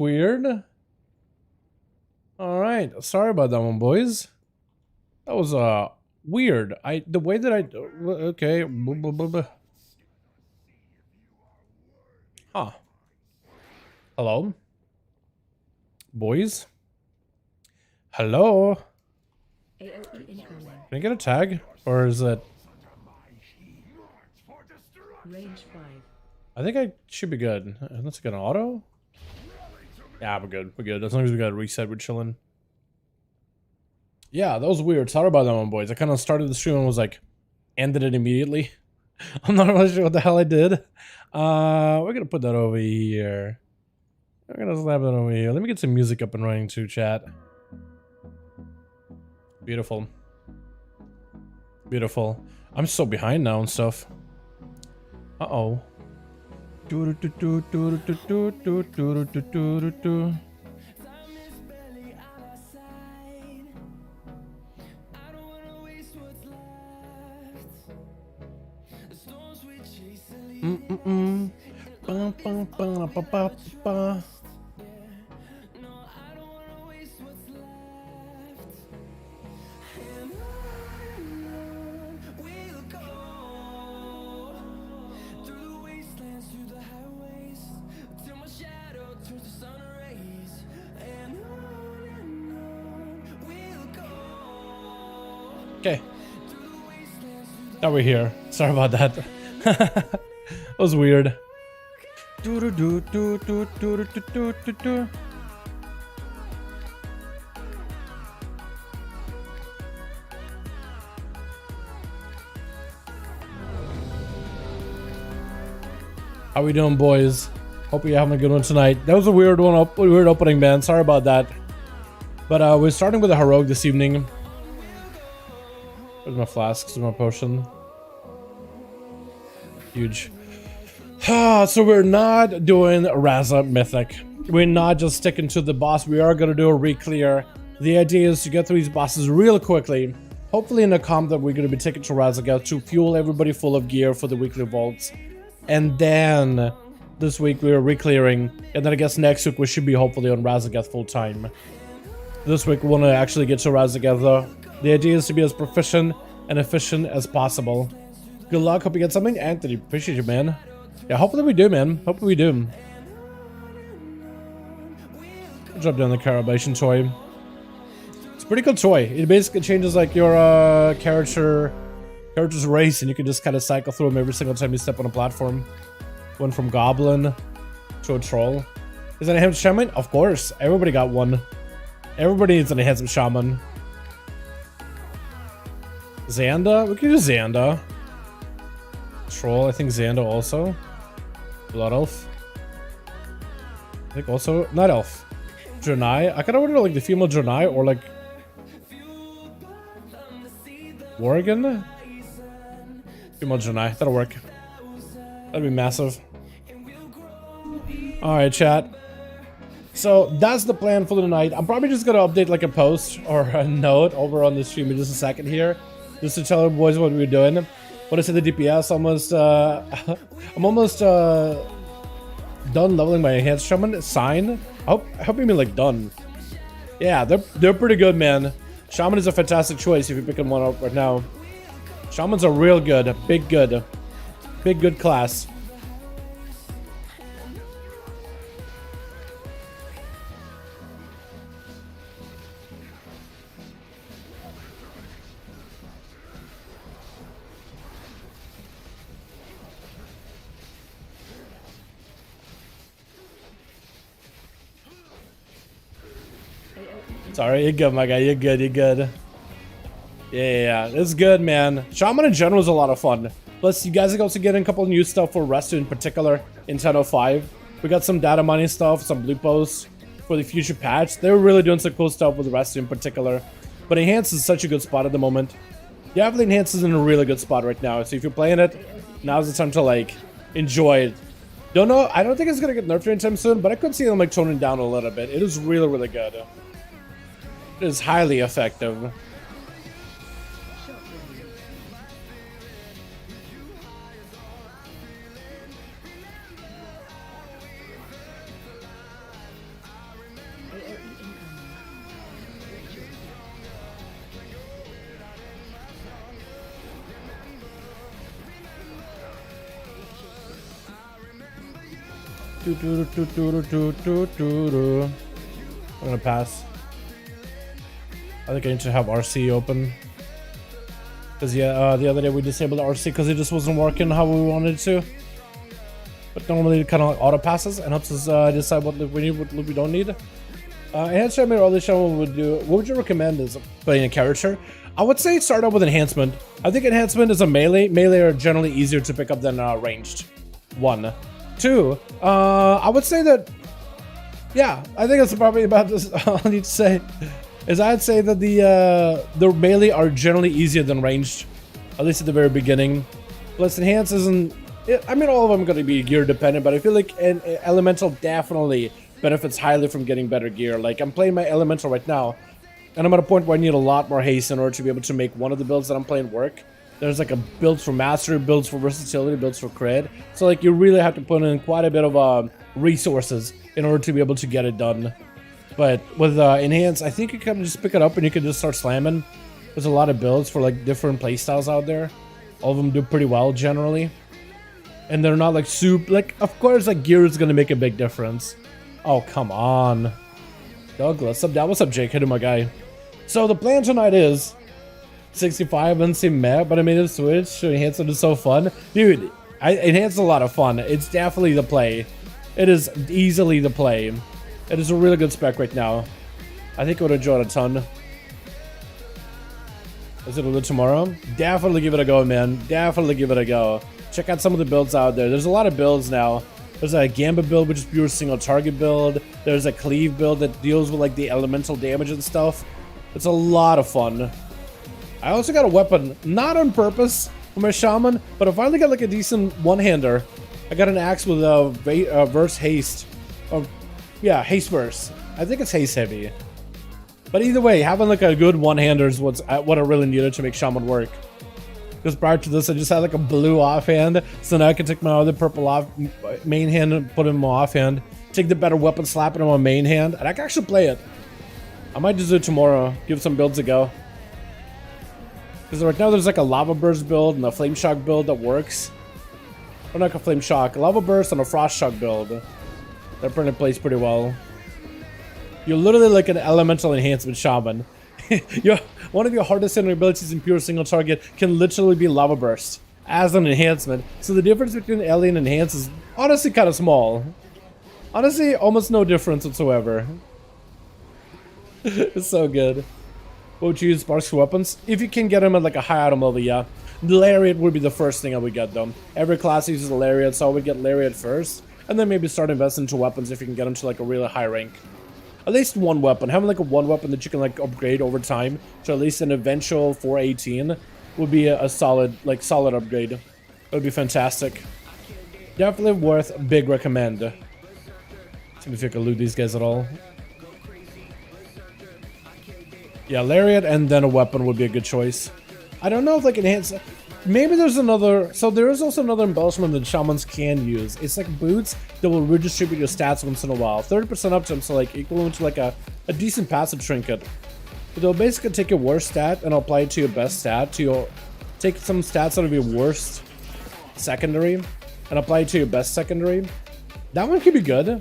Weird. All right, sorry about that one, boys. That was weird. The way that I okay. Huh. Hello, boys. Hello. Can I get a tag, or is it? Range 5. I think I should be good. Unless I get an auto. Yeah, we're good. We're good. As long as we got a reset, we're chilling. Yeah, that was weird. Sorry about that one, boys. I kind of started the stream and was like, ended it immediately. I'm not really sure what the hell I did. We're gonna put that over here. We're gonna slap that over here. Let me get some music up and running too, chat. Beautiful. Beautiful. I'm so behind now and stuff. Uh-oh. Okay. Now we're here. Sorry about that. That was weird. How we doing, boys? Hope you're having a good one tonight. That was a weird one, weird opening, man. Sorry about that. But we're starting with a heroic this evening. Where's my flasks and my potion? Huge. So we're not doing RAS Mythic. We're not just sticking to the boss. We are going to do a re-clear. The idea is to get through these bosses real quickly. Hopefully in a comp that we're going to be taking to Razageth to fuel everybody full of gear for the weekly vaults. And then this week we're re-clearing. And then I guess next week we should be hopefully on Razageth full time. This week we want to actually get to Razageth though. The idea is to be as proficient and efficient as possible. Good luck. Hope you get something. Anthony, appreciate you, man. Yeah, hopefully we do, man. Hopefully we do. Drop down the Carabation toy. It's a pretty cool toy. It basically changes like your character's race, and you can just kind of cycle through them every single time you step on a platform. Went from Goblin to a Troll. Is that a enhanced Shaman? Of course. Everybody got one. Everybody needs an enhanced Shaman. Xanda? We can do Xanda. Troll, I think Xanda also. Blood Elf. I think also, not Elf. Draenei. I kind of wonder like the female Draenei or like Worgen? Female Draenei. That'll work. That'd be massive. Alright, chat. So that's the plan for the night. I'm probably just gonna update like a post or a note over on the stream in just a second here. Just to tell the boys what we're doing. When I say the DPS, almost I'm almost done leveling my enhanced shaman. Sign. I hope you mean like done. Yeah, they're pretty good, man. Shaman is a fantastic choice if you're picking one up right now. Shamans are real good, big good class. Sorry, you're good, my guy. You're good. You're good. Yeah, it's good, man. Shaman in general is a lot of fun. Plus, you guys are also getting a couple of new stuff for Resto in particular in 10.05. We got some data mining stuff, some blue posts for the future patch. They're really doing some cool stuff with Resto in particular. But Enhance is such a good spot at the moment. Definitely Enhance is in a really good spot right now. So if you're playing it, now's the time to like enjoy it. Don't know. I don't think it's gonna get nerfed anytime soon, but I could see them like toning down a little bit. It is really, really good. It is highly effective. I'm gonna pass. I think I need to have RC open. Because yeah, the other day we disabled RC because it just wasn't working how we wanted it to. But normally it kind of like auto passes and helps us decide what loop we need, what loop we don't need. Enhanced I made earlier show would do. What would you recommend as playing a character? I would say start out with enhancement. I think enhancement is a melee. Melee are generally easier to pick up than ranged. 1. 2. I would say that. Yeah, I think that's probably about this. All I need to say is I'd say that the melee are generally easier than ranged, at least at the very beginning. Plus enhance isn't. I mean, all of them are going to be gear dependent, but I feel like an elemental definitely benefits highly from getting better gear. Like I'm playing my elemental right now, and I'm at a point where I need a lot more haste in order to be able to make one of the builds that I'm playing work. There's like a builds for mastery, builds for versatility, builds for crit. So like you really have to put in quite a bit of resources in order to be able to get it done. But with enhance, I think you can just pick it up and you can just start slamming. There's a lot of builds for like different playstyles out there. All of them do pretty well generally, and they're not like super. Like of course, like gear is gonna make a big difference. Oh, come on. Douglas, what's up, Jake? Hitting my guy. So the plan tonight is 65 and seem meh, but I made a switch to enhance it is so fun. Dude, enhance is a lot of fun. It's definitely the play. It is easily the play. It is a really good spec right now. I think I would enjoy it a ton. Is it a little tomorrow? Definitely give it a go, man. Definitely give it a go. Check out some of the builds out there. There's a lot of builds now. There's a Gambit build, which is pure single target build. There's a Cleave build that deals with like the elemental damage and stuff. It's a lot of fun. I also got a weapon, not on purpose for my shaman, but I finally got like a decent one-hander. I got an axe with a verse haste. Yeah, haste verse. I think it's haste heavy. But either way, having like a good one-hander is what I really needed to make shaman work. Because prior to this, I just had like a blue offhand, so now I can take my other purple main hand and put it in my offhand. Take the better weapon, slap it on my main hand, and I can actually play it. I might just do it tomorrow, give some builds a go. Because right now there's like a lava burst build and a flame shock build that works. Or not a flame shock, a lava burst and a frost shock build. That pretty plays pretty well. You're literally like an elemental enhancement shaman. One of your hardest hitting abilities in pure single target can literally be lava burst as an enhancement. So the difference between Ellie and enhance is honestly kind of small. Honestly, almost no difference whatsoever. It's so good. What would you use sparks for weapons? If you can get them at like a high item level, yeah. The Lariat would be the first thing I would get though. Every class uses a Lariat, so I would get Lariat first. And then maybe start investing into weapons if you can get them to like a really high rank. At least one weapon. Having like a one weapon that you can like upgrade over time to at least an eventual 418 would be a solid upgrade. It would be fantastic. Definitely worth a big recommend. See if you can loot these guys at all. Yeah, Lariat and then a weapon would be a good choice. I don't know if like enhance. Maybe there's another. So there is also another embellishment that shamans can use. It's like boots that will redistribute your stats once in a while. 30% up jump, so like equivalent to like a decent passive trinket. But they'll basically take your worst stat and apply it to your best stat. Take some stats out of your worst secondary and apply it to your best secondary. That one could be good.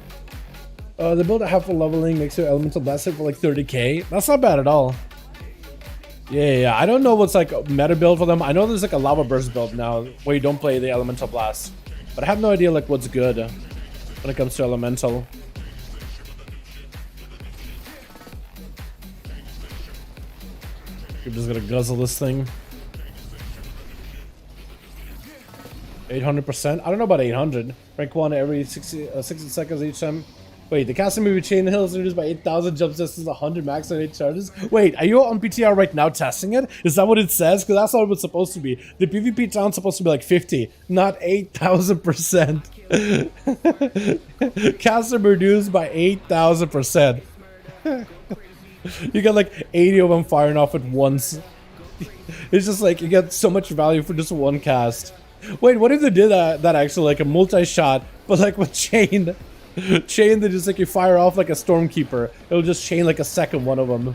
The build at half full leveling makes your elemental blast hit for like 30k. That's not bad at all. Yeah. I don't know what's like a meta build for them. I know there's like a lava burst build now where you don't play the elemental blast, but I have no idea like what's good when it comes to elemental. You're just gonna guzzle this thing. 800%. I don't know about 800. Rank 1 every 60 seconds each time. Wait, the casting movie chain hill is reduced by 8,000 jump distance, 100 max and 8 charges. Wait, are you on PTR right now testing it? Is that what it says? Because that's not what it's supposed to be. The PvP town's supposed to be like 50, not 8,000%. Casting reduced by 8,000%. You got like 80 of them firing off at once. It's just like you get so much value for just one cast. Wait, what if they did that actually like a multi-shot, but like with chain? Chain that just like you fire off like a stormkeeper. It'll just chain like a second one of them.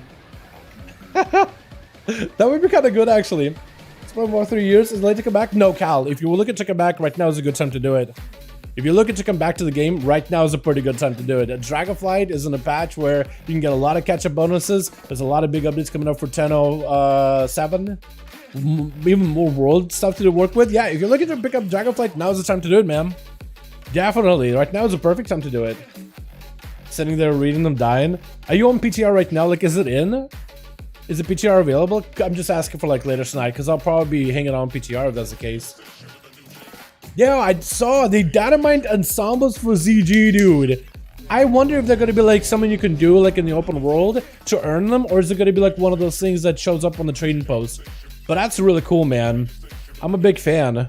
That would be kind of good actually. It's been more 3 years. Is it late to come back? No, Cal. If you were looking to come back right now is a good time to do it. If you're looking to come back to the game, right now is a pretty good time to do it. Dragonflight is in a patch where you can get a lot of catch-up bonuses. There's a lot of big updates coming up for 10.07. Even more world stuff to work with. Yeah, if you're looking to pick up Dragonflight, now's the time to do it, man. Definitely. Right now is the perfect time to do it. Sitting there reading them dying. Are you on PTR right now? Like, is it in? Is the PTR available? I'm just asking for like later tonight because I'll probably be hanging on PTR if that's the case. Yeah, I saw the data mined ensembles for ZG, dude. I wonder if they're going to be like something you can do like in the open world to earn them, or is it going to be like one of those things that shows up on the trading post? But that's really cool, man. I'm a big fan.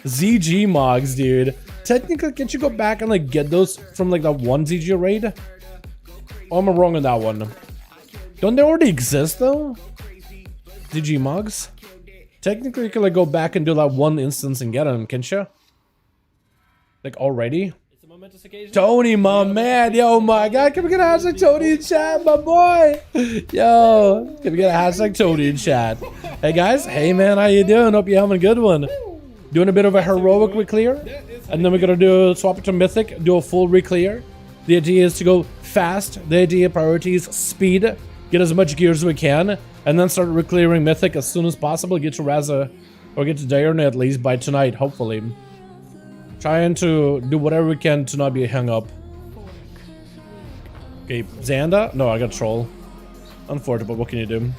ZG mogs, dude. Technically, can't you go back and like get those from like that one ZG raid? Or am I wrong on that one? Don't they already exist though? ZG mogs? Technically, you can like go back and do that one instance and get them, can't you? Like already? It's a momentous occasion. Tony, my man, yo, my God, can we get a hashtag Tony in chat, my boy? Yo, can we get a hashtag Tony in chat? Hey guys, hey man, how you doing? Hope you're having a good one. Doing a bit of a heroic reclear, and then we're gonna do swap it to mythic, do a full reclear. The idea is to go fast. The idea priority is speed. Get as much gear as we can, and then start reclearing mythic as soon as possible. Get to RAS or get to Dalaran at least by tonight, hopefully. Trying to do whatever we can to not be hung up. Okay, Xanda? No, I got troll. Unfortunate, but what can you do?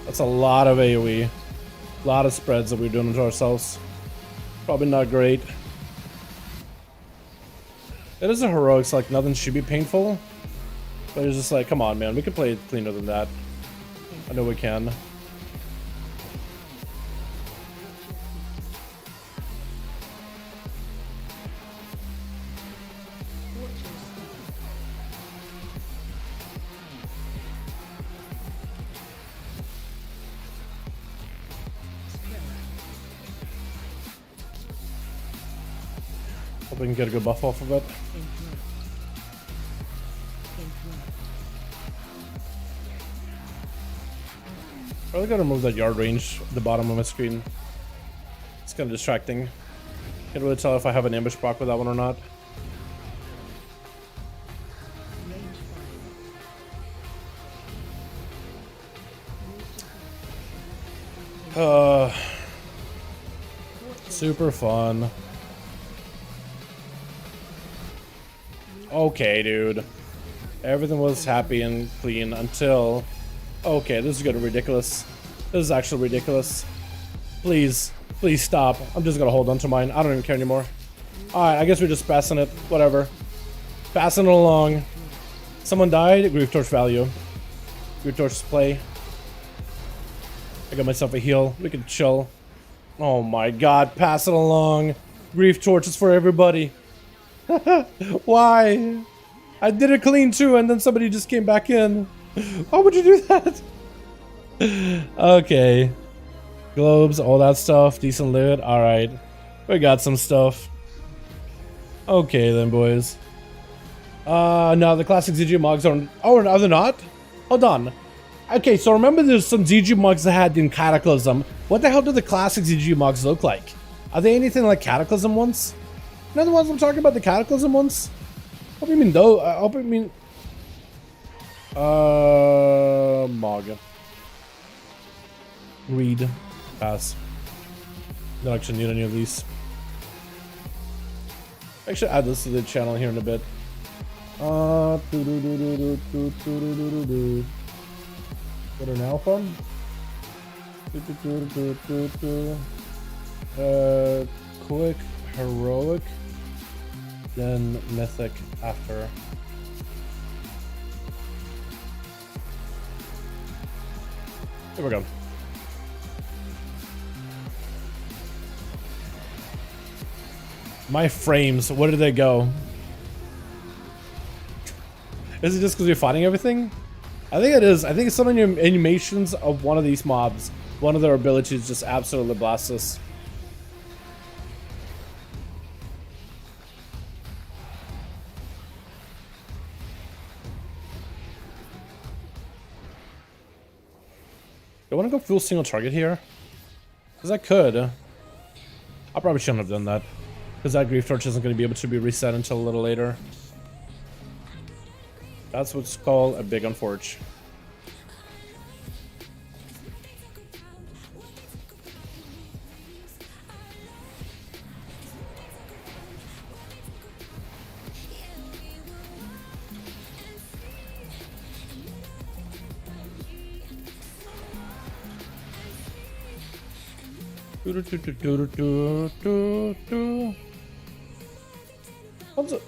That's a lot of AoE. A lot of spreads that we're doing to ourselves. Probably not great. It is a heroic, so like nothing should be painful. But it's just like, come on, man, we can play it cleaner than that. I know we can. Hope we can get a good buff off of it. Probably gotta remove that yard range at the bottom of my screen. It's kind of distracting. Can't really tell if I have an ambush proc with that one or not. Super fun. Okay, dude. Everything was happy and clean until... Okay, this is getting ridiculous. This is actually ridiculous. Please, please stop. I'm just gonna hold on to mine. I don't even care anymore. Alright, I guess we're just passing it. Whatever. Passing it along. Someone died. Grief Torch value. Grief Torch play. I got myself a heal. We can chill. Oh my god, pass it along. Grief Torch is for everybody. Why? I did it clean too, and then somebody just came back in. Why would you do that? Okay. Globes, all that stuff. Decent loot. Alright. We got some stuff. Okay then, boys. No, the classic ZG mogs aren't... Oh, are they not? Hold on. Okay, so remember there's some ZG mogs that had in Cataclysm. What the hell do the classic ZG mogs look like? Are they anything like Cataclysm ones? You know the ones I'm talking about, the Cataclysm ones? What do you mean though? I hope you mean... Mog. Read. Pass. Don't actually need any of these. I should add this to the channel here in a bit. What an alpha? Quick, heroic, then mythic after. Here we go. My frames, where did they go? Is it just because you're fighting everything? I think it is. I think some of your animations of one of these mobs, one of their abilities just absolutely blast us. I want to go full single target here? Because I could. I probably shouldn't have done that. Because that Grief Torch isn't going to be able to be reset until a little later. That's what's called a big unfortunate.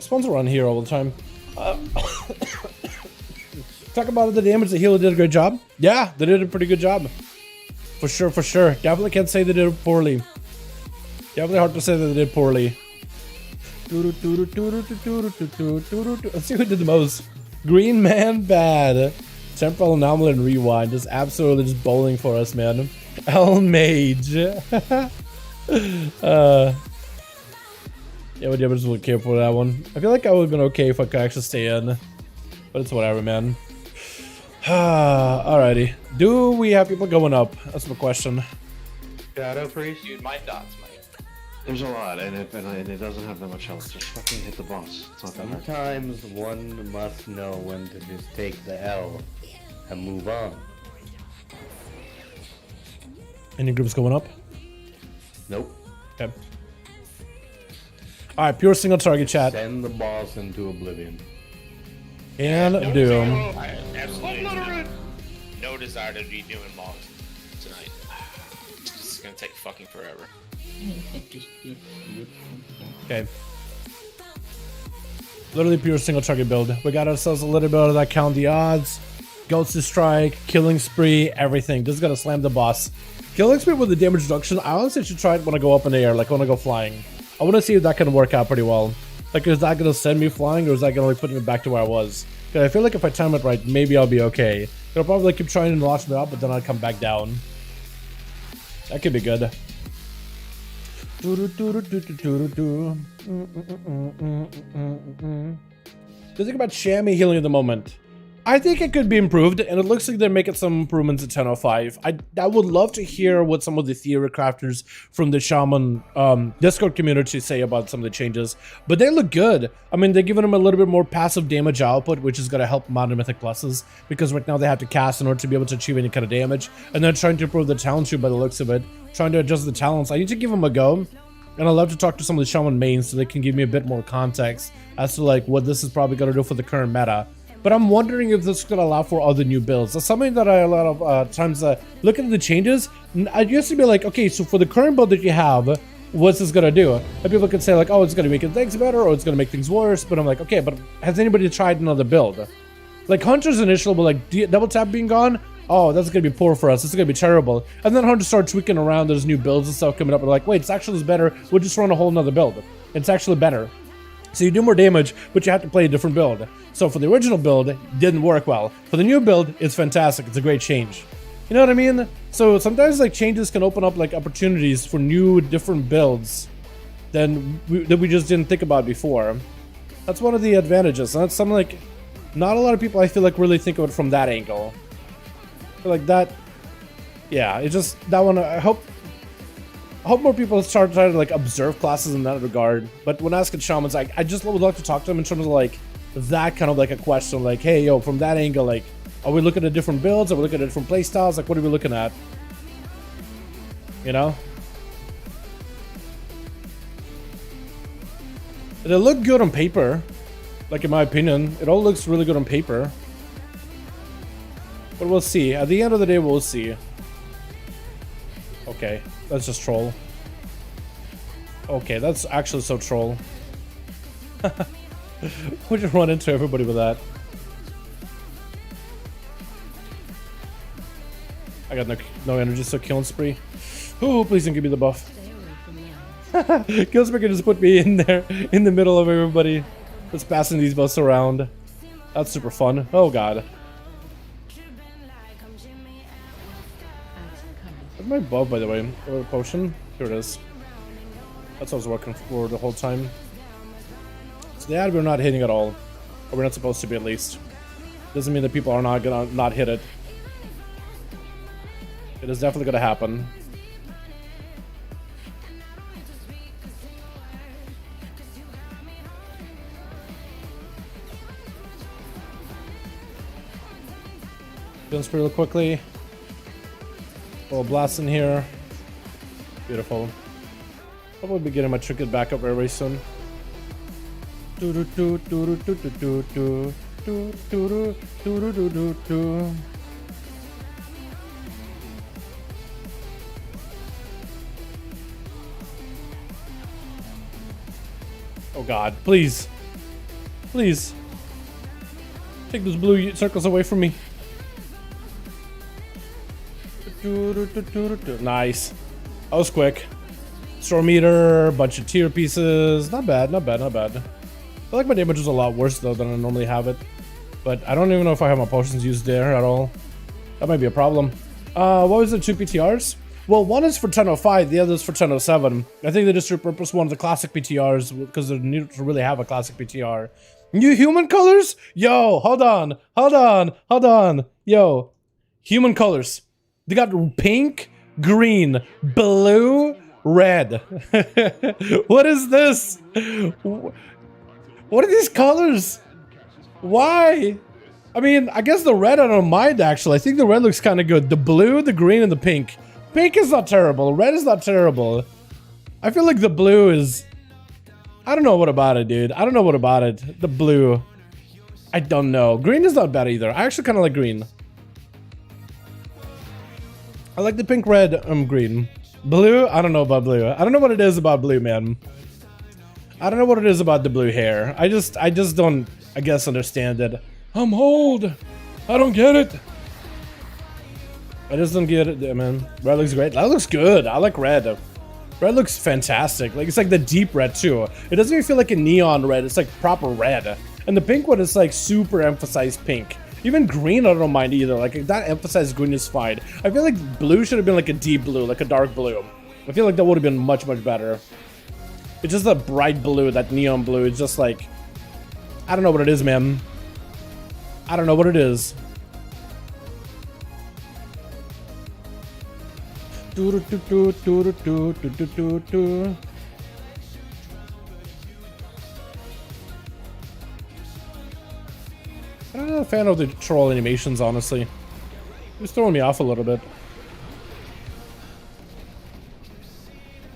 Spawns around here all the time. Talk about the damage. The healer did a great job. Yeah, they did a pretty good job. For sure, for sure. Definitely can't say they did it poorly. Definitely hard to say that they did poorly. Let's see who did the most. Green Man Bad. Temporal Anomaly and Rewind. Just absolutely just bowling for us, man. El Mage. Yeah, but yeah, I just wouldn't care for that one. I feel like I would have been okay if I could actually stay in. But it's whatever, man. Alrighty. Do we have people going up? That's my question. Shadow Priest? Dude, my dots, mate. There's a lot, and it doesn't have that much health. Just fucking hit the boss. It's not that hard. Sometimes one must know when to just take the L and move on. Any groups going up? Nope. Okay. Alright, pure single target chat. Send the boss into oblivion. And Doom. I absolutely no desire to be doing logs tonight. It's gonna take fucking forever. Okay. Literally pure single target build. We got ourselves a little bit of that count the odds. Goes to strike, killing spree, everything. Just gotta slam the boss. Killing spree with the damage reduction, I honestly should try it when I go up in the air, like when I go flying. I wanna see if that can work out pretty well. Like, is that gonna send me flying, or is that gonna like put me back to where I was? Because I feel like if I time it right, maybe I'll be okay. It'll probably keep trying to launch me up, but then I'll come back down. That could be good. Just think about chamois healing at the moment. I think it could be improved, and it looks like they're making some improvements at 10.05. I would love to hear what some of the theory crafters from the Shaman Discord community say about some of the changes, but they look good. I mean, they're giving them a little bit more passive damage output, which is going to help Modern Mythic Pluses, because right now they have to cast in order to be able to achieve any kind of damage, and they're trying to improve the talent tree by the looks of it, trying to adjust the talents. I need to give them a go, and I'd love to talk to some of the Shaman mains so they can give me a bit more context as to like what this is probably going to do for the current meta. But I'm wondering if this is going to allow for other new builds. That's something that I a lot of times look at the changes. I used to be like, okay, so for the current build that you have, what's this going to do? And people can say like, oh, it's going to make things better or it's going to make things worse. But I'm like, okay, but has anybody tried another build? Like Hunter's initial, but like double tap being gone, oh, that's going to be poor for us. It's going to be terrible. And then Hunter starts tweaking around. There's new builds and stuff coming up. And like, wait, it's actually better. We'll just run a whole nother build. It's actually better. So you do more damage, but you have to play a different build. So for the original build, it didn't work well. For the new build, it's fantastic. It's a great change. You know what I mean? So sometimes like changes can open up like opportunities for new, different builds that we just didn't think about before. That's one of the advantages. And that's something like not a lot of people I feel like really think of it from that angle. I feel like that, yeah, it just that one. I hope more people start trying to like observe classes in that regard. But when asking shamans, I just would like to talk to them in terms of like that kind of like a question, like, hey, yo, from that angle, like, are we looking at different builds? Are we looking at different play styles? Like, what are we looking at? You know? They look good on paper. Like, in my opinion, it all looks really good on paper. But we'll see. At the end of the day, we'll see. Okay, that's just troll. Okay, that's actually so troll. Would you run into everybody with that? I got no energy, so killing spree. Oh, please don't give me the buff. Kill spree can just put me in there, in the middle of everybody. Just passing these buffs around. That's super fun. Oh god. Where's my buff, by the way? Or potion? Here it is. That's what I was working for the whole time. So yeah, we're not hitting at all. Or we're not supposed to be, at least. Doesn't mean that people are not gonna not hit it. It is definitely gonna happen. Jumps real quickly. Little blast in here. Beautiful. Probably be getting my trinket back up very, very soon. Oh god, please. Please. Take those blue circles away from me. Nice. That was quick. Storm meter, bunch of tier pieces. Not bad, not bad, not bad. I feel like my damage is a lot worse though than I normally have it. But I don't even know if I have my potions used there at all. That might be a problem. What was it, 2 PTRs? Well, one is for 1005, the other is for 1007. I think they just repurposed one of the classic PTRs because they need to really have a classic PTR. New human colors? Yo, hold on, hold on, hold on. Yo, human colors. They got pink, green, blue, red. What is this? What are these colors? Why? I mean, I guess the red I don't mind actually. I think the red looks kind of good. The blue, the green, and the pink. Pink is not terrible. Red is not terrible. I feel like the blue is... I don't know what about it, dude. I don't know what about it. The blue. I don't know. Green is not bad either. I actually kind of like green. I like the pink, red, green. Blue? I don't know about blue. I don't know what it is about blue, man. I don't know what it is about the blue hair. I just don't, I guess, understand it. I'm old. I don't get it. I just don't get it, man. Red looks great. That looks good. I like red. Red looks fantastic. Like, it's like the deep red, too. It doesn't even feel like a neon red. It's like proper red. And the pink one is like super emphasized pink. Even green, I don't mind either. Like, that emphasized green is fine. I feel like blue should have been like a deep blue, like a dark blue. I feel like that would have been much, much better. It's just that bright blue, that neon blue. It's just like... I don't know what it is, man. I don't know what it is. I'm not a fan of the troll animations, honestly. It's throwing me off a little bit.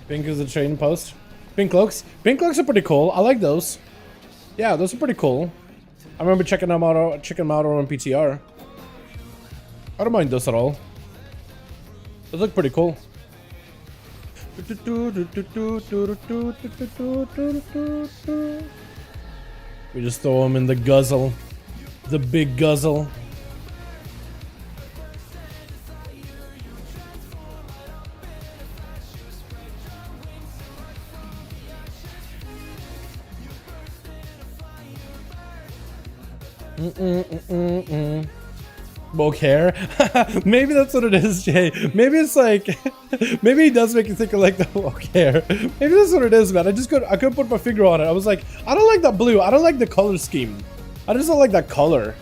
Pink is a trading post. Pink cloaks. Pink cloaks are pretty cool. I like those. Yeah, those are pretty cool. I remember checking them out on PTR. I don't mind those at all. Those look pretty cool. We just throw them in the guzzle. The big guzzle. Woke hair? Maybe that's what it is, Jay. Maybe it's like... maybe he does make you think of like the woke hair. Maybe that's what it is, man. I couldn't put my finger on it. I was like, I don't like that blue. I don't like the color scheme. I just don't like that color.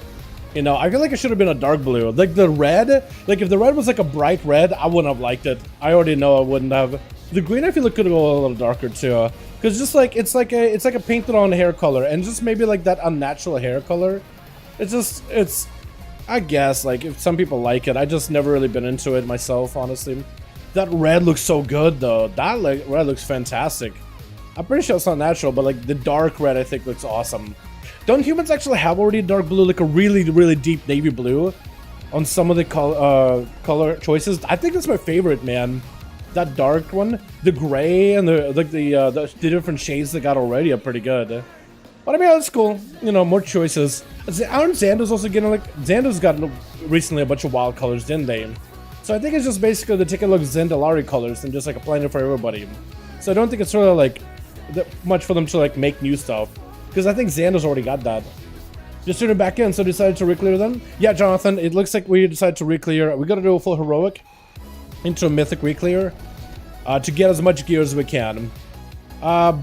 You know, I feel like it should have been a dark blue. Like the red, like if the red was like a bright red, I wouldn't have liked it. I already know I wouldn't have. The green I feel like could have gone a little darker too. Cause just like, it's like a painted on hair color and just maybe like that unnatural hair color. It's, I guess like if some people like it, I just never really been into it myself, honestly. That red looks so good though. That like red looks fantastic. I'm pretty sure it's not natural, but like the dark red I think looks awesome. Don't humans actually have already dark blue, like a really, really deep navy blue on some of the color choices? I think that's my favorite, man. That dark one, the gray and the different shades they got already are pretty good. But I mean, that's cool. You know, more choices. Aren't Xander's also getting like... Xander's got recently a bunch of wild colors, didn't they? So I think it's just basically the take a look Zandalari colors and just like applying it for everybody. So I don't think it's really like much for them to like make new stuff. Because I think Xander's already got that. Just turned it back in, so decided to re-clear them? Yeah, Jonathan, it looks like we decided to re-clear. We gotta do a full heroic into a mythic re-clear to get as much gear as we can.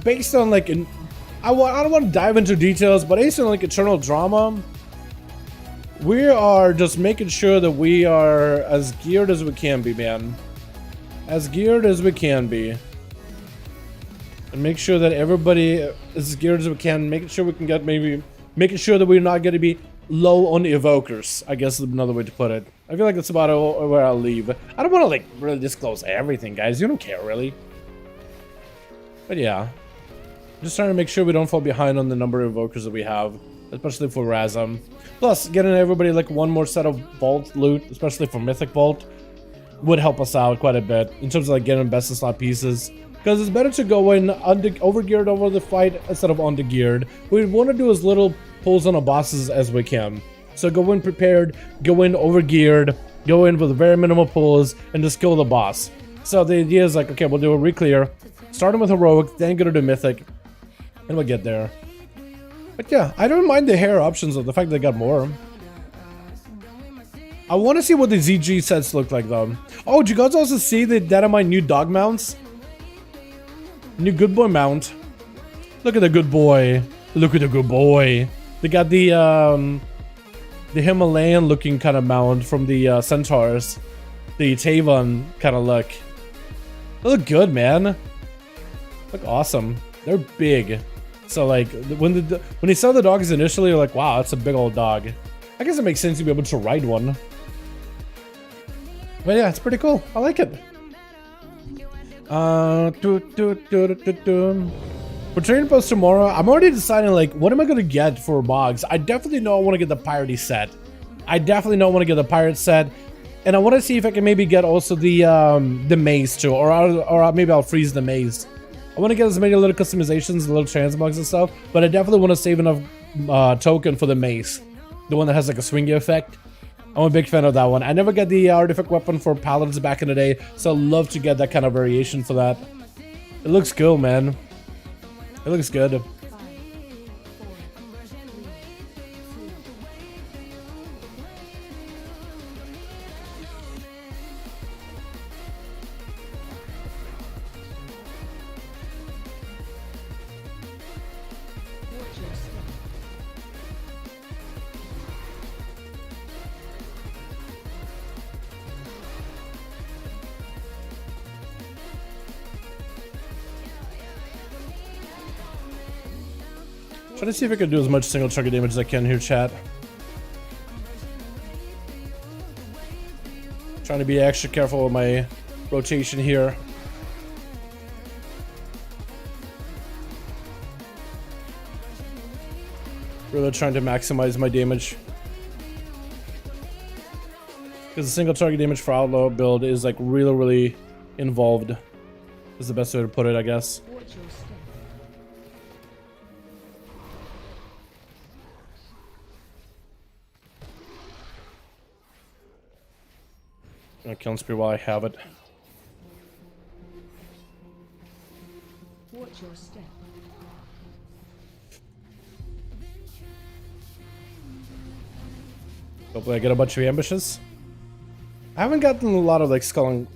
Based on like... I don't want to dive into details, but based on like Eternal Drama, We are just making sure that we are as geared as we can be, man. As geared as we can be. And make sure that everybody is as geared as we can. Making sure we can get making sure that we're not going to be low on evokers, I guess is another way to put it. I feel like that's about where I'll leave. I don't want to like really disclose everything, guys. You don't care really. But yeah. Just trying to make sure we don't fall behind on the number of evokers that we have. Especially for Razum. Plus, getting everybody like one more set of vault loot, especially for Mythic Vault, would help us out quite a bit in terms of like getting best in slot pieces. Because it's better to go in over-geared over the fight instead of under-geared. We want to do as little pulls on our bosses as we can. So go in prepared, go in over-geared, go in with very minimal pulls, and just kill the boss. So the idea is like, okay, we'll do a re-clear, starting with Heroic, then go to the Mythic, and we'll get there. But yeah, I don't mind the hair options of the fact they got more. I want to see what the ZG sets look like though. Oh, did you guys also see that are my new dog mounts? New good boy mount. Look at the good boy. Look at the good boy. They got the Himalayan looking kind of mount from the Centaurs. The Tavon kind of look. They look good, man. Look awesome. They're big. So like when they saw the dogs initially, you're like, wow, that's a big old dog. I guess it makes sense to be able to ride one. But yeah, it's pretty cool. I like it. For training post tomorrow, I'm already deciding like what am I gonna get for Boggs. I definitely know I want to get the piratey set. I definitely know I want to get the pirate set, and I want to see if I can maybe get also the maze too, or maybe I'll freeze the maze. I want to get as many little customizations, little transmogs and stuff, but I definitely want to save enough token for the mace, the one that has like a swingy effect. I'm a big fan of that one. I never got the artifact weapon for paladins back in the day, so I'd love to get that kind of variation for that. It looks cool, man. It looks good. Trying to see if I can do as much single target damage as I can here, chat. Trying to be extra careful with my rotation here. Really trying to maximize my damage. Because the single target damage for Outlaw build is like really involved. Is the best way to put it, I guess. I'm gonna kill Spear while I have it. Watch your step. Hopefully I get a bunch of ambushes. I haven't gotten a lot of like skull and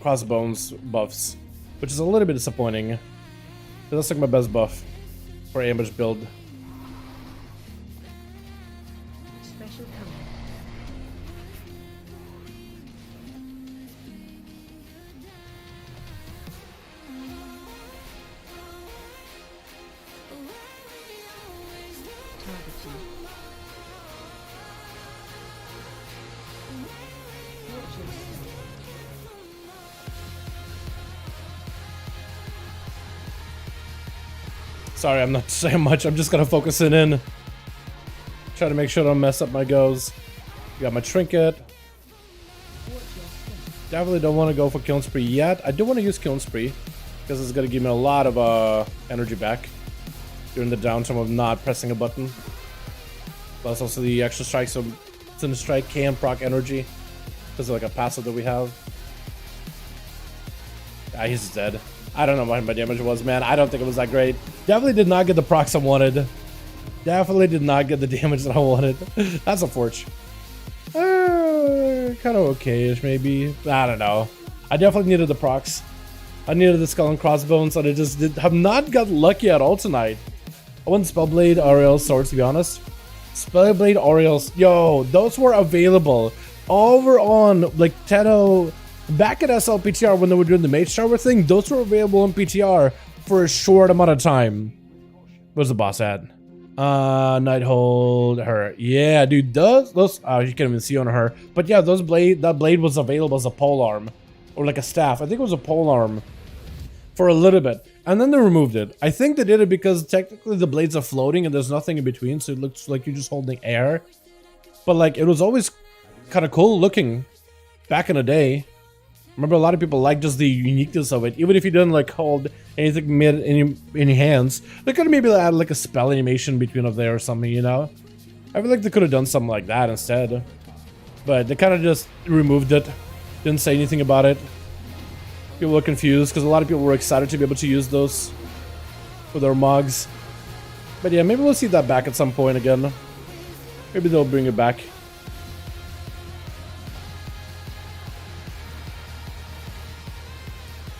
crossbones buffs, which is a little bit disappointing. But that's like my best buff for ambush build. Special coming. Sorry, I'm not saying much. I'm just gonna focus it in. Try to make sure I don't mess up my goes. Got my trinket. Definitely don't want to go for killing spree yet. I do want to use killing spree because it's gonna give me a lot of energy back during the downtime of not pressing a button. Plus also the extra strike, so Cinder Strike can proc energy because of like a passive that we have. Ah, he's dead. I don't know what my damage was, man. I don't think it was that great. Definitely did not get the procs I wanted. Definitely did not get the damage that I wanted. That's a forge. Kind of okay-ish, maybe. I don't know. I definitely needed the procs. I needed the skull and crossbones, and I just have not got lucky at all tonight. I went Spellblade, RL, Swords, to be honest. Spellblade Orioles. Yo, those were available over on like 10.0 back at SLPTR when they were doing the Mage Tower thing. Those were available on PTR for a short amount of time. Where's the boss at? Nighthold, her. Yeah, dude, those you can't even see on her. But yeah, that blade was available as a polearm or like a staff. I think it was a polearm for a little bit. And then they removed it. I think they did it because technically the blades are floating and there's nothing in between, so it looks like you're just holding air. But like, it was always kind of cool looking back in the day. Remember, a lot of people like just the uniqueness of it. Even if you didn't like hold anything mid in your hands, they could have maybe added like a spell animation between up there or something, you know? I feel like they could have done something like that instead. But they kind of just removed it. Didn't say anything about it. People were confused because a lot of people were excited to be able to use those with their mugs. But yeah, maybe we'll see that back at some point again. Maybe they'll bring it back.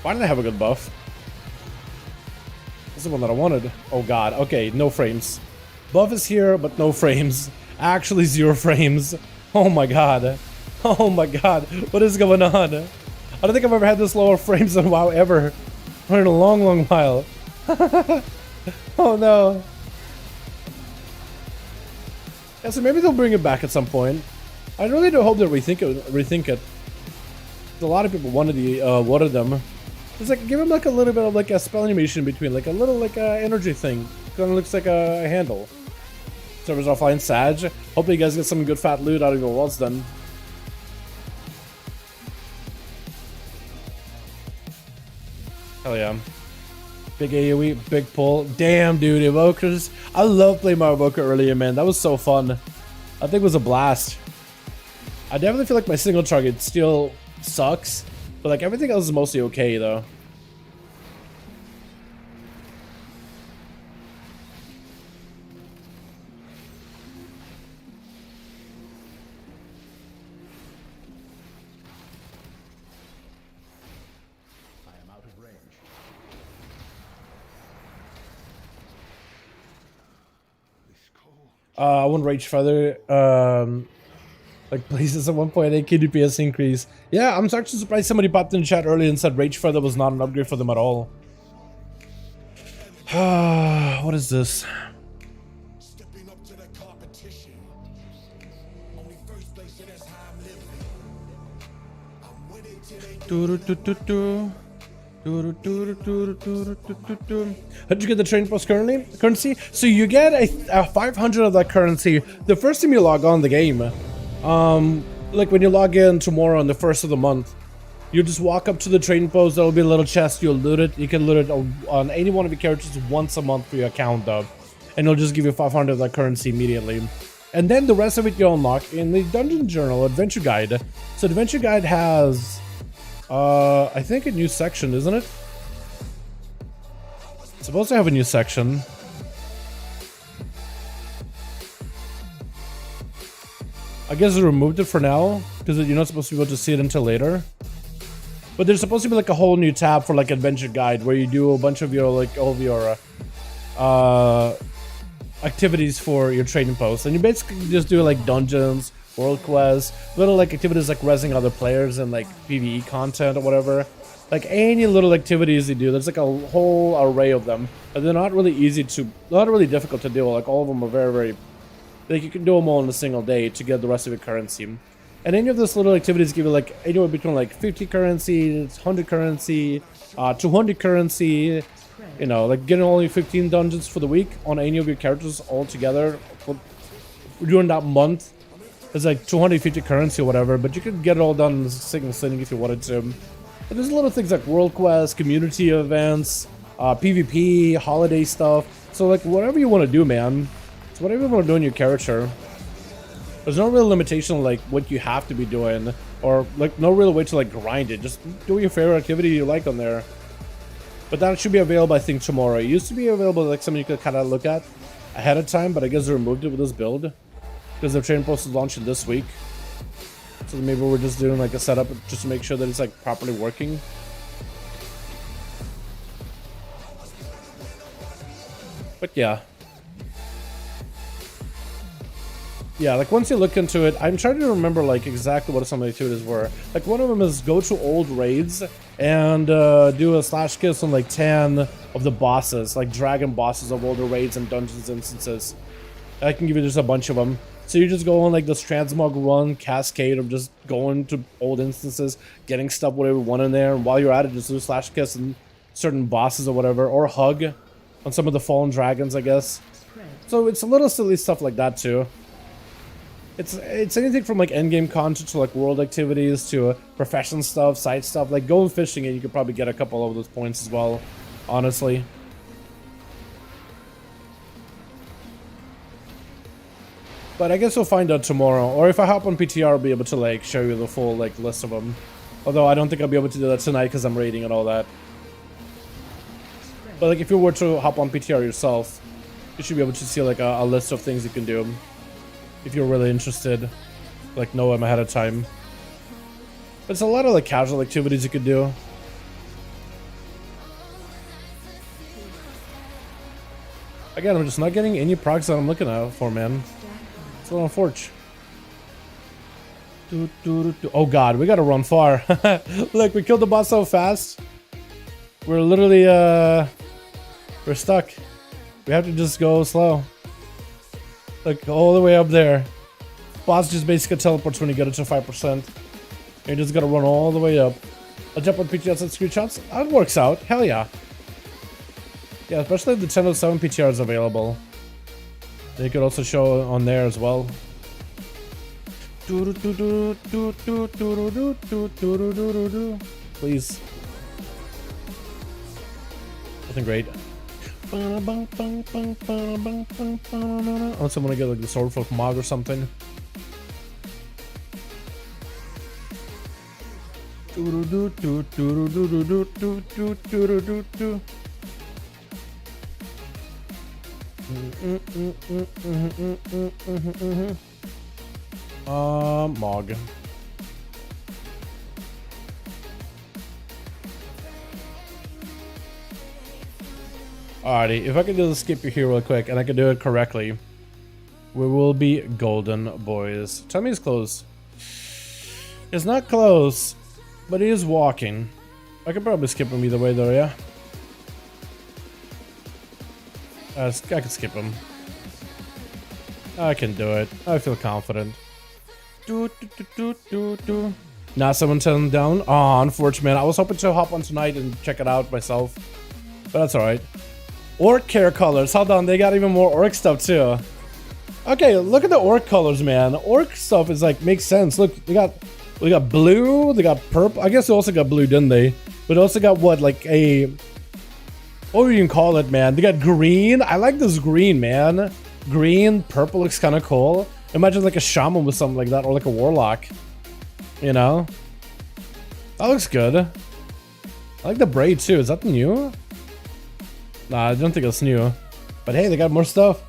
Why didn't I have a good buff? This is the one that I wanted. Oh god, okay, no frames. Buff is here, but no frames. Actually 0 frames. Oh my god. Oh my god, what is going on? I don't think I've ever had this lower frames in WoW ever. For in a long, long while. Oh no. Yeah, so maybe they'll bring it back at some point. I really do hope they rethink it. A lot of people wanted them. It's like, give him like a little bit of like a spell animation in between, like a little like energy thing. Kind of looks like a handle. Servers offline, Sag. Hopefully you guys get some good fat loot out of your walls then. Hell yeah. Big AoE, big pull. Damn, dude, Evokers. I love playing my Evoker earlier, man. That was so fun. I think it was a blast. I definitely feel like my single target still sucks. But like everything else is mostly okay though. I am out of range. I want Rage Feather. Like places at 1.8 KDPS increase. Yeah, I'm actually surprised somebody popped in the chat earlier and said Rage Feather was not an upgrade for them at all. What is this? Stepping up to the competition. Only first place, so that's how I'm living. I'm winning till they How'd you get the train post currency? So you get a 500 of that currency the first time you log on the game. Like when you log in tomorrow on the 1st of the month, you just walk up to the trading post. There will be a little chest. You'll loot it. You can loot it on any one of your characters once a month for your account, though, and it'll just give you 500 of that currency immediately. And then the rest of it you unlock in the Dungeon Journal Adventure Guide. So the Adventure Guide has, I think, a new section, isn't it? It's supposed to have a new section. I guess they removed it for now because you're not supposed to be able to see it until later. But there's supposed to be like a whole new tab for like Adventure Guide where you do a bunch of your like all of your activities for your trading posts, and you basically just do like dungeons, world quests, little like activities like resing other players and like PvE content or whatever. Like any little activities you do, there's like a whole array of them, but they're not really not really difficult to do. Like all of them are very, very. Like you can do them all in a single day to get the rest of your currency. And any of those little activities give you like anywhere between like 50 currency, 100 currency, 200 currency, you know, like getting only 15 dungeons for the week on any of your characters all together during that month. It's like 250 currency or whatever, but you could get it all done in a single sitting if you wanted to. But there's little things like world quests, community events, PvP, holiday stuff. So like whatever you want to do, man. It's whatever you want to do in your character. There's no real limitation like what you have to be doing, or like no real way to like grind it. Just do your favorite activity you like on there. But that should be available, I think, tomorrow. It used to be available like something you could kind of look at ahead of time, but I guess they removed it with this build because the training post is launching this week. So maybe we're just doing like a setup just to make sure that it's like properly working. But yeah. Yeah, like once you look into it, I'm trying to remember like exactly what some of the activities were. Like one of them is go to old raids and do a slash kiss on like 10 of the bosses, like dragon bosses of older raids and dungeons instances. I can give you just a bunch of them. So you just go on like this transmog run cascade of just going to old instances, getting stuff whatever you want in there, and while you're at it, just do slash kiss and certain bosses or whatever, or hug on some of the fallen dragons, I guess. So it's a little silly stuff like that too. It's anything from like endgame content to like world activities to profession stuff, side stuff. Like going fishing and you could probably get a couple of those points as well, honestly. But I guess we'll find out tomorrow, or if I hop on PTR, I'll be able to like show you the full like list of them. Although I don't think I'll be able to do that tonight because I'm raiding and all that. But like if you were to hop on PTR yourself, you should be able to see like a list of things you can do. If you're really interested, like know them ahead of time. But it's a lot of like casual activities you could do. Again, I'm just not getting any procs that I'm looking out for, man. It's a little unfortunate. Oh god, we gotta run far. Look, we killed the boss so fast. We're literally, we're stuck. We have to just go slow. Like, all the way up there. Boss just basically teleports when you get it to 5%. You just gotta run all the way up. I'll jump on PTRs and screenshots. That works out. Hell yeah. Yeah, especially if the 1007 PTR is available. They could also show on there as well. Please. Nothing great. Unless I want to get like the Swordfolk Mog or something. Mog. Alrighty, if I can just skip you here real quick and I can do it correctly, we will be golden, boys. Tell me it's close. It's not close, but he is walking. I could probably skip him either way though, yeah? I can skip him. I can do it. I feel confident. Now someone turn down. Oh, unfortunate, man. I was hoping to hop on tonight and check it out myself, but that's alright. Orc care colors. Hold on, they got even more orc stuff too. Okay, look at the orc colors, man. Orc stuff is like makes sense. Look, we got blue. They got purple. I guess they also got blue, didn't they? But also got what, like a, what would you call it, man? They got green. I like this green, man. Green, purple looks kind of cool. Imagine like a shaman with something like that, or like a warlock. You know, that looks good. I like the braid too. Is that new? Nah, I don't think it's new. But hey, they got more stuff.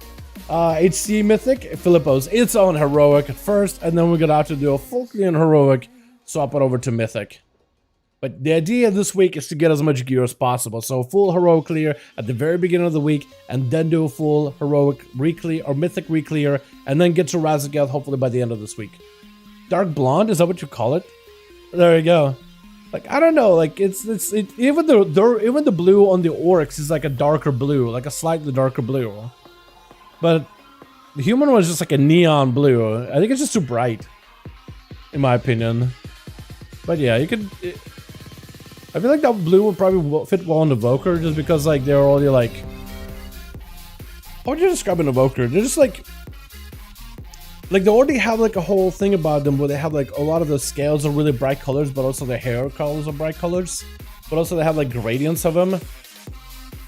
HC Mythic, Filippo's its own heroic first, and then we're gonna have to do a full clean heroic, swap it over to Mythic. But the idea this week is to get as much gear as possible. So full heroic clear at the very beginning of the week, and then do a full heroic reclear or Mythic reclear, and then get to Razagath hopefully by the end of this week. Dark blonde, is that what you call it? There you go. Like, I don't know, like even the blue on the orcs is like a darker blue, like a slightly darker blue. But the human one is just like a neon blue. I think it's just too bright, in my opinion. But yeah, you could. I feel like that blue would probably fit well on the Evoker, just because like they're already like. How would you describe an Evoker? They're just like they already have like a whole thing about them where they have like a lot of the scales are really bright colors, but also the hair colors are bright colors. But also they have like gradients of them.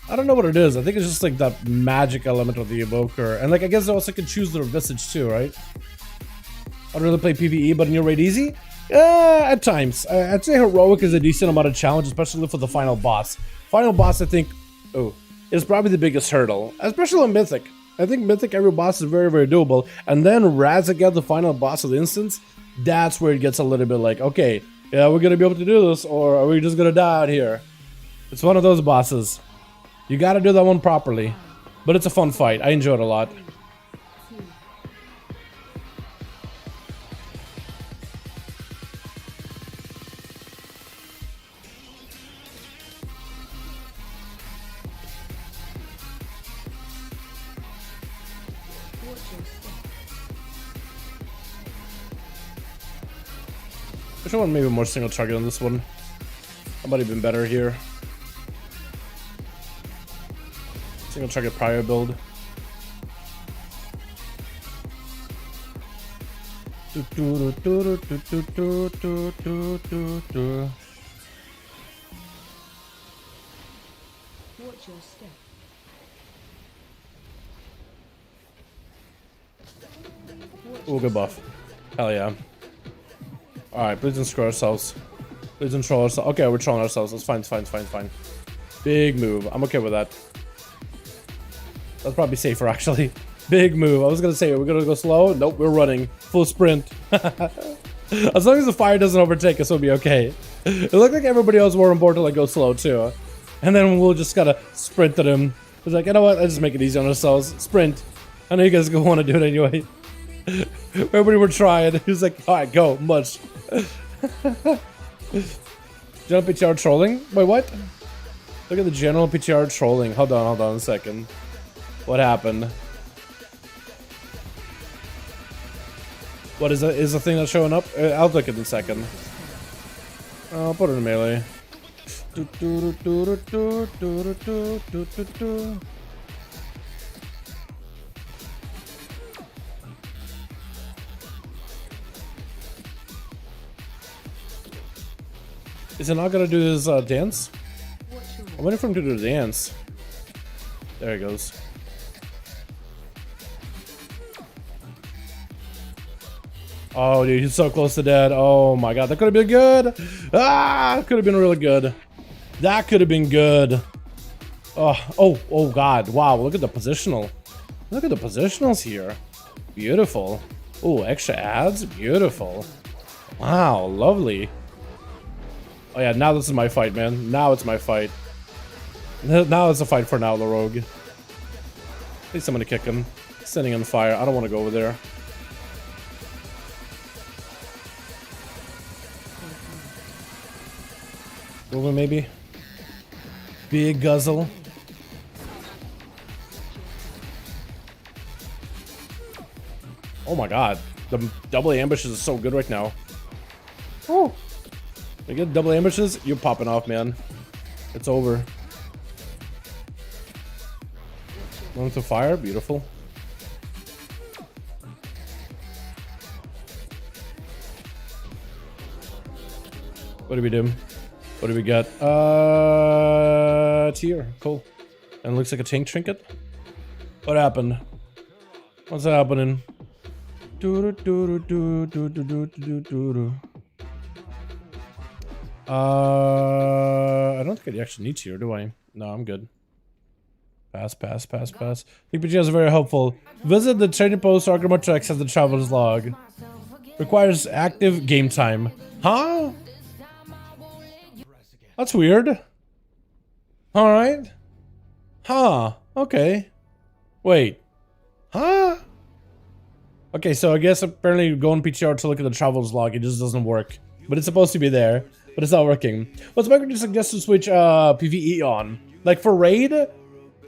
I don't know what it is. I think it's just like that magic element of the Evoker. And like I guess they also can choose their visage too, right? I'd really play PvE, but in your raid easy? At times. I'd say heroic is a decent amount of challenge, especially for the final boss. Final boss, I think, is probably the biggest hurdle, especially in Mythic. I think Mythic, every boss is very, very doable. And then Razagath, the final boss of the instance, that's where it gets a little bit like, okay, yeah, we're gonna be able to do this, or are we just gonna die out here? It's one of those bosses. You gotta do that one properly. But it's a fun fight. I enjoy it a lot. I should want maybe more single target on this one. That might have been better here. Single target prior build. Watch your step. Ooh, good buff. Hell yeah. Alright, please don't screw ourselves. Please don't troll ourselves. Okay, we're trolling ourselves. That's fine, it's fine, it's fine, it's fine. Big move. I'm okay with that. That's probably safer, actually. Big move. I was gonna say, we're gonna go slow. Nope, we're running. Full sprint. As long as the fire doesn't overtake us, we'll be okay. It looked like everybody else were on board to like go slow, too. And then we'll just gotta sprint at him. It's like, you know what? Let's just make it easy on ourselves. Sprint. I know you guys want to do it anyway. Everybody were trying. He was like, alright, go. Much. General PTR trolling? Wait, what? Look at the general PTR trolling. Hold on a second. What happened? What is that? Is the thing that's showing up? I'll look at it in a second. I'll put it in melee. Is it not gonna do his dance? I'm waiting for him to do the dance. There he goes. Oh, dude, he's so close to dead. Oh my god, that could have been good. Ah, could have been really good. That could have been good. Oh god. Wow, look at the positional. Look at the positionals here. Beautiful. Oh, extra ads. Beautiful. Wow, lovely. Oh yeah, now this is my fight, man. Now it's my fight. Now it's a fight for now, the rogue. Need someone to kick him. Sending on fire. I don't want to go over there. Over maybe. Big guzzle. Oh my god. The double ambushes is so good right now. Oh. You get double ambushes, you're popping off, man. It's over. Going to fire, beautiful. What do we do? What do we got? Tier, cool. And it looks like a tank trinket. What happened? What's happening? I don't think I actually need tier, do I? No, I'm good. Pass. PPG is very helpful. Visit the trading post Archimedex as the traveler's log. Requires active game time. Huh? That's weird. Alright. Huh. Okay. Wait. Huh? Okay, so I guess apparently going PTR to look at the traveler's log, it just doesn't work. But it's supposed to be there. But it's not working. What's my to suggest to switch PvE on? Like for raid,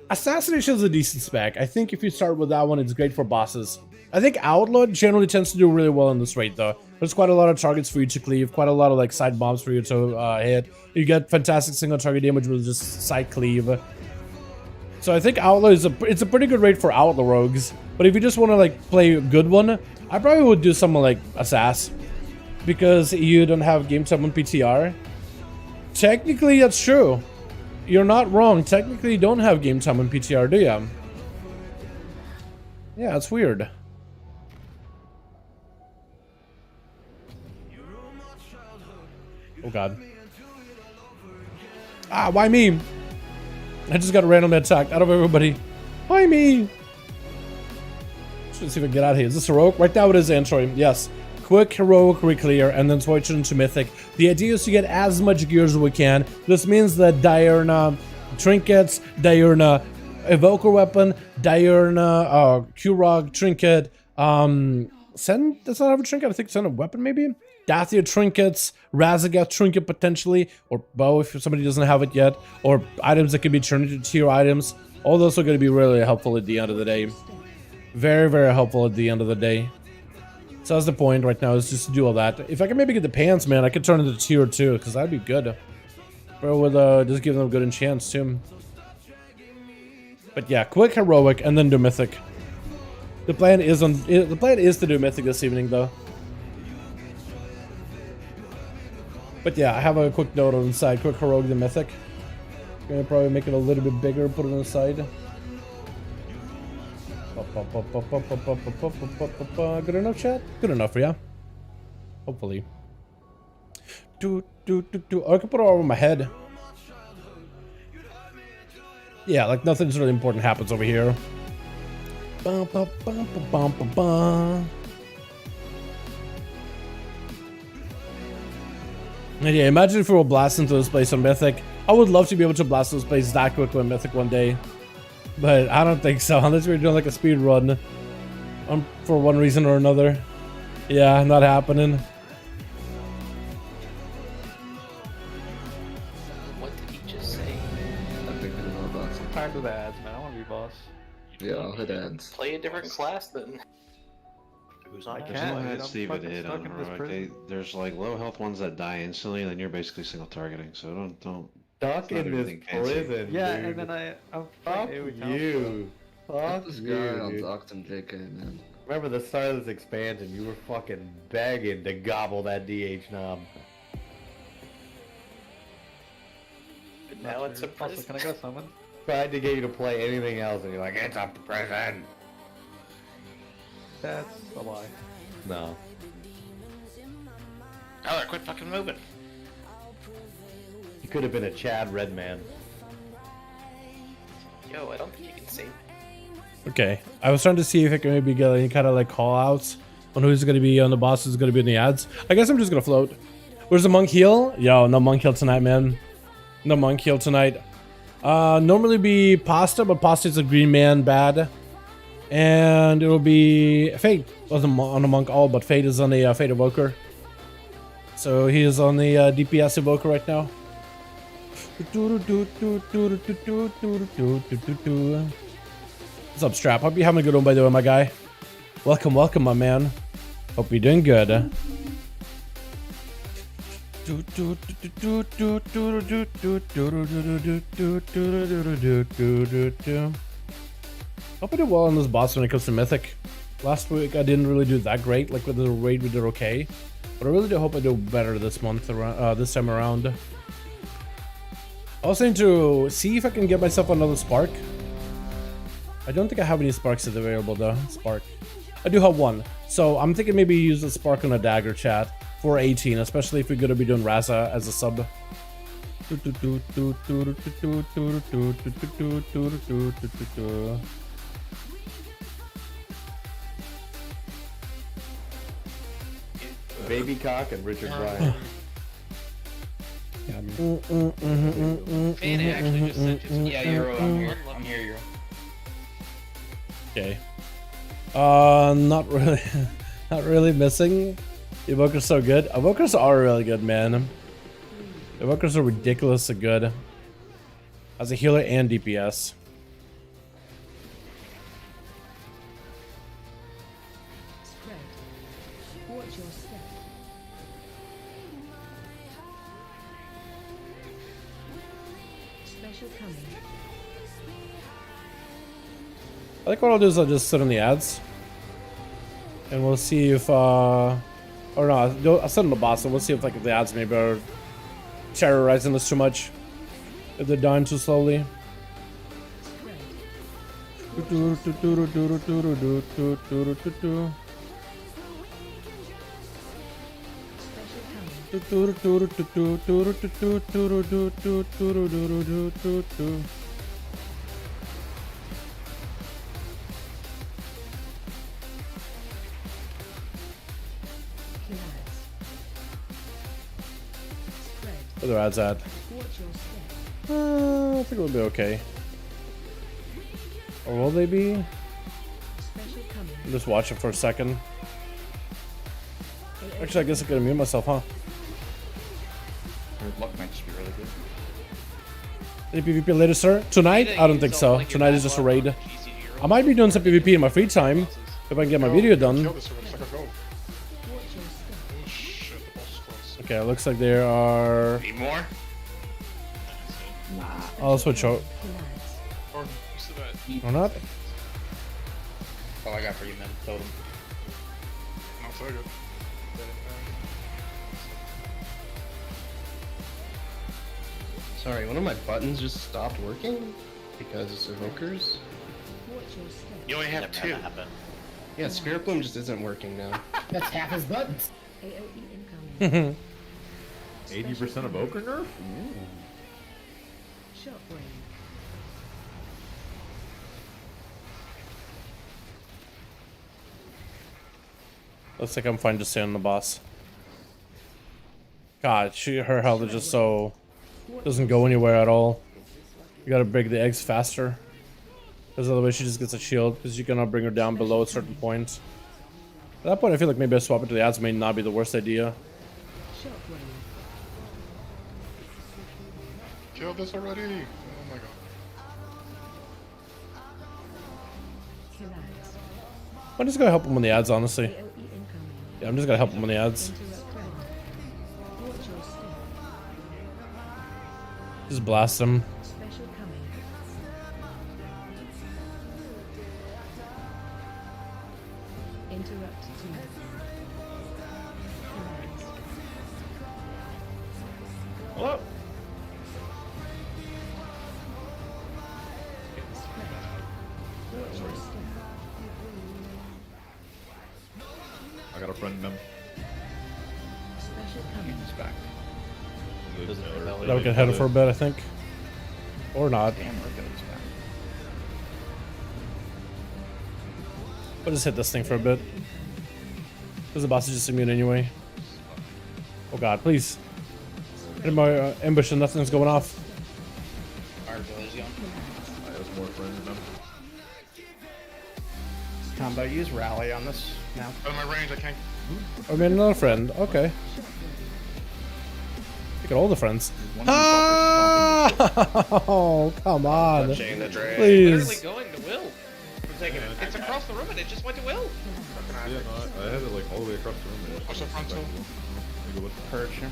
Assassination is a decent spec. I think if you start with that one, it's great for bosses. I think Outlaw generally tends to do really well in this raid though. There's quite a lot of targets for you to cleave, quite a lot of like side bombs for you to hit. You get fantastic single target damage with just side cleave. So I think Outlaw is it's a pretty good raid for Outlaw rogues. But if you just want to like play a good one, I probably would do something like Assassin. Because you don't have game time on PTR. Technically, that's true. You're not wrong. Technically, you don't have game time on PTR, do you? Yeah, it's weird. Oh god. Ah, why me? I just got randomly attacked out of everybody. Why me? Let's see if I can get out of here. Is this heroic? Right now it is Android. Yes. Quick heroic reclear and then switch it into mythic. The idea is to get as much gear as we can. This means that Diurna trinkets, Diurna evoker weapon, Diurna Q-Rog trinket, Sen does not have a trinket, I think Sen a weapon maybe? Dathia trinkets, Razagath trinket potentially, or bow if somebody doesn't have it yet, or items that can be turned into tier items. All those are going to be really helpful at the end of the day. Very, very helpful at the end of the day. So that's the point right now, is just to do all that. If I can maybe get the pants, man, I could turn into tier 2, because that'd be good. Bro, with just give them a good enchants too. But yeah, quick heroic and then do mythic. The plan is to do mythic this evening though. But yeah, I have a quick note on the side, quick heroic then mythic. Gonna probably make it a little bit bigger, put it on the side. Good enough, chat? Good enough, yeah. Hopefully. Oh, I can put it all over my head. Yeah, like nothing's really important happens over here. And yeah, imagine if we were blasting into this place on Mythic. I would love to be able to blast this place that quick on Mythic one day. But I don't think so, unless we're doing like a speed run. For one reason or another. Yeah, not happening. What did he just say? I'm thinking about boss. I'm tired of the ads, man. I want to be boss. Yeah, I'll hit ads. Play a different class then. Who's on There's can't, no dude. head I'm Steve fucking to hit stuck on in this heroic. There's like low health ones that die instantly, and then you're basically single targeting. So don't. Stuck It's not in this anything fancy. prison, Yeah, dude. and then I'm Fuck AoE you. Fuck Fuck this you, guy on dude. Zoxton JK, man. Remember the start of this expansion, you were fucking begging to gobble that DH knob. But now it's a Also, prison. can I go summon? Tried to get you to play anything else, and you're like, it's up to prison. That's a lie. No. Tyler, quit fucking moving. You could have been a Chad Redman. Yo, I don't think you can save. Okay, I was trying to see if I can maybe get any kind of like call outs on who's going to be on the boss, who's going to be in the ads. I guess I'm just going to float. Where's the monk heal? Yo, no monk heal tonight, man. No monk heal tonight. Normally be pasta, but pasta's a green man bad. And it'll be Fate wasn't on the monk all, but Fate is on the Fate Evoker. So he is on the DPS Evoker right now. What's up, Strap? Hope you're having a good one, by the way, my guy. Welcome, welcome, my man. Hope you're doing good. Hope I did well on this boss when it comes to Mythic. Last week I didn't really do that great. Like with the raid we did okay. But I really do hope I do better this month around, this time around. I was trying to see if I can get myself another Spark. I don't think I have any Sparks available though. Spark. I do have one. So I'm thinking maybe use the Spark on a dagger, chat. For 18, especially if we're gonna be doing Rasa as a sub. Baby Cock and Richard Bryan. Fanny actually just sent you. Yeah, Euro, I'm here. I'm here, Euro. Okay. Not really. Not really missing. Evokers so good. Evokers are really good, man. Evokers are ridiculously good. As a healer and DPS. Spread. Watch your step. Special coming. I think what I'll do is I'll just sit on the ads. And we'll see if or no, I'll sit on the boss and we'll see if like if the ads maybe are terrorizing us too much. If they're dying too slowly. Where the ads at? Watch your step. I think it'll be okay. Or will they be? Special coming. I'll just watch it for a second. Actually, I guess I could mute myself, huh? Your luck might just be really good. Any PvP later, sir? Tonight? I don't think so. Tonight is just a raid. I might be doing some PvP in my free time if I can get my video done. Okay, looks like there are. Need more? I'll switch out. Or what's the bet? Or not? All I got for you, man. Totem. Not so good. Sorry, one of my buttons just stopped working because evokers. Watch your step. You only have two. Yeah, Spirit Bloom just isn't working now. That's half his buttons. AOE incoming. 80% evoker nerf? Shockwave. Looks like I'm fine just staying on the boss. God, her health is just so doesn't go anywhere at all. You gotta break the eggs faster, because otherwise she just gets a shield. Because you cannot bring her down below a certain point. At that point, I feel like maybe a swap into the ads may not be the worst idea. Shockwave. Kill this already! Oh my god. Collapse. I'm just gonna help him on the ads, honestly. AOE incoming. Yeah, I'm just gonna help him on the ads. Interrupt trend. Watch your step. Just blast him. Special coming. Interrupt 2. Collapse. Hello? Spread. Watch your step. I got a friend mem. Special coming. He's back. Now we can head it for a bit, I think. Or not. Damn, we're good. He's back. We'll just hit this thing for a bit. Because the boss is just immune anyway. Oh god, please. Hit my ambush and nothing's going off. Alright, so there's going. I have more friend mem. Combo, use rally on this now. Out of my range, I can't. I made another friend. Okay. Look at all the friends. One of these fuckers is stomping Oh, come on. Chain the drag. Please. Literally going to Will. For taking it. It's across the room and it just went to Will. Yeah, no, I had it like all the way across the room. What's the front toe? Perch here.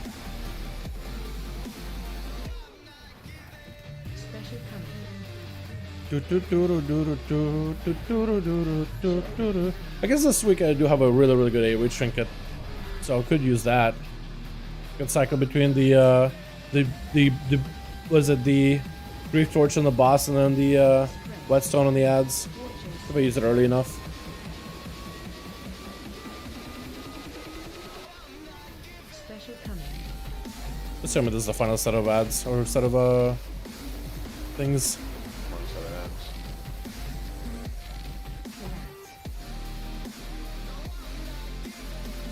Special coming. I guess this week I do have a really good AoE trinket, so I could use that. Could cycle between the was it the Grief Torch on the boss and then the Whetstone on the ads. If I use it early enough. Special coming. Assuming this is the final set of ads or set of things.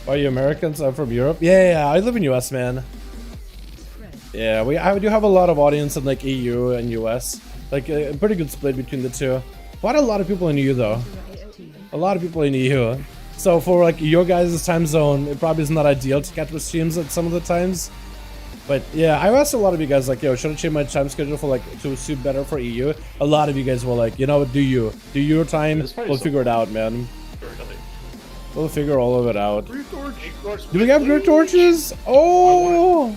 Are you Americans? I'm from Europe. Yeah, I live in US, man. Yeah, I do have a lot of audience in like EU and US. Like a pretty good split between the two. Quite a lot of people in EU though. A lot of people in EU. So for like your guys' time zone, it probably is not ideal to catch with streams at some of the times. But yeah, I asked a lot of you guys like, yo, should I change my time schedule for like to suit better for EU? A lot of you guys were like, you know what, do your time, we'll figure it out, man. We'll figure all of it out. Do we have Grief Torches? Oh!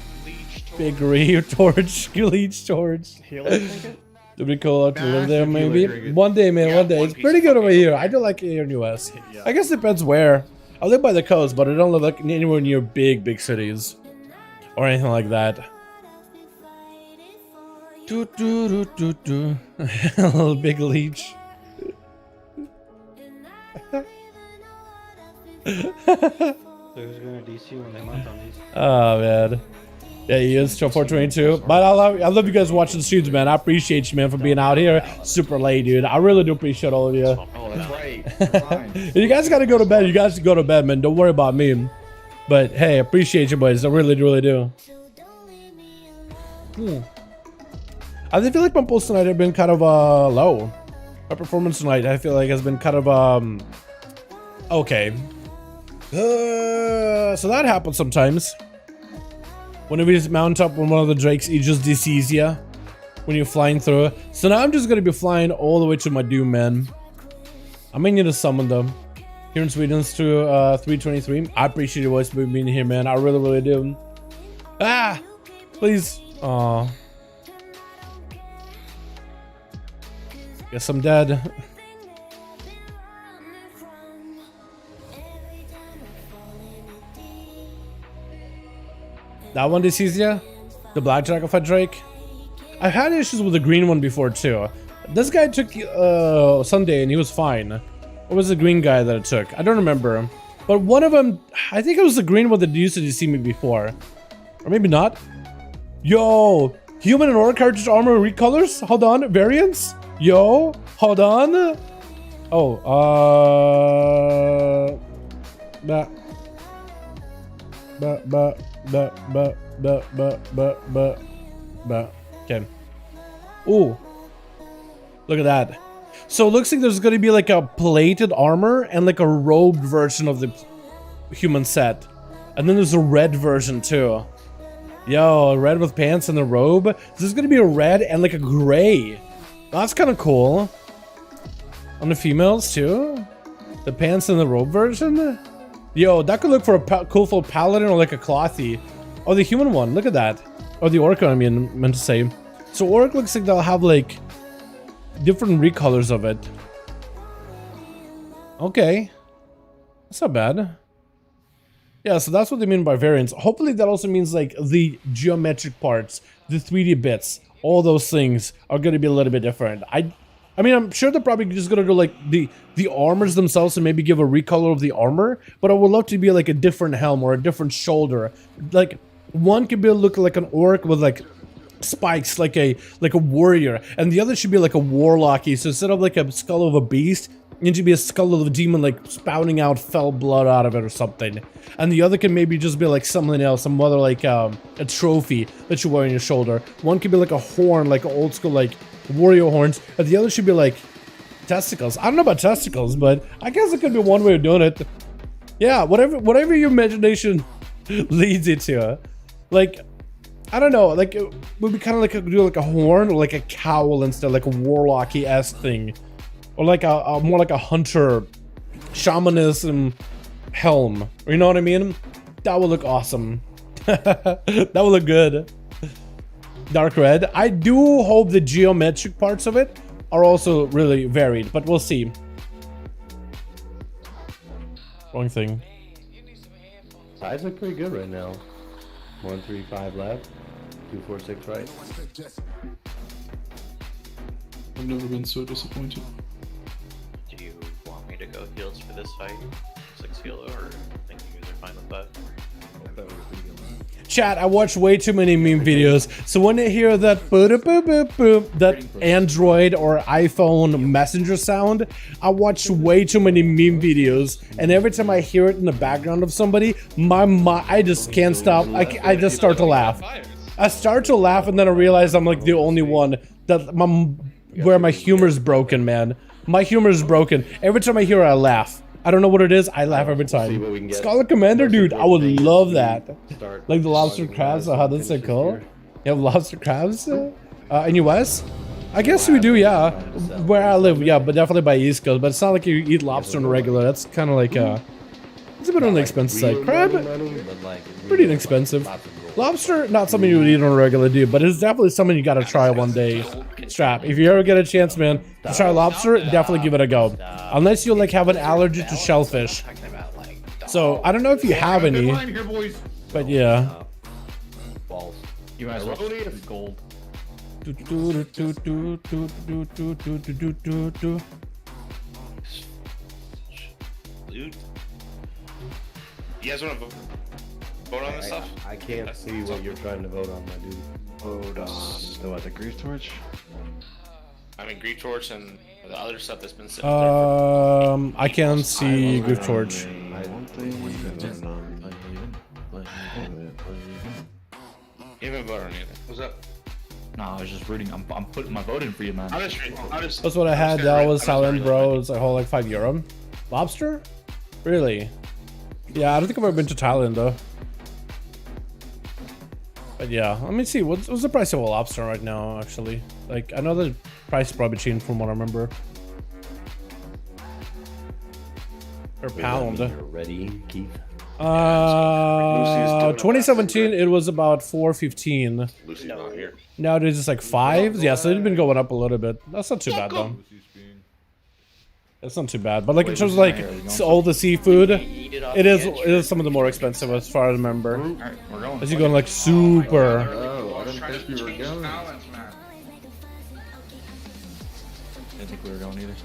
Big Grief Torch, Leech Torch. It'd be cool to live there, maybe. One day, man, one day. It's pretty good over here. I do like it here in US. I guess it depends where. I live by the coast, but I don't live like anywhere near big cities. Or anything like that. A little big leech. So who's gonna DC when they mount on these? Oh man. Yeah, he is till 422. But I love you guys watching the streams, man. I appreciate you, man, for being out here super late, dude. I really do appreciate all of you. Oh, that's right. You guys gotta go to bed. You guys can go to bed, man. Don't worry about me. But hey, I appreciate you, boys. I really do. I feel like my pulse tonight have been kind of low. My performance tonight, I feel like, has been kind of okay. So that happens sometimes. Whenever you mount up on one of the drakes, he just DCs you when you're flying through. So now I'm just gonna be flying all the way to my doom, man. I may need to summon them. Here in Sweden, it's to 323. I appreciate you guys being here, man. I really do. Ah! Please. Aw. Guess I'm dead. That one is easier? The Black Dragonflight Drake? I've had issues with the green one before too. This guy took Sunday and he was fine. What was the green guy that it took? I don't remember. But one of them, I think it was the green one that used to see me before. Or maybe not. Yo! Human and Orc cartridge armor recolors? Hold on. Variants? Yo! Hold on. Oh, But. Okay. Ooh. Look at that. So it looks like there's gonna be like a plated armor and like a robed version of the human set. And then there's a red version too. Yo, a red with pants and a robe. So there's gonna be a red and like a gray. That's kind of cool. On the females too. The pants and the robe version. Yo, that could look for a cool full paladin or like a clothy. Oh, the human one. Look at that. Or the orc, I meant to say. So orc looks like they'll have like different recolors of it. Okay. That's not bad. Yeah, so that's what they mean by variants. Hopefully that also means like the geometric parts, the 3D bits, all those things are going to be a little bit different. I mean, I'm sure they're probably just going to do like the armors themselves and maybe give a recolor of the armor, but I would love to be like a different helm or a different shoulder. Like one could be look like an orc with like spikes, like a warrior, and the other should be like a warlocky. So instead of like a skull of a beast, it should be a skull of a demon like spouting out fell blood out of it or something. And the other can maybe just be like something else, some other like a trophy that you wear on your shoulder. One could be like a horn, like an old school like warrior horns, and the other should be like testicles. I don't know about testicles, but I guess it could be one way of doing it. Yeah, whatever your imagination leads you to. Like, I don't know, like it would be kind of like do like a horn or like a cowl instead, like a warlocky-esque thing, or like a more like a hunter shamanism helm. You know what I mean? That would look awesome. That would look good. Dark red. I do hope the geometric parts of it are also really varied, but we'll see. Wrong thing. Sides look pretty good right now. 135 left, 246 right. I've never been so disappointed. Do you want me to go heals for this fight? 6 heal, or think you guys are fine with that? Chat, I watch way too many meme videos, so when I hear that boop, boop, boop, boop, that Android or iPhone messenger sound, I watch way too many meme videos, and every time I hear it in the background of somebody, I just can't stop. I just start to laugh. I start to laugh, and then I realize I'm like the only one that where my humor's broken, man. My humor is broken. Every time I hear it, I laugh. I don't know what it is. I laugh every time. Scarlet Commander, dude, I would love that. Like the lobster crabs. How that's so cool. You have lobster crabs in US? I guess we do, yeah. Where I live, yeah, but definitely by East Coast. But it's not like you eat lobster on a regular. That's kind of like it's a bit on the expensive side. Crab, pretty inexpensive. Lobster, not something you would eat on a regular, dude, but it's definitely something you gotta try one day. Strap, if you ever get a chance, man, to try lobster, definitely give it a go. Unless you like have an allergy to shellfish. So I don't know if you have any, but yeah. Balls. You might as well eat gold. Dude, you guys want to vote on this stuff? I can't see what you're trying to vote on, my dude. Vote on the Grief Torch? I mean, Grief Torch and the other stuff that's been sitting I can't see Grief Torch. You haven't voted on anything. What's up? No, I was just reading. I'm putting my vote in for you, man. That's what I had. That was silent, bro. It was a whole like €5. Lobster? Really? Yeah, I don't think I've ever been to Thailand though. But yeah, let me see. What's the price of a lobster right now? Actually, like I know the price probably changed from what I remember. Per pound. You're ready, Keith. 2017 it was about 415. Lucy's not here. Nowadays it's like 5s. Yeah, so it's been going up a little bit. That's not too bad though. It's not too bad. But like in terms of like all the seafood, it is some of the more expensive as far as I remember. Alright, we're going. As you going like super. Oh, I didn't think we were going. I didn't think we were going either.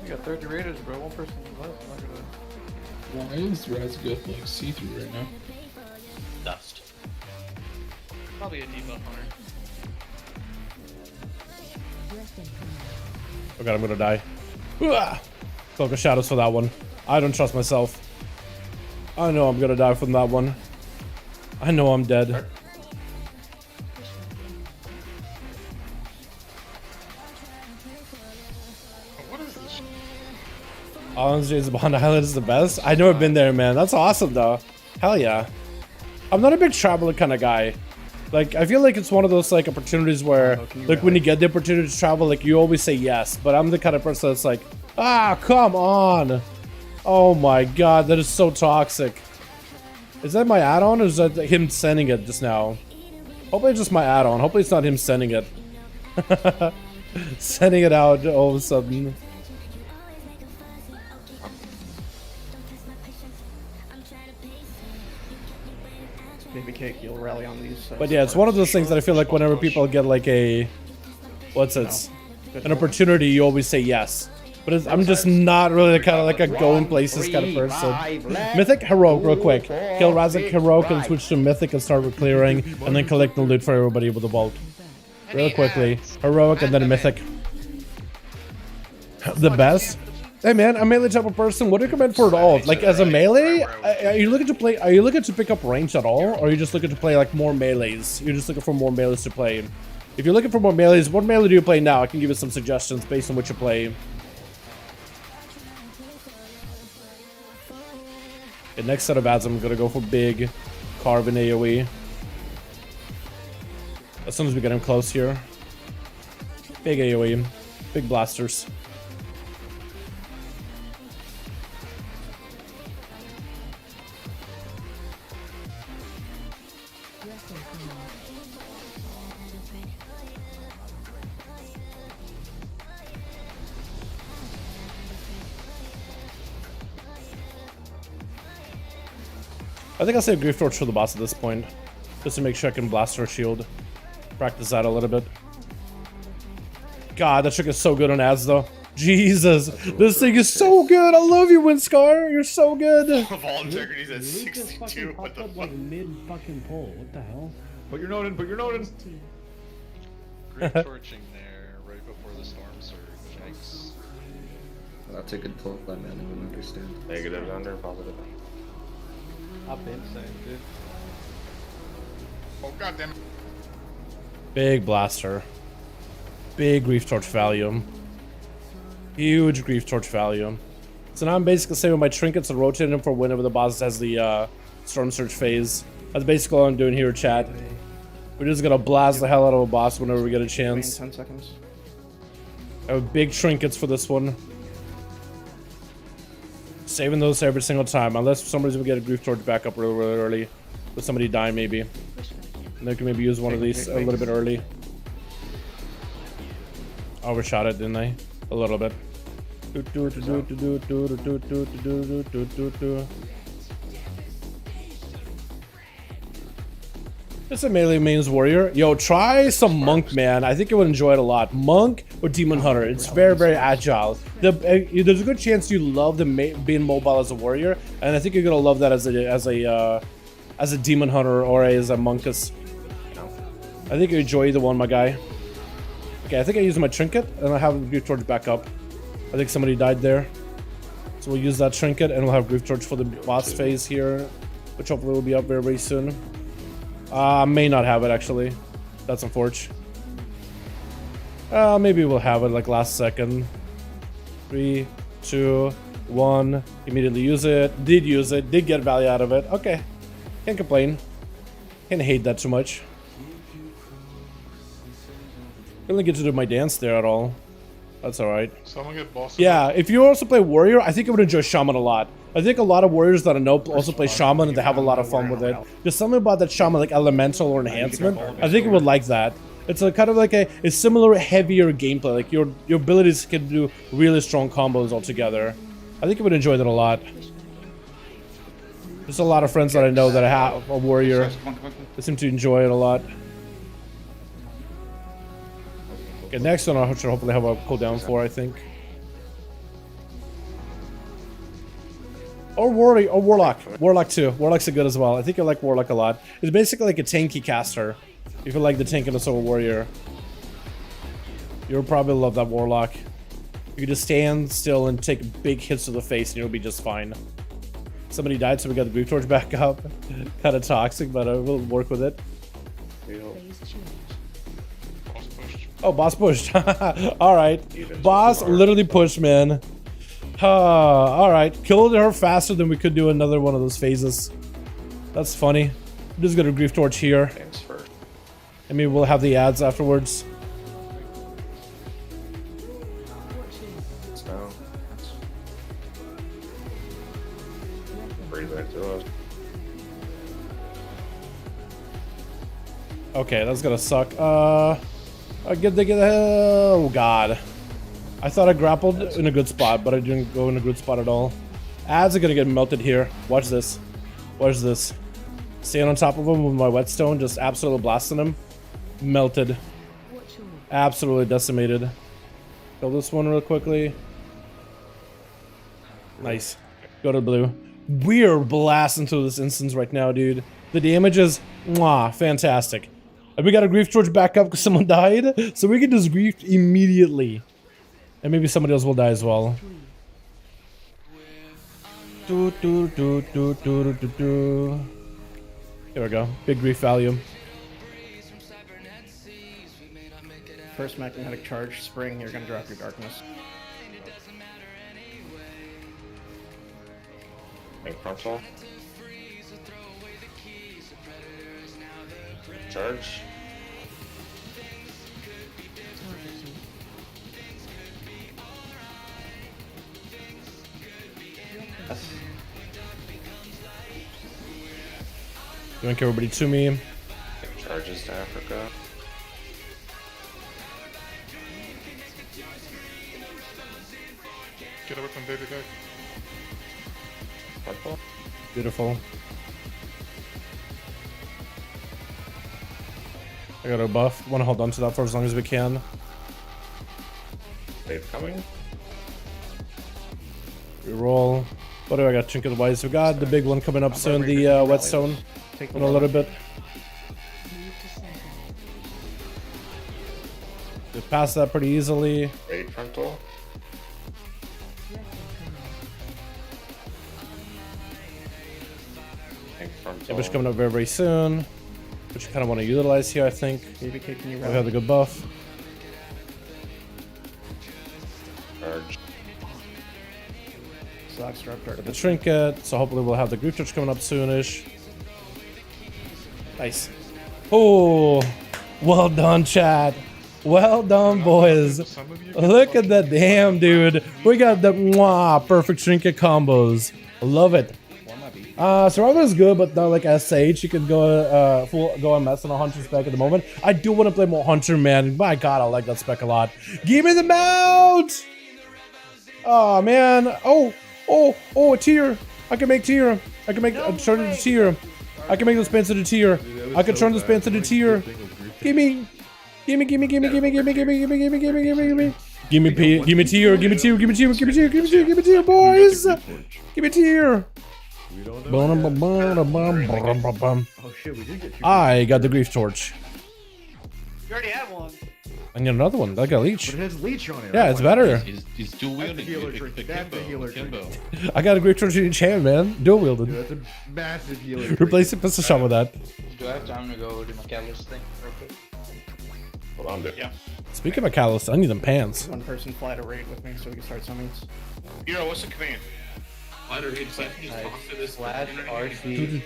You got 30 raiders, bro. One person left. I'm not gonna... Why is RAS good like see-through right now? Dust. Probably a debuff hunter. Oh god, I'm gonna die. Cloak of Shadows for that one. I don't trust myself. I know I'm gonna die from that one. I know I'm dead. James Bond Island is the best. I've never been there, man. That's awesome, though. Hell yeah. I'm not a big traveler kind of guy. Like, I feel like it's one of those, like, opportunities where, like, when you get the opportunity to travel, like, you always say yes. But I'm the kind of person that's like, ah, come on. Oh my god, that is so toxic. Is that my add-on, or is that him sending it just now? Hopefully it's just my add-on. Hopefully it's not him sending it. Sending it out all of a sudden. Maybe cake, you'll rally on these. But yeah, it's one of those things that I feel like whenever people get like a, an opportunity, you always say yes. But I'm just not really the kind of like a going places kind of person. Mythic Heroic, real quick. Kill Razak Heroic and switch to Mythic and start clearing, and then collect the loot for everybody with the vault. Real quickly, Heroic and then Mythic. The best. Hey man, a melee type of person. What do you recommend for it all? Like as a melee, are you looking to play? Are you looking to pick up range at all, or are you just looking to play like more melees? You're just looking for more melees to play. If you're looking for more melees, what melee do you play now? I can give you some suggestions based on what you play. The next set of ads, I'm gonna go for big Carvin AoE. As soon as we get him close here, big AoE, big blasters. I think I'll save Grief Torch for the boss at this point, just to make sure I can blast her shield. Practice that a little bit. God, that trick is so good on ads though. Jesus, this thing is so good. I love you, Windscar. You're so good. Vault Integrity's at 62. What the fuck? Mid fucking pull. What the hell? Put your note in. Put your note in. Grief torching there right before the storm surge. Yikes. That's a good pull by man. I wouldn't understand. Negative under, positive. I've been saying, dude. Oh goddamn. Big blaster. Big Grief Torch value. Huge Grief Torch value. So now I'm basically saving my trinkets and rotating them for whenever the boss has the Storm Surge phase. That's basically all I'm doing here, chat. We're just gonna blast the hell out of a boss whenever we get a chance. 10 seconds. I have big trinkets for this one. Saving those every single time, unless for some reason we get a Grief Torch back up really, really early. With somebody die maybe. And they can maybe use one of these a little bit early. Overshot it, didn't I? A little bit. It's a melee mains warrior. Yo, try some monk, man. I think you would enjoy it a lot. Monk or demon hunter. It's very, very agile. There's a good chance you love being mobile as a warrior, and I think you're gonna love that as a demon hunter or as a monkus. I think you enjoy either one, my guy. Okay, I think I used my trinket, and I have Grief Torch back up. I think somebody died there, so we'll use that trinket, and we'll have Grief Torch for the boss phase here, which hopefully will be up very, very soon. I may not have it actually. That's unfortunate. Maybe we'll have it like last second. 3, 2, 1. Immediately use it. Did use it. Did get value out of it. Okay. Can't complain. Can't hate that too much. Didn't get to do my dance there at all. That's alright. Someone get boss. Yeah, if you also play Warrior, I think you would enjoy Shaman a lot. I think a lot of Warriors that I know also play Shaman and they have a lot of fun with it. There's something about that Shaman, like Elemental or Enhancement. I think you would like that. It's a kind of like a similar, heavier gameplay. Like your abilities can do really strong combos altogether. I think you would enjoy that a lot. There's a lot of friends that I know that have a Warrior. They seem to enjoy it a lot. Okay, next one I should hopefully have a cooldown for, I think. Or Warrior, or Warlock. Warlock too. Warlock's good as well. I think I like Warlock a lot. It's basically like a tanky caster. If you like the tankiness of a Warrior, you'll probably love that Warlock. You can just stand still and take big hits to the face and you'll be just fine. Somebody died, so we got the Grief Torch back up. Kind of toxic, but we'll work with it. Oh, boss pushed. Alright. Boss literally pushed, man. Alright. Killed her faster than we could do another one of those phases. That's funny. I'm just gonna Grief Torch here. And maybe we'll have the ads afterwards. Okay, that's gonna suck. Oh god. I thought I grappled in a good spot, but I didn't go in a good spot at all. Ads are gonna get melted here. Watch this. Watch this. Staying on top of him with my whetstone, just absolutely blasting him. Melted. Absolutely decimated. Kill this one real quickly. Nice. Go to blue. We're blasting through this instance right now, dude. The damage is mwah, fantastic. And we got a Grief Torch back up because someone died. So we can just grief immediately. And maybe somebody else will die as well. Here we go. Big grief value. First magnetic charge, spring, you're gonna drop your darkness. Frontal. Charge. Doink everybody to me. Charges to Africa. Get away from baby guy. Purple. Beautiful. I got a buff. Want to hold on to that for as long as we can. Wave coming. Reroll. What do I got? Trinket Wise. We got the big one coming up soon. The whetstone in a little bit. We passed that pretty easily. Raid frontal. Image coming up very, very soon. Which you kind of want to utilize here, I think. Maybe kicking you We have the good buff. Charge. Got the trinket, so hopefully we'll have the Grief Torch coming up soonish. Nice. Oh, well done, chat. Well done, boys. Look at that, damn, dude. We got the mwah, perfect trinket combos. Love it. Survivor is good, but not like SH. You can go go on mess on a Hunter spec at the moment. I do want to play more Hunter, man. My god, I like that spec a lot. Give me the mount! Oh, man. Oh, a tier. I can make tier. I can make turn into tier. I can make this pants into tier. I can turn this pants into tier. Gimme tier, give me tier, boys. Give me tier. Oh shit, we did get two. I got the Grief Torch. You already had one. I need another one. I got Leech. But it has Leech on it. Yeah, it's better. He's dual wielding. That's the healer trick. I got a Grief Torch in each hand, man. Dual wielded. Dude, that's a massive healer trick. Replace the pistol shot with that. Do I have time to go do my catalyst thing real quick? Hold on, dude. Yeah. Speaking of a catalyst, I need them pants. One person fly to raid with me so we can start summons. Hero, what's the command? Ladder 8 seconds after this. Slash RC.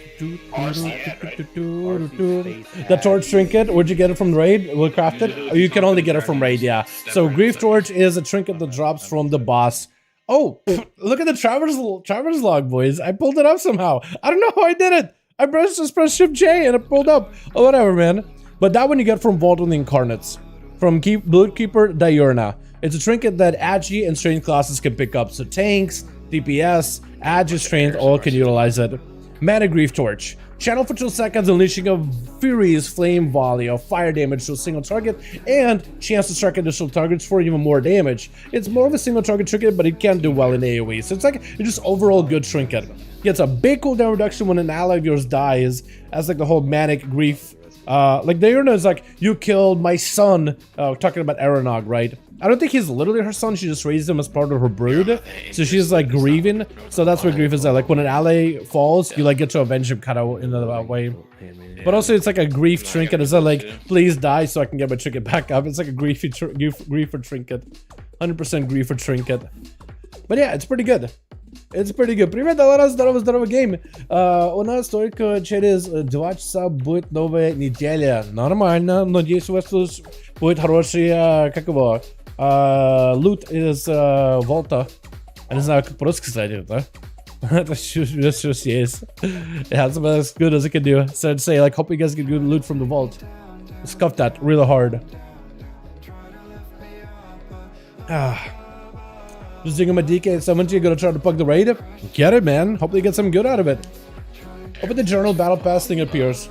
The torch trinket, where'd you get it from raid? We'll craft it? Oh, you can only get it from raid, yeah. So grief torch is a trinket that drops from the boss. Oh, look at the traverse log, boys. I pulled it up somehow. I don't know how I did it. I just pressed Shift J and it pulled up. Oh, whatever, man. But that one you get from Vault with the Incarnates. From Bloodkeeper Diurna. It's a trinket that Agi and Strength classes can pick up. So tanks, DPS, Agi, Strength, all can utilize it. Mana Grief Torch. Channel for 2 seconds, unleashing a furious flame volley of fire damage to a single target, and chance to strike additional targets for even more damage. It's more of a single target trinket, but it can do well in AoE. So it's like it's just overall good trinket. Gets a big cooldown reduction when an ally of yours dies, as like the whole manic grief. Like Diurna is like, you killed my son. Talking about Aeronog, right? I don't think he's literally her son, she just raised him as part of her brood. So she's like grieving. So that's where grief is at. Like when an ally falls, you like get to avenge him kind of in that way. But also it's like a grief trinket. It's not like, please die so I can get my trinket back up. It's like a griefer trinket. 100% griefer trinket. But yeah, it's pretty good. It's pretty good. Привет, Dalaran, здорово, гейм. У нас только через 2 часа будет новая неделя. Нормально. Надеюсь, у вас тут будет хороший, как его, лут из Волта. Я не знаю, как по-русски сказать, да? That's just yes. Yeah, that's about as good as it can do. So I'd say, like, hope you guys get good loot from the vault. Scuff that really hard. Just digging my DK and someone gonna try to bug the raid. Get it, man. Hopefully you get some good out of it. Hope the journal battle pass thing appears.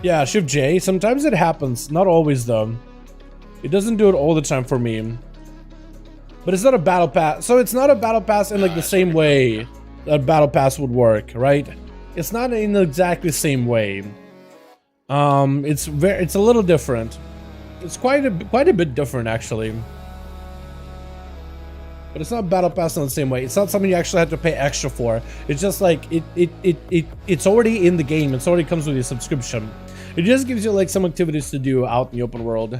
Yeah, Shift J. Sometimes it happens. Not always, though. It doesn't do it all the time for me. But it's not a battle pass. So it's not a battle pass in like the same way that battle pass would work, right? It's not in exactly the same way. It's a little different. It's quite a bit different, actually. But it's not battle pass in the same way. It's not something you actually have to pay extra for. It's just like it's already in the game. It already comes with your subscription. It just gives you like some activities to do out in the open world.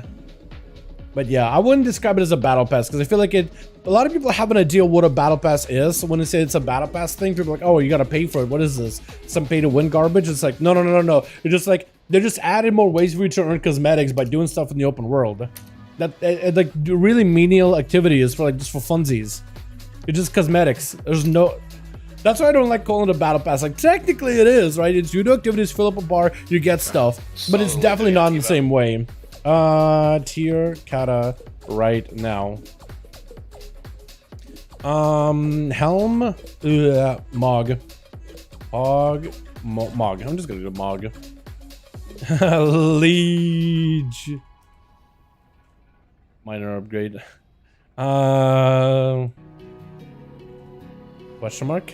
But yeah, I wouldn't describe it as a battle pass because I feel like a lot of people have an idea what a battle pass is. So when they say it's a battle pass thing, people are like, oh, you gotta pay for it. What is this? Some pay to win garbage? It's like, no. It's just like they're just adding more ways for you to earn cosmetics by doing stuff in the open world. That like really menial activities for like just for funsies. It's just cosmetics. There's no. That's why I don't like calling it a battle pass. Like technically it is, right? It's you do activities, fill up a bar, you get stuff, but it's definitely not in the same way. Tier kata right now. Helm, Mog. Mog. I'm just gonna do Mog. Liege. Minor upgrade. Question mark?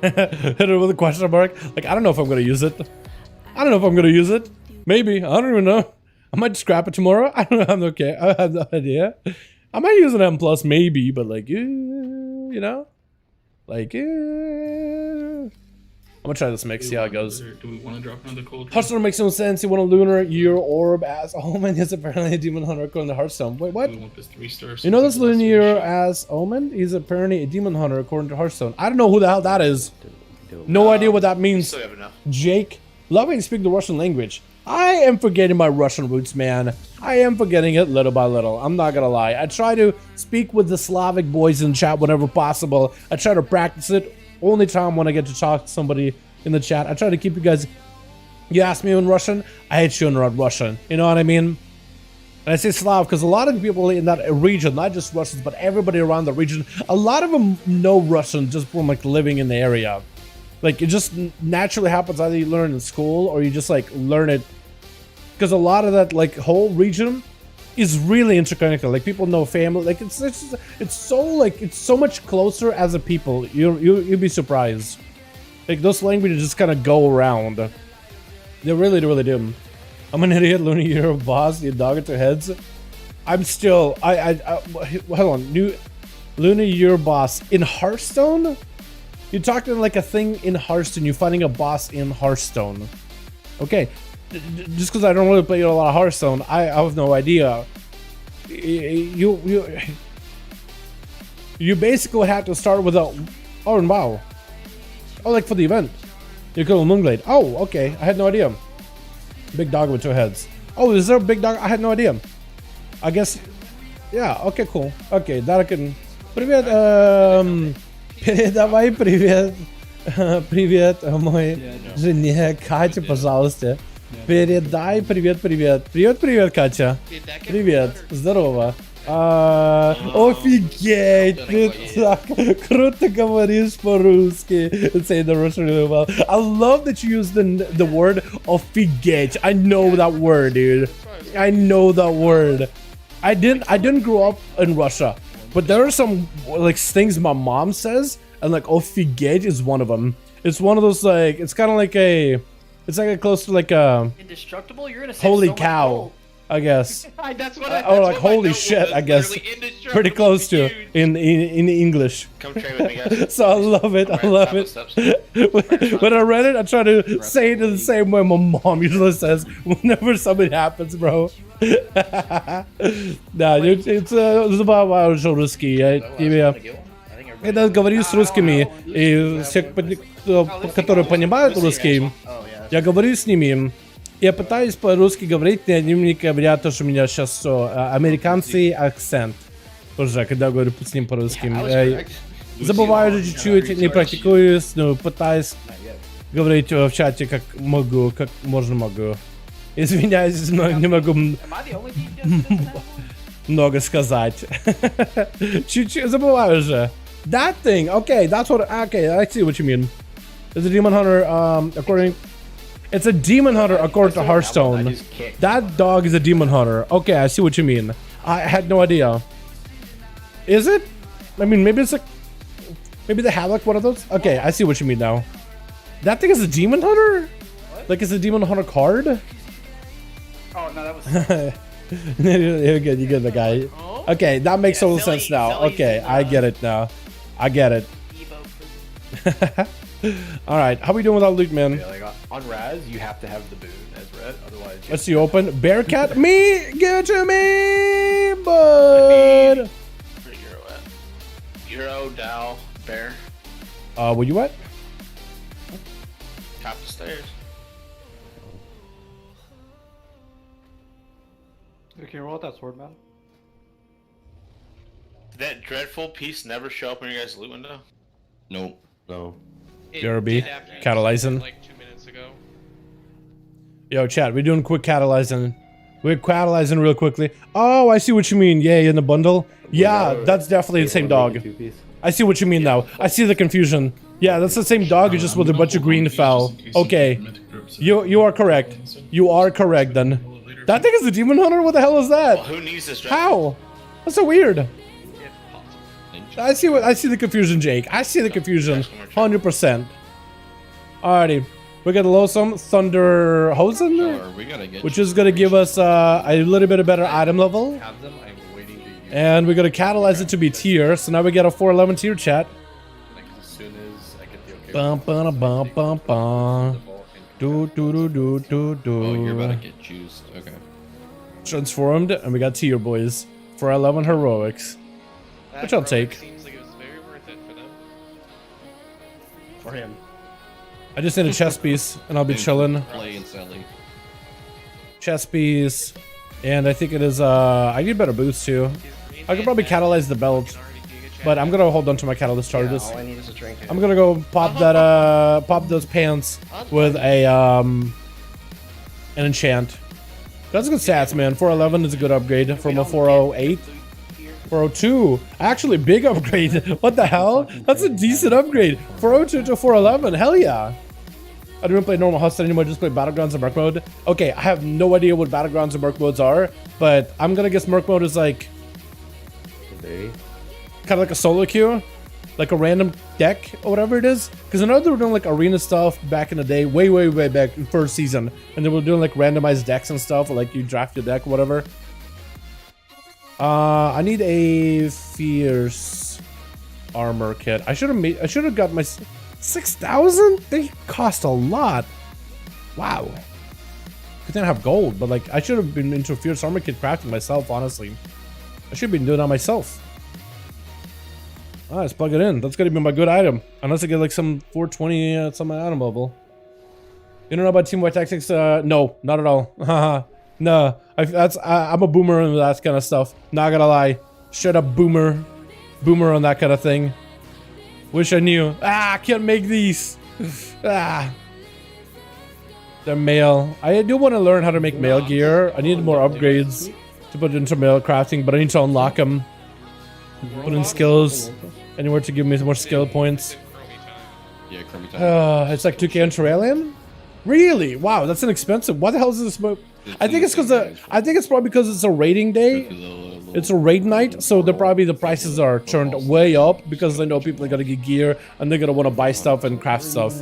Hit it with a question mark. Like, I don't know if I'm gonna use it. Maybe. I don't even know. I might scrap it tomorrow. I don't know. I'm okay. I have no idea. I might use an M+, maybe, but like, you know? Like, I'm gonna try this mix, see how it goes. Do we want to drop another cold? Hearthstone makes no sense. You want a lunar year orb as Omen is apparently a demon hunter according to Hearthstone. Wait, what? We want this 3-star. You know this lunar year as Omen? He's apparently a demon hunter according to Hearthstone. I don't know who the hell that is. No idea what that means. Jake, loving to speak the Russian language. I am forgetting my Russian roots, man. I am forgetting it little by little. I'm not gonna lie. I try to speak with the Slavic boys in chat whenever possible. I try to practice it. Only time when I get to talk to somebody in the chat. I try to keep you guys. You ask me in Russian, I hate you in Russian. You know what I mean? And I say Slav because a lot of people in that region, not just Russians, but everybody around the region, a lot of them know Russian just from like living in the area. Like it just naturally happens either you learn in school or you just like learn it because a lot of that like whole region is really interconnected. Like people know family. Like it's so much closer as a people. You'd be surprised. Like those languages just kind of go around. They really do. I'm an idiot. Lunar year boss. You dog it to heads. I'm still. Hold on. New Lunar year boss in Hearthstone. You're talking like a thing in Hearthstone. You're fighting a boss in Hearthstone. Okay. Just because I don't really play a lot of Hearthstone, I have no idea. You basically have to start with a. Oh wow, Oh, like for the event. You kill a Moonglade. Oh, okay. I had no idea. Big dog with 2 heads. Oh, is there a big dog? I had no idea. I guess. Yeah, okay, cool. Okay, that I can... Привет, передавай привет. Привет моей жене Кате, пожалуйста. Передай привет. Привет, Катя. Привет, здорово. Офигеть, ты так круто говоришь по-русски. Say the Russian really well. I love that you use the word офигеть. I know that word, dude. I know that word. I didn't grow up in Russia, but there are some like things my mom says, and like офигеть is one of them. It's one of those like it's kind of like a, it's like a close to like a Indestructible? You're gonna save holy so much cow, gold. I guess. That's what Or like holy shit, I guess. Pretty close to in English. Come train with me, guys. So I love it. I love it. When I read it, I try to say it in the same way my mom usually says whenever something happens, bro. Да, it's забавно, что русский. Я говорю с русскими, и все, которые понимают русский, я говорю с ними. Я пытаюсь по-русски говорить, но они мне говорят, что у меня сейчас американский акцент. Уже, когда говорю с ним по-русски. Забываю чуть-чуть, не практикуюсь, но пытаюсь говорить в чате как могу, как можно могу. Извиняюсь, но не могу много сказать. Чуть-чуть забываю уже. That thing, okay, that's what, okay, I see what you mean. It's a demon hunter, according... It's a demon hunter according to Hearthstone. That dog is a demon hunter. Okay, I see what you mean. I had no idea. Is it? I mean, maybe it's like... Maybe they have like one of those? Okay, I see what you mean now. That thing is a demon hunter? What? Like it's a demon hunter card? Oh, no, that was... You're good, you get the guy. Okay, that makes total sense now. Okay, I get it now. I get it. Alright, how we doing without loot, man? Yeah, like on RAS, you have to have the boon as red, otherwise... Let's see, open. Bearcat? Me! Give it to me, bud! Where Euro at? Euro, Dow, Bear. Where you at? Top of the stairs. Can you roll out that sword, man? Did that dreadful piece never show up in your guys' loot window? Nope. No. BRB, catalyzing. Like 2 minutes ago. Yo, chat, we're doing quick catalyzing. We're catalyzing real quickly. Oh, I see what you mean. Yeah, in the bundle. Yeah, that's definitely the same dog. I see what you mean now. I see the confusion. Yeah, that's the same dog, just with a bunch of green fell. Okay, you are correct. You are correct then. That thing is a demon hunter. What the hell is that? Well, who needs this? How? That's so weird. I see the confusion, Jake. I see the confusion, 100%. Alrighty, we got Losum Thunder Hosen, which is gonna give us a little bit of better item level, and we're gonna catalyze it to be tier. So now we get a 411 tier, chat. As soon as I get the okay. Bum bum bum bum bum. Do do do do do do. Oh, you're about to get juiced. Okay. Transformed, and we got tier, boys. 411 heroics. Which I'll take. Seems like it was very worth it for them. For him. I just need a chest piece, and I'll be chilling. Play and Sally. Chest piece, and I think it is. I need better boots too. I could probably catalyze the belt, but I'm gonna hold on to my catalyst charges. All I need is a trinket. I'm gonna go pop that. Pop those pants with a an enchant. That's good stats, man. 411 is a good upgrade from a 408. 402, actually big upgrade. What the hell? That's a decent upgrade. 402 to 411, hell yeah. I don't play normal Hearthstone anymore, I just play Battlegrounds and Merc mode. Okay, I have no idea what Battlegrounds and Merc modes are, but I'm gonna guess Merc mode is like kind of like a solo queue, like a random deck or whatever it is. Because I know they were doing like arena stuff back in the day, way back in first season, and they were doing like randomized decks and stuff, or like you draft your deck or whatever. I need a fierce armor kit. I should have got my 6,000. They cost a lot. Wow. Because I have gold, but like I should have been into a fierce armor kit crafting myself. Honestly, I should have been doing that myself. Ah, let's plug it in. That's gonna be my good item. Unless I get like some 420 some item level. You don't know about Team White Tactics? No, not at all. Haha. No, I'm a boomer on that kind of stuff. Not gonna lie. Straight up boomer on that kind of thing. Wish I knew. Ah, I can't make these. Ah. They're mail. I do want to learn how to make mail gear. I need more upgrades to put into mail crafting, but I need to unlock them. Put in skills. Anywhere to give me more skill points. Yeah, crummy time. It's like 2k on Terrarium? Really? Wow, that's inexpensive. What the hell is this? I think it's because I think it's probably because it's a raiding day. It's a raid night, so the prices are turned way up because they know people are gonna get gear and they're gonna want to buy stuff and craft stuff.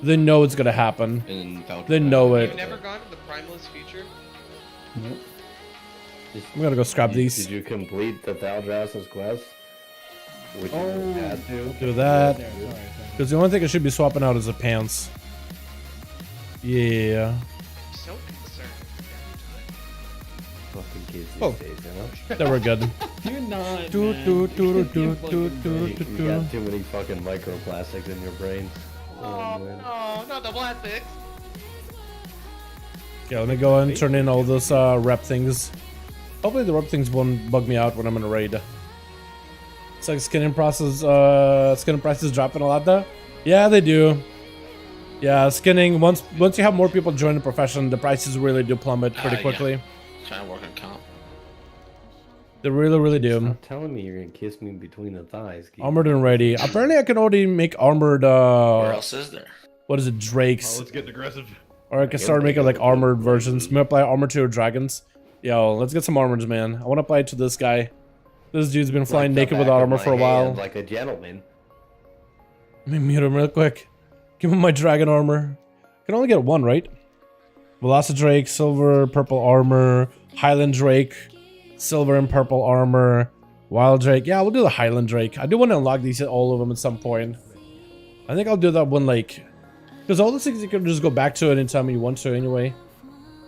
They know it's gonna happen. They know it. You've never gone to the Primalist feature? Nope. We gotta go scrap these. Did you complete the Thaldras's quest? Which you had to. Do that. Because the only thing I should be swapping out is the pants. Yeah. So concerned. Fucking kids these Oh. days, you know? They were good. You're not. Do, man. do, do, You do, can't do, fucking do, fake. do, You do. got too many fucking microplastics in your brain. Oh, man. no, not the plastics. Yeah, let me go and turn in all those rep things. Hopefully the rep things won't bug me out when I'm in a raid. It's like skinning prices dropping a lot though. Yeah, they do. Yeah, skinning, once you have more people join the profession, the prices really do plummet pretty quickly. Trying to work on comp. They really do. Stop telling me you're gonna kiss me between the thighs. Keith. Armored and ready. Apparently I can already make armored Where else is there? what is it, drakes? Let's get aggressive. Or I can start making like armored versions. Maybe apply armor to dragons. Yo, let's get some armors, man. I want to apply it to this guy. This dude's been flying naked with armor for a while. Like a gentleman. Let me mute him real quick. Give him my dragon armor. Can only get one, right? Velocidrake, silver, purple armor. Highland Drake, silver and purple armor. Wild Drake. Yeah, we'll do the Highland Drake. I do want to unlock these, all of them at some point. I think I'll do that one, like... Because all those things you can just go back to anytime you want to anyway.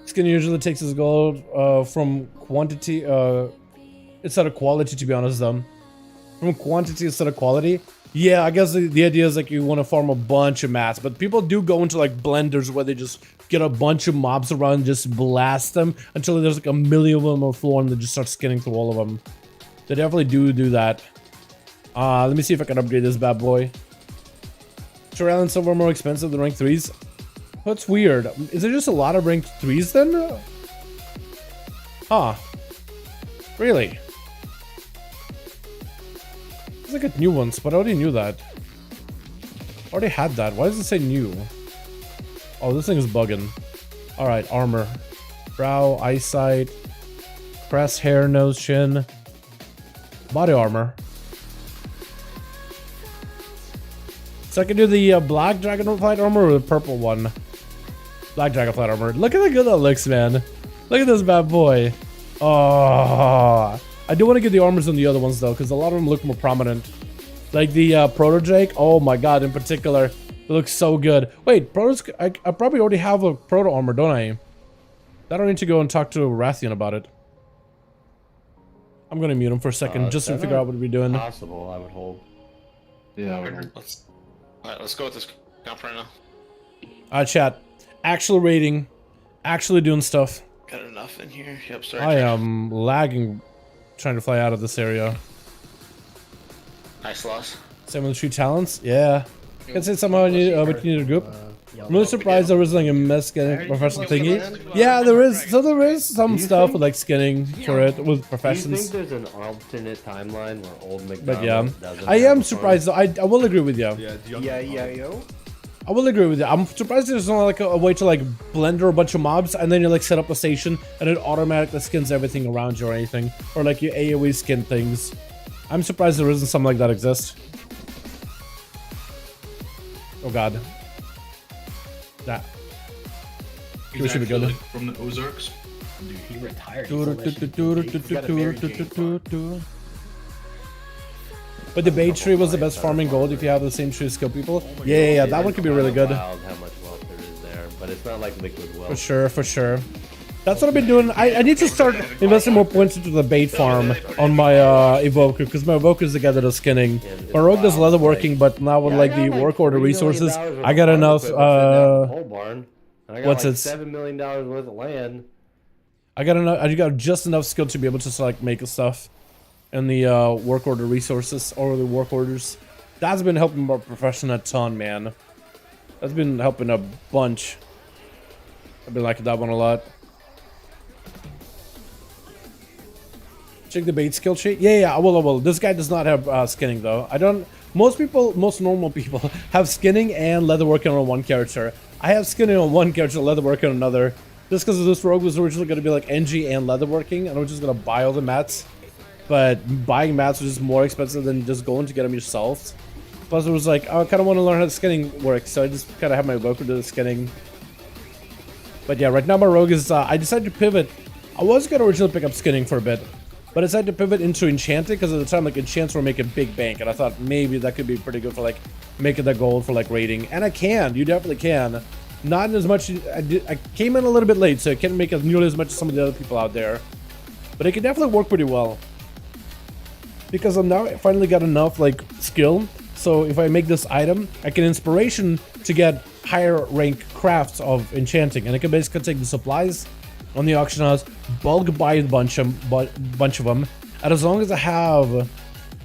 Skin usually takes his gold from quantity... instead of quality, to be honest, though. From quantity instead of quality. Yeah, I guess the idea is like you want to farm a bunch of mats, but people do go into like blenders where they just get a bunch of mobs around, just blast them until there's like a million of them on the floor and they just start skinning through all of them. They definitely do that. Let me see if I can upgrade this bad boy. Terrell and silver more expensive than rank 3s. That's weird. Is there just a lot of rank 3s then? Huh. Really? I get new ones, but I already knew that. Already had that. Why does it say new? Oh, this thing is bugging. Alright, armor. Brow, eyesight, crest, hair, nose, chin. Body armor. So I can do the black Dragonflight armor or the purple one? Black Dragonflight armor. Look at how good that looks, man. Look at this bad boy. Oh, I do want to get the armors on the other ones though, because a lot of them look more prominent. Like the Proto Drake. Oh my god, in particular, it looks so good. Wait, I probably already have a Proto armor, don't I? I don't need to go and talk to Rathian about it. I'm gonna mute him for a second just to figure out what we're doing. Possible, I would hope. Yeah, Let's go with this comp right now. Chat. Actual rating. Actually doing stuff. Got enough in here. Yep, sorry. I am lagging trying to fly out of this area. Nice loss. Same with 3 talents? Yeah. I can say somehow but you need a group. I'm really surprised there was like a mess getting professional thingy. Yeah, there is. So there is some stuff with like skinning for it with professions. Do you think there's an alternate timeline where old McDonald But yeah, doesn't I have am a surprised though. I will agree with you. Yo. I will agree with you. I'm surprised there's not like a way to like blender a bunch of mobs and then you like set up a station and it automatically skins everything around you or anything. Or like you AoE skin things. I'm surprised there isn't something like that exist. Oh god. That. He's should be actually, good. like, from the Ozarks. Dude, he retired. But the Bay Tree was the best farming gold if you have the same tree skill people. Yeah, that one could be really good. Wild how much wealth there is there, but it's not like liquid wealth. For sure. That's what I've been doing. I need to start investing more points into the bait farm on my evoker, because my evoker is the guy that does skinning. My rogue does leather working, but now with like the work order resources, I got enough. Whole barn. And I got What's like it? $7 million worth of land. I got enough. I got just enough skill to be able to like make stuff in the work order resources or the work orders. That's been helping my profession a ton, man. That's been helping a bunch. I've been liking that one a lot. Check the bait skill sheet. Yeah, I will. This guy does not have skinning though. I don't. Most normal people have skinning and leatherworking on one character. I have skinning on one character, leatherworking on another. Just because this rogue was originally going to be like NG and leatherworking, and I was just going to buy all the mats. But buying mats was just more expensive than just going to get them yourself. Plus, it was like, oh, I kind of want to learn how the skinning works, so I just kind of have my evoker do the skinning. But yeah, right now my rogue is. I decided to pivot. I was going to originally pick up skinning for a bit. But I decided to pivot into enchanting because at the time, like, enchants were making big bank, and I thought maybe that could be pretty good for like making that gold for like raiding. And I can, you definitely can. Not as much. I came in a little bit late, so I can't make as nearly as much as some of the other people out there. But it can definitely work pretty well because I'm now finally got enough like skill. So if I make this item, I can inspiration to get higher rank crafts of enchanting, and I can basically take the supplies on the auction house, bulk buy a bunch of them, and as long as I have,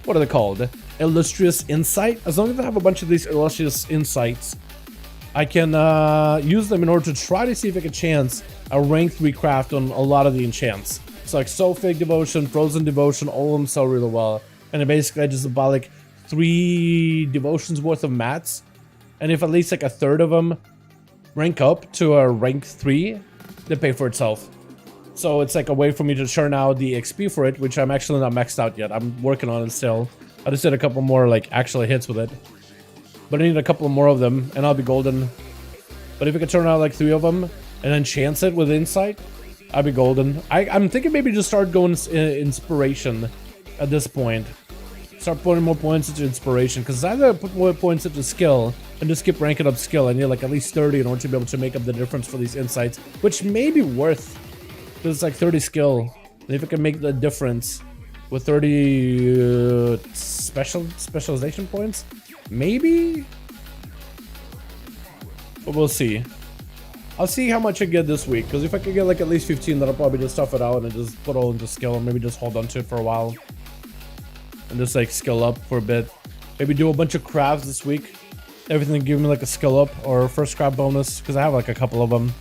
what are they called? Illustrious Insight. As long as I have a bunch of these Illustrious Insights, I can use them in order to try to see if I can chance a rank 3 craft on a lot of the enchants. So like Soulfig Devotion, Frozen Devotion, all of them sell really well. And then basically I just buy like 3 devotions worth of mats, and if at least like a third of them rank up to a rank 3, they pay for itself. So it's like a way for me to churn out the XP for it, which I'm actually not maxed out yet. I'm working on it still. I just did a couple more like actual hits with it, but I need a couple more of them and I'll be golden. But if I could turn out like 3 of them and then chance it with insight, I'd be golden. I'm thinking maybe just start going inspiration at this point. Start putting more points into inspiration, because either put more points into skill and just keep ranking up skill. I need like at least 30 in order to be able to make up the difference for these insights, which may be worth, because it's like 30 skill. And if I can make the difference with 30 specialization points, maybe. But we'll see. I'll see how much I get this week, because if I can get like at least 15, then I'll probably just stuff it out and just put all into skill, and maybe just hold on to it for a while. And just like skill up for a bit. Maybe do a bunch of crafts this week. Everything give me like a skill up or first craft bonus, because I have like a couple of them.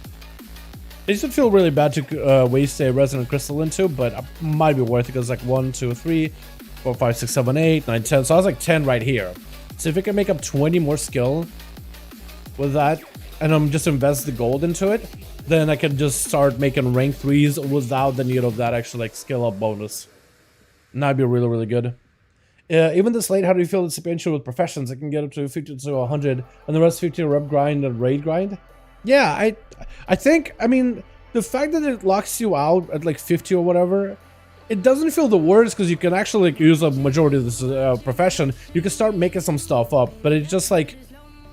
It used to feel really bad to waste a resonant crystal into, but it might be worth it, because like 1, 2, 3, 4, 5, 6, 7, 8, 9, 10. So I was like 10 right here. So if I can make up 20 more skill with that, and I'm just invest the gold into it, then I can just start making rank 3s without the need of that actual like skill up bonus. And that'd be really, really good. Even this late, how do you feel it's expansion with professions? I can get up to 50 to 100, and the rest 50 rep grind and raid grind. Yeah, I think, I mean, the fact that it locks you out at like 50 or whatever, it doesn't feel the worst, because you can actually like, use a majority of this profession. You can start making some stuff up, but it's just like,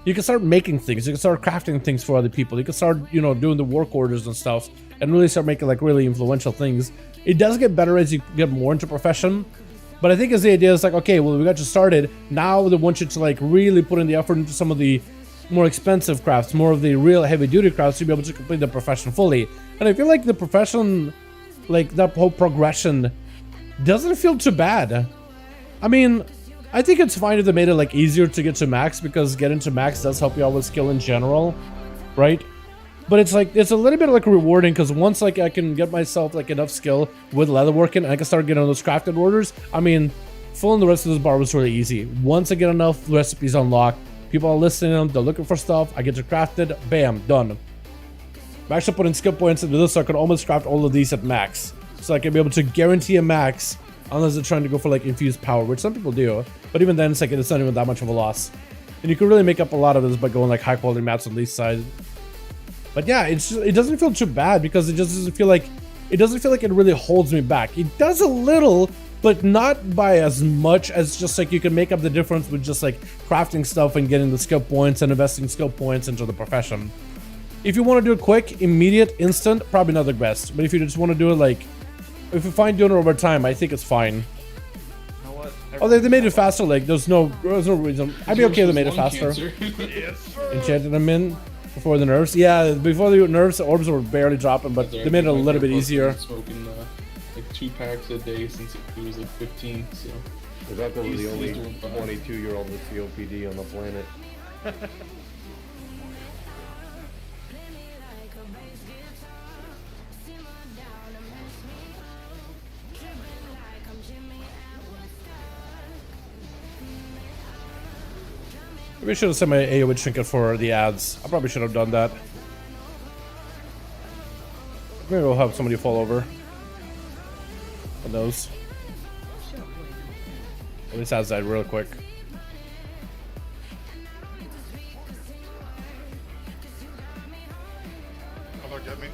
you can start making things, you can start crafting things for other people, you can start, you know, doing the work orders and stuff, and really start making like really influential things. It does get better as you get more into profession. But I think as the idea is like, okay, well, we got you started. Now they want you to like really put in the effort into some of the more expensive crafts, more of the real heavy duty crafts to be able to complete the profession fully. And I feel like the profession, like that whole progression, doesn't feel too bad. I mean, I think it's fine if they made it like easier to get to max, because getting to max does help you out with skill in general, right? But it's like, it's a little bit like rewarding, because once like I can get myself like enough skill with leatherworking and I can start getting those crafted orders, I mean, filling the rest of this bar was really easy. Once I get enough recipes unlocked, people are listening, they're looking for stuff, I get to craft it, bam, done. I'm actually putting skill points into this so I can almost craft all of these at max. So I can be able to guarantee a max, unless they're trying to go for like infused power, which some people do. But even then, it's like, it's not even that much of a loss. And you can really make up a lot of this by going like high quality mats on these sides. But yeah, it's just, it doesn't feel too bad, because it just doesn't feel like it really holds me back. It does a little, but not by as much as just like you can make up the difference with just like crafting stuff and getting the skill points and investing skill points into the profession. If you want to do it quick, immediate, instant, probably not the best. But if you just want to do it like, if you find doing it over time, I think it's fine. You know what? Oh, they made it faster. Like, there's no reason. I'd be okay if they made it faster. Enchanted them in before the nerfs. Yeah, before the nerfs, the orbs were barely dropping, but they made it a little bit easier. Smoking like 2 packs a day since it was like 15. So. His uncle was the only 22-year-old with COPD on the planet. Maybe I should have sent my AoE trinket for the ads. I probably should have done that. Maybe we'll have somebody fall over. Who knows? At least ads died real quick. How about get me?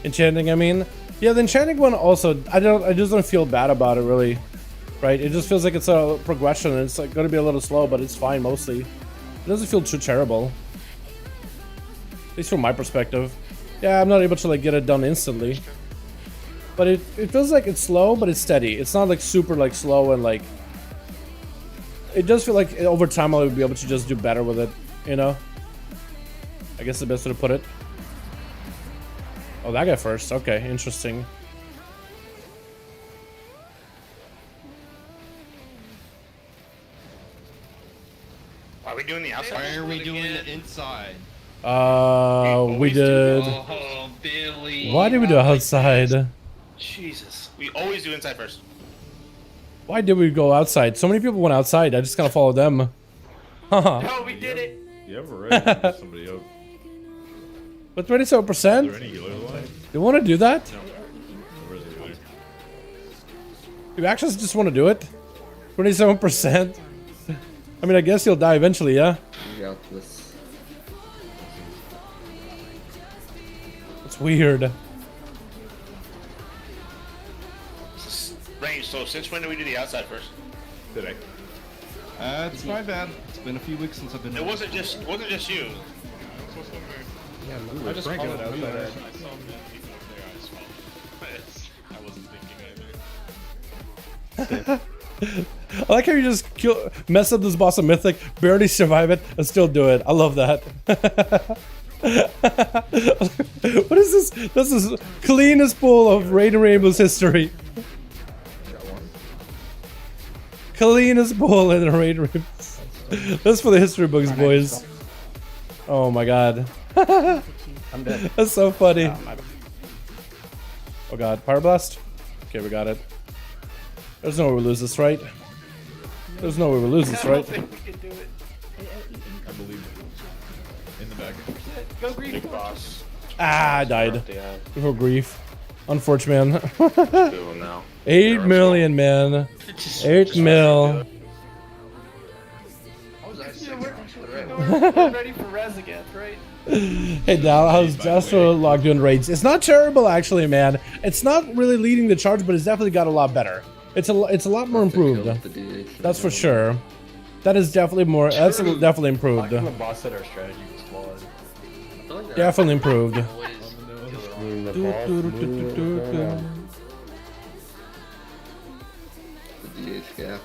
Enchanting, I mean. Yeah, the enchanting one also, I just don't feel bad about it really. Right? It just feels like it's a progression and it's like gonna be a little slow, but it's fine mostly. It doesn't feel too terrible. At least from my perspective. Yeah, I'm not able to like get it done instantly. But it feels like it's slow, but it's steady. It's not like super like slow and like, it does feel like over time I'll be able to just do better with it, you know? I guess the best way to put it. Oh, that guy first. Okay, interesting. Why are we doing the outside? Why are we doing the inside? We did. Oh, Billy. Why did we do outside? Jesus. We always do inside first. Why did we go outside? So many people went outside. I just gotta follow them. Haha. No, we did it. You have already somebody up. With 27%? Are there any healers alive? You want to do that? No. Where's the healer? You actually just want to do it? 27%? I mean, I guess you'll die eventually, yeah? We got this. It's weird. Range, so since when do we do the outside first? Today. It's my bad. It's been a few weeks since I've been. It wasn't just you. Yeah, I just Frank followed it outside. you. I saw many people up there as well. I wasn't thinking anything. I like how you just mess up this boss of Mythic, barely survive it, and still do it. I love that. What is this? This is cleanest pull of Raid and Rainbow's history. Cleanest pull in Raid and Rainbow's. That's for the history books, boys. Oh my god. I'm dead. That's so funny. Oh god, Power Blast? Okay, we got it. There's no way we lose this, right? There's no way we lose this, right? I don't think we can do it. I believe it. In the back. Go green. Big boss. Ah, I died. Yeah. Before grief. Unfortunate, man. Do him now. 8 million, man. 8 mil. We're ready for res again, right? Hey Dal, how's Dastro log doing raids? It's not terrible actually, man. It's not really leading the charge, but it's definitely got a lot better. It's a lot more improved. That's for sure. That is definitely more. That's definitely improved. The boss said our strategy was flawed. Definitely improved. The DH gap.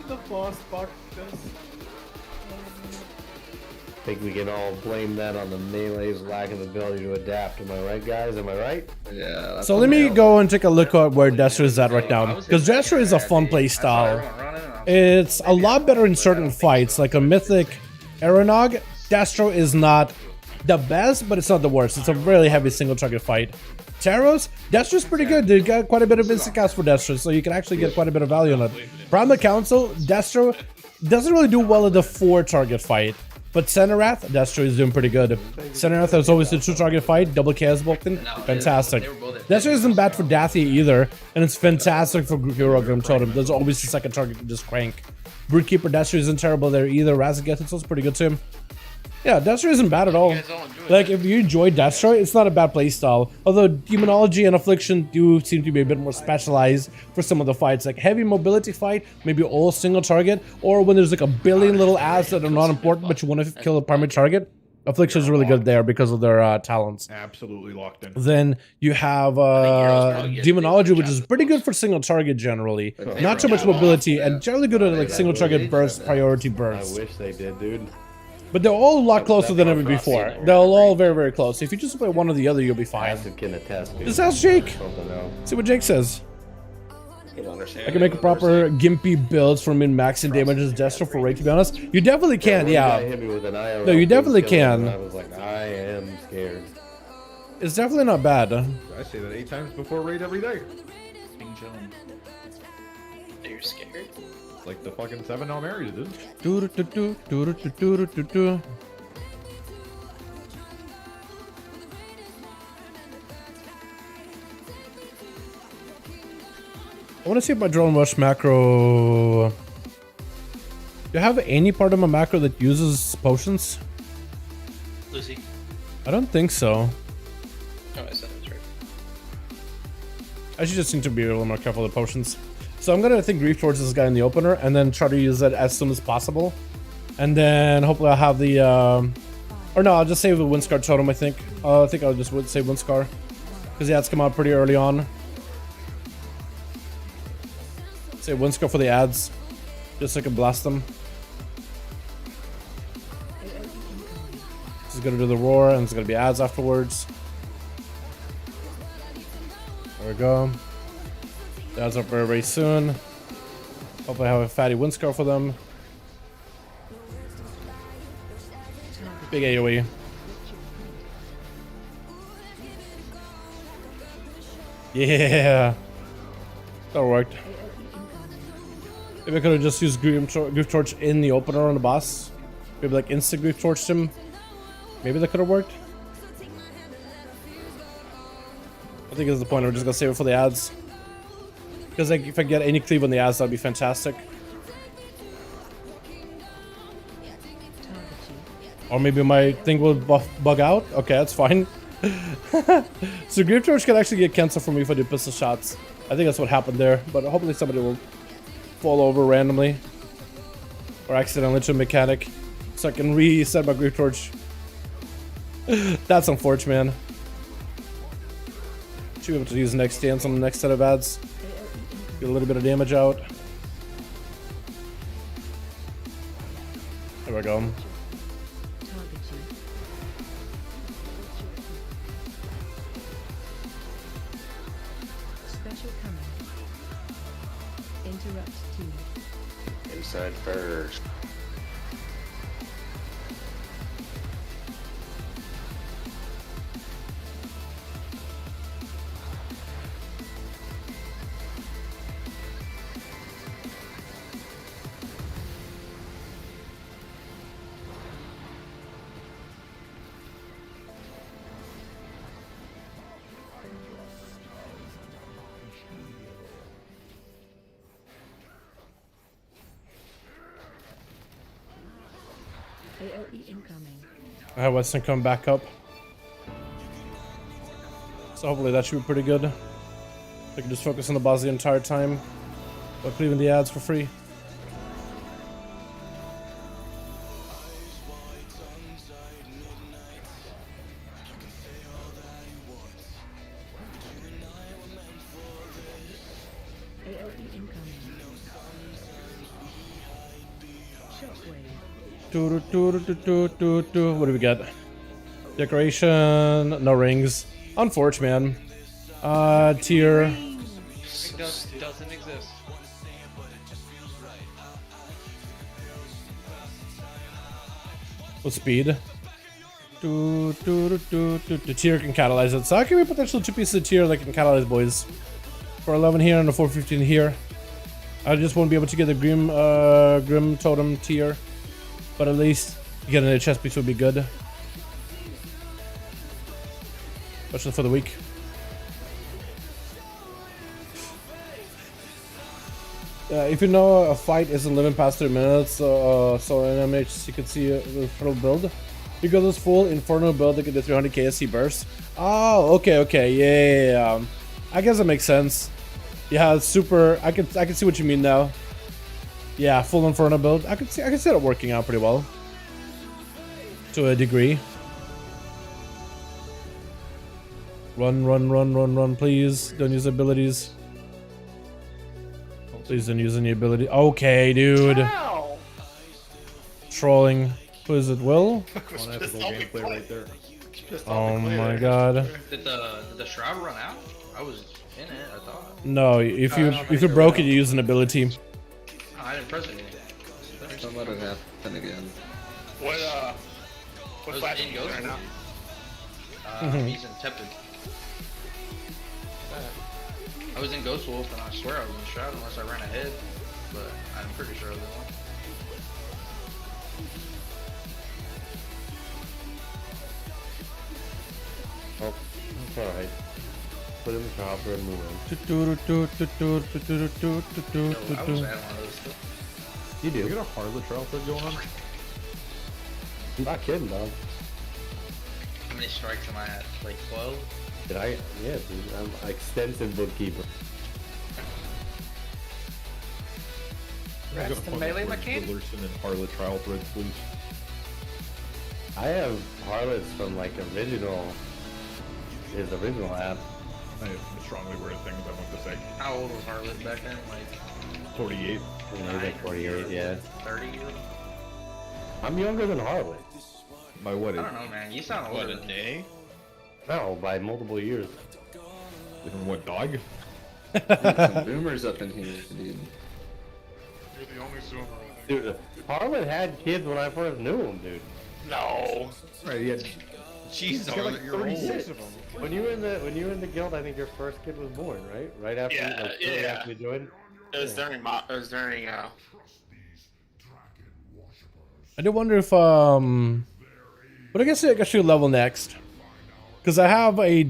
The boss fucked us. I think we can all blame that on the melee's lack of ability to adapt. Am I right, guys? Am I right? Yeah. So let me go and take a look at where Destro is at right now, because Destro is a fun play style. It's a lot better in certain fights, like a Mythic Aeronog. Destro is not the best, but it's not the worst. It's a really heavy single target fight. Taros, Destro's pretty good. They got quite a bit of instant cast for Destro, so you can actually get quite a bit of value on it. Primal Council, Destro doesn't really do well in the 4 target fight. But Senarath, Destro is doing pretty good. Senarath is always the 2 target fight, double chaos Vulcan, fantastic. They were both at Destroy isn't bad for Dathia either, and it's fantastic for Hero Grim Totem. There's always the second target to just crank. Broodkeeper Destroy isn't terrible there either. Raz gets it, so it's pretty good too. Yeah, Destroy isn't bad at all. Like, if you enjoy Destroy, it's not a bad playstyle. Although Demonology and Affliction do seem to be a bit more specialized for some of the fights. Like, heavy mobility fight, maybe all single target, or when there's like a billion little ads that are not important, but you want to kill a primary target. Affliction is really good there because of their talents. Absolutely locked in. Then you have Demonology, which is pretty good for single target generally. Not so much mobility, and generally good at like single target burst, priority burst. I wish they did, dude. But they're all a lot closer than ever before. They're all very, very close. If you just play one or the other, you'll be fine. Can attest, dude. Just ask Jake. See what Jake says. I can make a proper gimpy build for min-maxing damage as Destro for raid, to be honest. You definitely can, yeah. No, you definitely can. I was like, I am scared. It's definitely not bad. I say that 8 times before raid every day. Being chilling. You're scared? Like the fucking 7 Hail Marys, dude. I want to see if my drone rush macro. Do you have any part of my macro that uses potions? Lucy. I don't think so. Oh, I said that's right. I should just need to be a little more careful with potions. So I'm gonna think grief towards this guy in the opener and then try to use it as soon as possible. And then hopefully I'll have the or no, I'll just save the Windscar totem, I think. I think I'll just save Windscar. Because yeah, it's come out pretty early on. Save Windscar for the ads. Just so I can blast them. This is gonna do the roar and it's gonna be ads afterwards. There we go. The ads up very, very soon. Hopefully I have a fatty Windscar for them. Big AoE. Yeah. That worked. Maybe I could have just used Grief Torch in the opener on the boss. Maybe like instant Grief Torched him. Maybe that could have worked. I think that's the point. We're just gonna save it for the ads. Because like, if I get any cleave on the ads, that'd be fantastic. Or maybe my thing will bug out. Okay, that's fine. So Grief Torch can actually get cancelled for me if I do pistol shots. I think that's what happened there. But hopefully somebody will fall over randomly. Or accidentally to a mechanic. So I can reset my Grief Torch. That's unfortunate, man. Should be able to use next stance on the next set of ads. Get a little bit of damage out. There we go. Special coming. Interrupt team. Inside first. AOE incoming. I have Western come back up. So hopefully that should be pretty good. I can just focus on the boss the entire time. While cleaving the ads for free. AOE incoming. What do we got? Decoration, no rings. Unfortunate, man. Tier. Doesn't exist. With speed. The tier can catalyze it. So I can be potentially 2 pieces of tier that can catalyze boys. 411 here and a 415 here. I just won't be able to get the Grim Totem tier. But at least getting a chest piece would be good. Especially for the week. If you know a fight isn't living past 3 minutes, so in MH you can see the full build. You go this full Inferno build to get the 300 KSC burst. Oh, okay, yeah. I guess that makes sense. Yeah, super. I can see what you mean now. Yeah, full Inferno build. I can see it working out pretty well. To a degree. Run, please. Don't use abilities. Please don't use any ability. Okay, dude. Ow! Trolling. Who is it, Will? Unethical gameplay right there. Oh my god. Did the shroud run out? I was in it, I thought. No, if you broke it, you use an ability. Oh, I didn't press it. Don't let it happen again. What flash are you using right now? I'm using Tepid. I was in Ghost Wolf and I swear I was in Shroud unless I ran ahead, but I'm pretty sure I was in one. Oh, that's alright. Put him in the chopper and move No, I was at one of those still. You do. You got a harlot trial thread going on? I'm not kidding, dog. How many strikes am I at? Like 12? Did I? Yeah, dude. I'm an extensive bookkeeper. Rats to melee mechanic? Willerson and harlot trial threads, please. I have harlots from like his original app. I strongly worded things I want to say. How old was Harlot back then? Like 48. Yeah, he's like 48, yeah. 30 even? I'm younger than Harlot. By what I age? don't know, man. You sound older than day? No, by multiple years. Even what, dog? Some boomers up in here, dude. You're the only zoomer, I think. Dude, Harlot had kids when I first knew him, dude. No. Right, he had Jeez, got like you're 36 old. of them. When you were in the guild, I think your first kid was born, right? Right after, Yeah, like, shortly yeah. after you joined. It was during I do wonder if but I guess I should level next, because I have a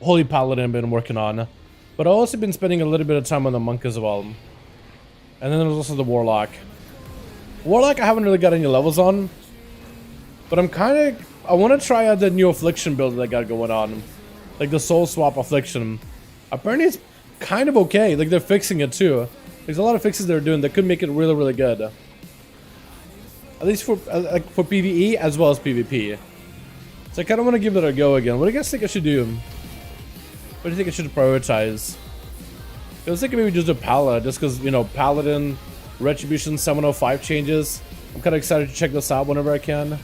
Holy Paladin I've been working on, but I've also been spending a little bit of time on the Monk as well, and then there's also the Warlock. Warlock I haven't really got any levels on, but I want to try out the new Affliction build that I got going on, like the Soul Swap Affliction. Apparently it's kind of okay, like they're fixing it too. There's a lot of fixes they're doing that could make it really, really good. At least for PvE as well as PvP. So I kind of want to give it a go again. What do you guys think I should do? What do you think I should prioritize? I was thinking maybe just a Pala, just because, you know, Paladin, Retribution 705 changes. I'm kind of excited to check this out whenever I can.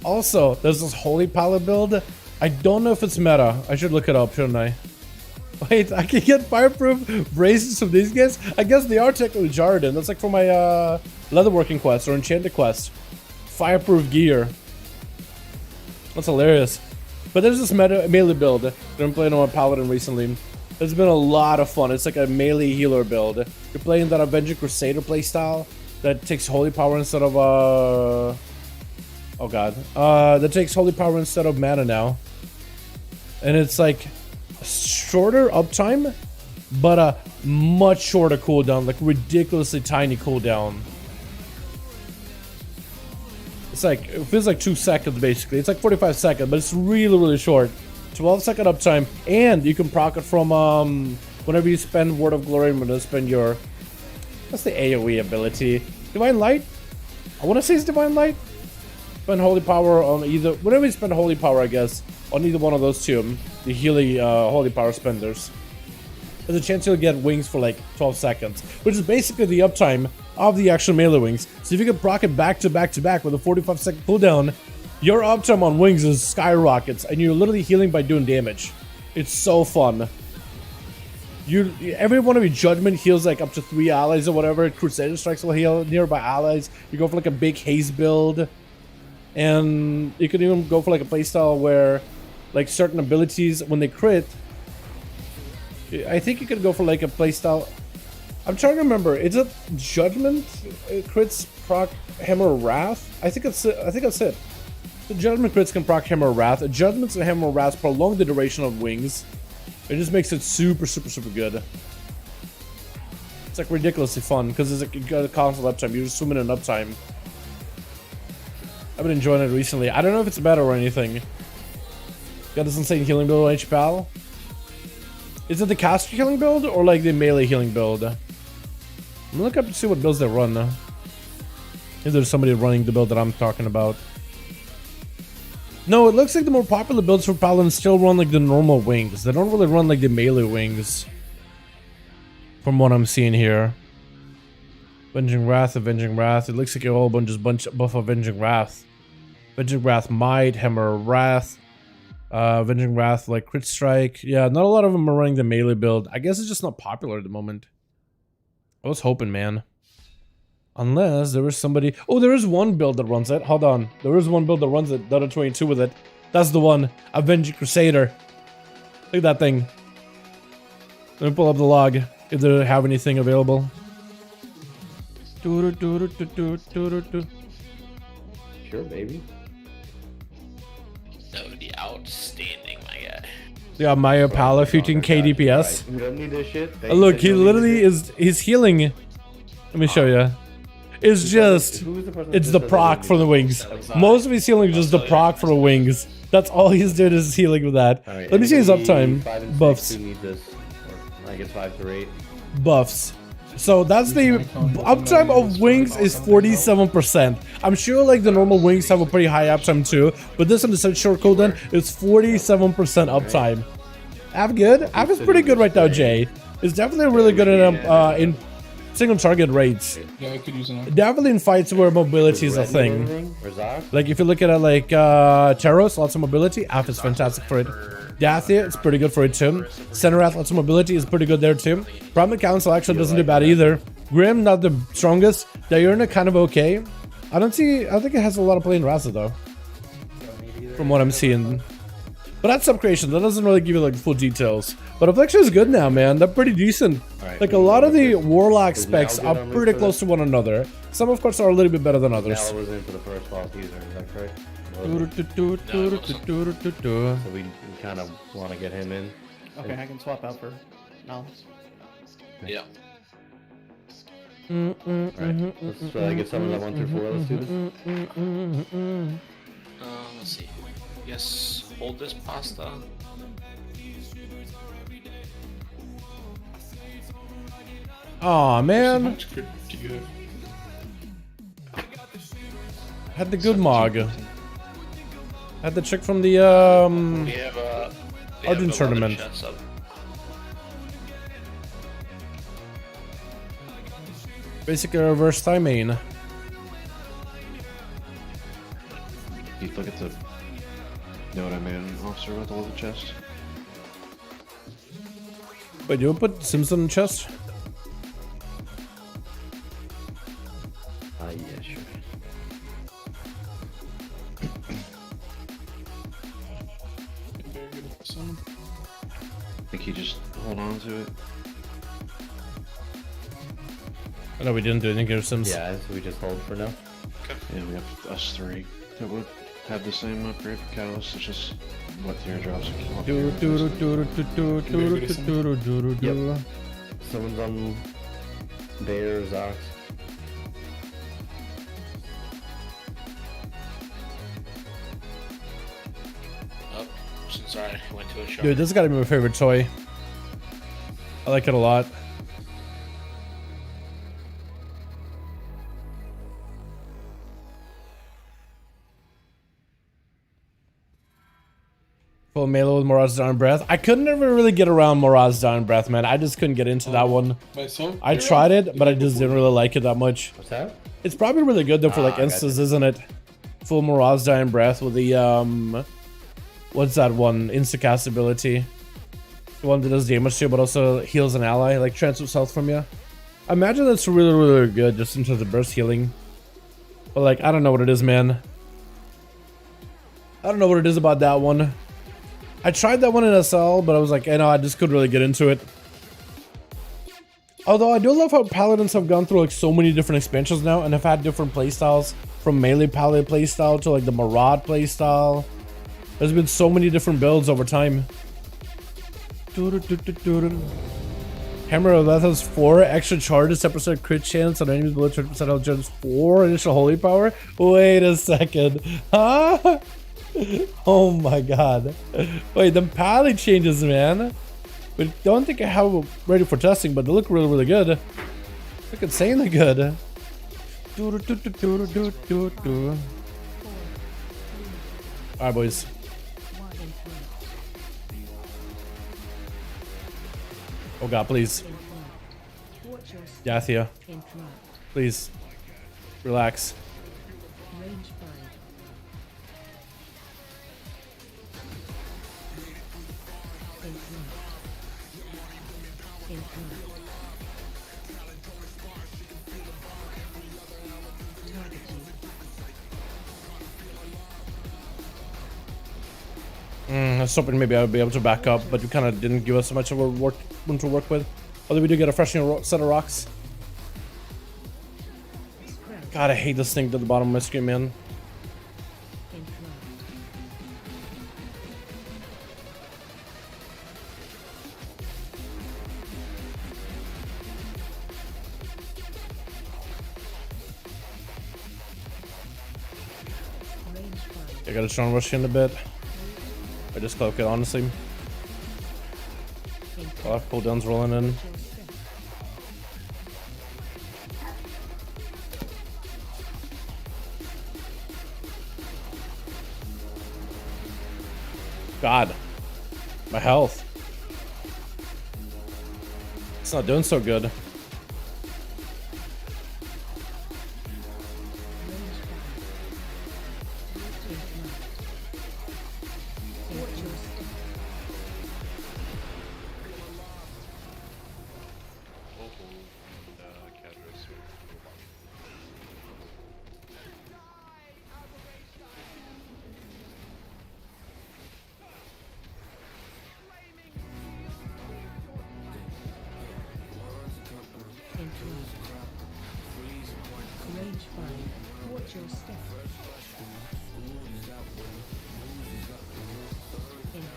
Also, there's this Holy Pala build. I don't know if it's meta. I should look it up, shouldn't I? Wait, I can get fireproof braces from these guys? I guess they are technically Jarden. That's like for my leatherworking quest or enchanted quest. Fireproof gear. That's hilarious. But there's this melee build that I'm playing on Paladin recently. It's been a lot of fun. It's like a melee healer build. You're playing that Avenger Crusader playstyle that takes holy power instead of oh god. That takes holy power instead of mana now. And it's like shorter uptime, but a much shorter cooldown, like ridiculously tiny cooldown. It's like, it feels like 2 seconds basically. It's like 45 seconds, but it's really, really short. 12-second uptime, and you can proc it from whenever you spend Word of Glory, I'm gonna spend your, what's the AoE ability? Divine Light? I wanna say it's Divine Light? Spend Holy Power on either, whenever you spend Holy Power, I guess, on either one of those two, the Healy Holy Power spenders. There's a chance you'll get wings for like 12 seconds, which is basically the uptime of the actual melee wings. So if you can proc it back to back to back with a 45-second cooldown, your uptime on wings is skyrockets, and you're literally healing by doing damage. It's so fun. Every one of your Judgment heals like up to 3 allies or whatever. Crusader Strikes will heal nearby allies. You go for like a big haze build. And you can even go for like a playstyle where like certain abilities, when they crit, I think you could go for like a playstyle. I'm trying to remember. Is it Judgment crits proc Hammer Wrath? I think that's it. The Judgment crits can proc Hammer Wrath. Judgments and Hammer Wrath prolong the duration of wings. It just makes it super good. It's like ridiculously fun because it's like you got a console uptime. You're just swimming in uptime. I've been enjoying it recently. I don't know if it's better or anything. Got this insane healing build on HPAL. Is it the caster healing build or like the melee healing build? I'm gonna look up to see what builds they run. If there's somebody running the build that I'm talking about. No, it looks like the more popular builds for Paladins still run like the normal wings. They don't really run like the melee wings. From what I'm seeing here. Avenging Wrath. It looks like a whole bunch buff Avenging Wrath. Avenging Wrath Might, Hammer Wrath. Avenging Wrath like Crit Strike. Yeah, not a lot of them are running the melee build. I guess it's just not popular at the moment. I was hoping, man. Unless there was somebody... Oh, there is one build that runs it. Hold on. There is one build that runs it. Dota 22 with it. That's the one. Avenging Crusader. Look at that thing. Let me pull up the log. If they have anything available. Sure, baby. That would be outstanding, my guy. Yeah, Maya Pala, 15k DPS. You don't need this shit. Look, he literally he's healing. Let me show you. It's just, it's the proc from the wings. Most of his healing is just the proc from the wings. That's all he's doing is healing with that. Let me see his uptime. Buffs. I guess 5 to 8. Buffs. So that's the uptime of wings is 47%. I'm sure like the normal wings have a pretty high uptime too, but this one is such short cooldown, it's 47% uptime. Av good? Av is pretty good right now, Jay. It's definitely really good in single target raids. Yeah, I could use an Definitely in fights where mobility is a thing. Like if you look at it like Taros, lots of mobility, Av is fantastic for it. Dathia, it's pretty good for it too. Centerath, lots of mobility, is pretty good there too. Prominent Council actually doesn't do bad either. Grim, not the strongest. Diurna, kind of okay. I think it has a lot of play in Rasa though. From what I'm seeing. But that's sub-creation, that doesn't really give you like full details. But Affliction is good now, man. They're pretty decent. Like a lot of the Warlock specs are pretty close to one another. Some of course are a little bit better than others. Mal was in for the first boss either, is that correct? So we kind of want to get him in. Okay, I can swap out for now. Yeah. Alright, let's get some of that 1 through 4. Let's do this. Let's see. Yes, hold this pasta. Aw, man. Had the good Mog. Had the chick from the We have Argent tournament. Basically a reverse Thymane. You look at the note I made an officer with all the chest. Wait, you put Simpson in the chest? Yeah, sure. I think he just hold on to it. I know we didn't do anything with Sims. Yeah, so we just hold for now. Okay. Yeah, we have us 3 that would have the same upgrade for Catalyst. It's just what teardrops are. Yep. Someone's on Bear, Zox. Oh, sorry, I went to a shop. Dude, this has got to be my favorite toy. I like it a lot. Full melee with Moraz Down Breath. I couldn't ever really get around Moraz Down Breath, man. I just couldn't get into that one. I tried it, but I just didn't really like it that much. What's that? It's probably really good though for like instants, isn't it? Full Moraz Down Breath with the what's that one? Instacast ability. The one that does damage to you, but also heals an ally, like transfers health from you. I imagine that's really, really good just in terms of burst healing. But like, I don't know what it is, man. I don't know what it is about that one. I tried that one in SL, but I was like, I just couldn't really get into it. Although I do love how paladins have gone through like so many different expansions now and have had different playstyles, from melee paladin playstyle to like the Maraude playstyle. There's been so many different builds over time. Hammer of Death has 4 extra charges, 10% crit chance on enemies below 20% health, just 4 additional holy power. Wait a second, huh? Oh my god. Wait, the paladin changes, man. But don't think I have them ready for testing, but they look really, really good. Look insanely good. Alright, boys. Oh god, please. Dathia. Please. Relax. I was hoping maybe I would be able to back up, but you kind of didn't give us so much of a room to work with. Although we do get a fresh new set of rocks. God, I hate this thing to the bottom of my screen, man. I gotta try and rush in a bit. I just cloak it, honestly. A lot of cooldowns rolling in. God, my health. It's not doing so good.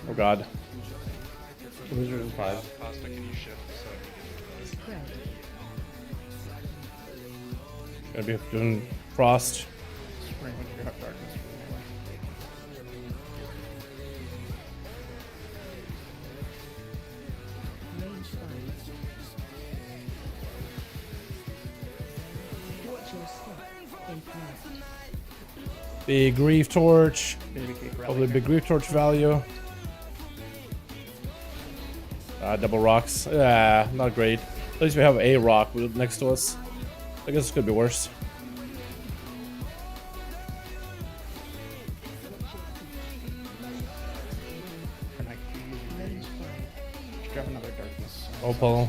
Oh god. Wizard in 5. Pasta, can you shift so I can Gonna be doing frost. Spring when you have darkness. Big grief torch. Probably big grief torch value. Double rocks. Yeah, not great. At least we have a rock next to us. I guess it could be worse. Grab another darkness. Opal.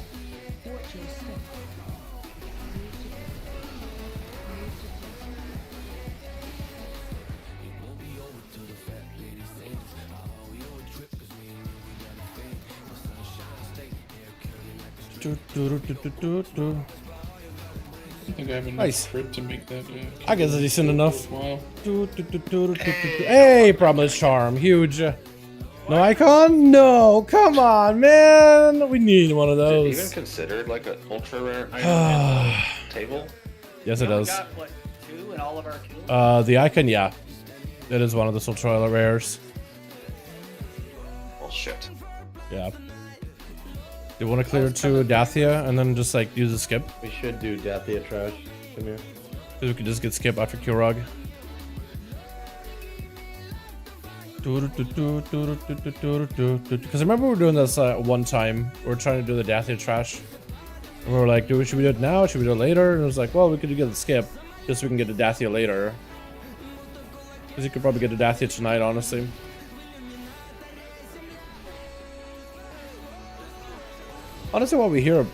I think I have enough Nice. crit to make that. I guess it's decent enough. Wow. Hey, Promise Charm, huge. No icon? No, come on, man. We need one of Is it those. even considered like an ultra rare item in the table? Yes, it does. Got, what, 2 in all of our kills? The icon, yeah. It is one of the Sultrala rares. Well, shit. Yeah. You want to clear to Dathia and then just like use a skip? We should do Dathia trash. Come here. Because we could just get skip after Kurog. Because I remember we were doing this one time. We were trying to do the Dathia trash. And we were like, should we do it now? Should we do it later? And it was like, well, we could get the skip. Just so we can get the Dathia later. Because you could probably get the Dathia tonight, honestly. Honestly, what we hear,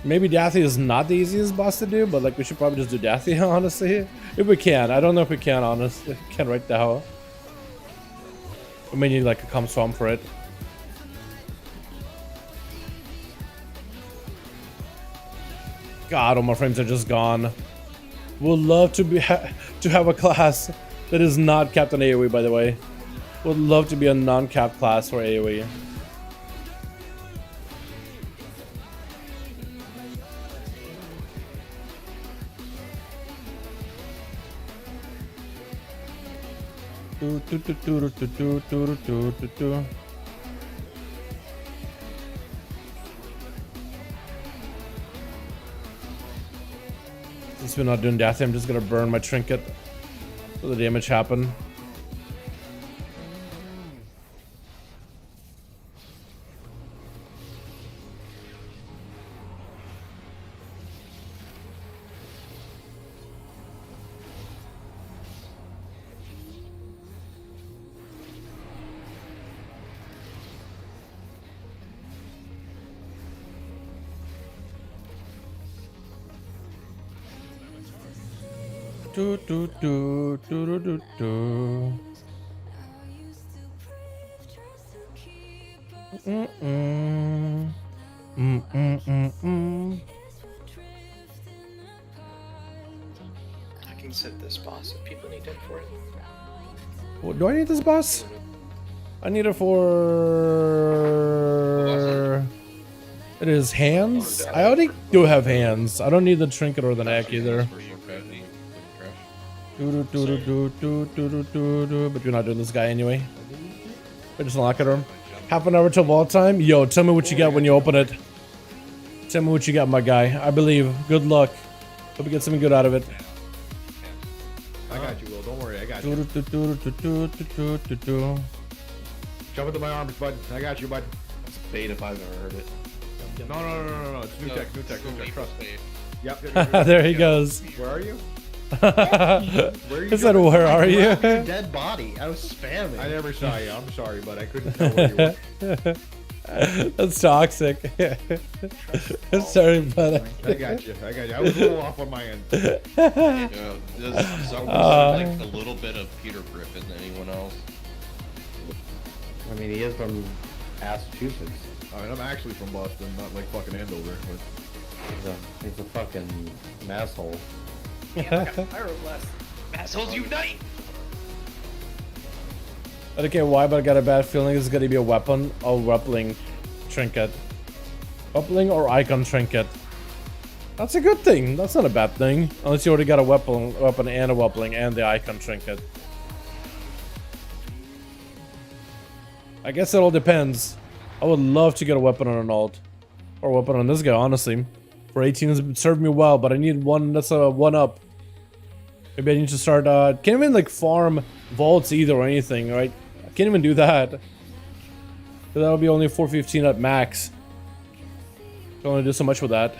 maybe Dathia is not the easiest boss to do, but like we should probably just do Dathia, honestly. If we can. I don't know if we can, honestly. Can't right now. We may need like a calm swamp for it. God, all my frames are just gone. Would love to be to have a class that is not capped on AoE, by the way. Would love to be a non-capped class for AoE. Since we're not doing that, I'm just gonna burn my trinket so the damage happen. Do do do do do do do. I can set this boss if people need it for it. What, do I need this boss? I need it for. It is hands. I already do have hands. I don't need the trinket or the neck either. But you're not doing this guy anyway. We just unlock it. Half an hour till vault time. Yo, tell me what you got when you open it. Tell me what you got, my guy. I believe. Good luck. Hope you get something good out of it. I got you, Will. Don't worry. I got you. Jump into my arms, bud. I got you, bud. It's bait if I've ever heard it. No. It's new tech. Trust me. Yep. There he goes. Where are you? I said, where are you? Dead body. I was spamming. I never saw you. I'm sorry, but I couldn't tell where you were. That's toxic. Sorry, but I got you. I was a little off on my end. Does someone like a little bit of Peter Griffin than anyone else? I mean, he is from Massachusetts. I mean, I'm actually from Boston, not like fucking Andover. But He's a fucking masshole. Assholes unite! I don't care why, but I got a bad feeling it's gonna be a weapon or weapling trinket. Weapling or icon trinket. That's a good thing. That's not a bad thing. Unless you already got a weapon and a weapling and the icon trinket. I guess it all depends. I would love to get a weapon on an alt. Or a weapon on this guy, honestly. For 18 has served me well, but I need one that's a 1-up. Maybe I need to start, can't even like farm vaults either or anything, right? I can't even do that. That'll be only 415 at max. Can only do so much with that.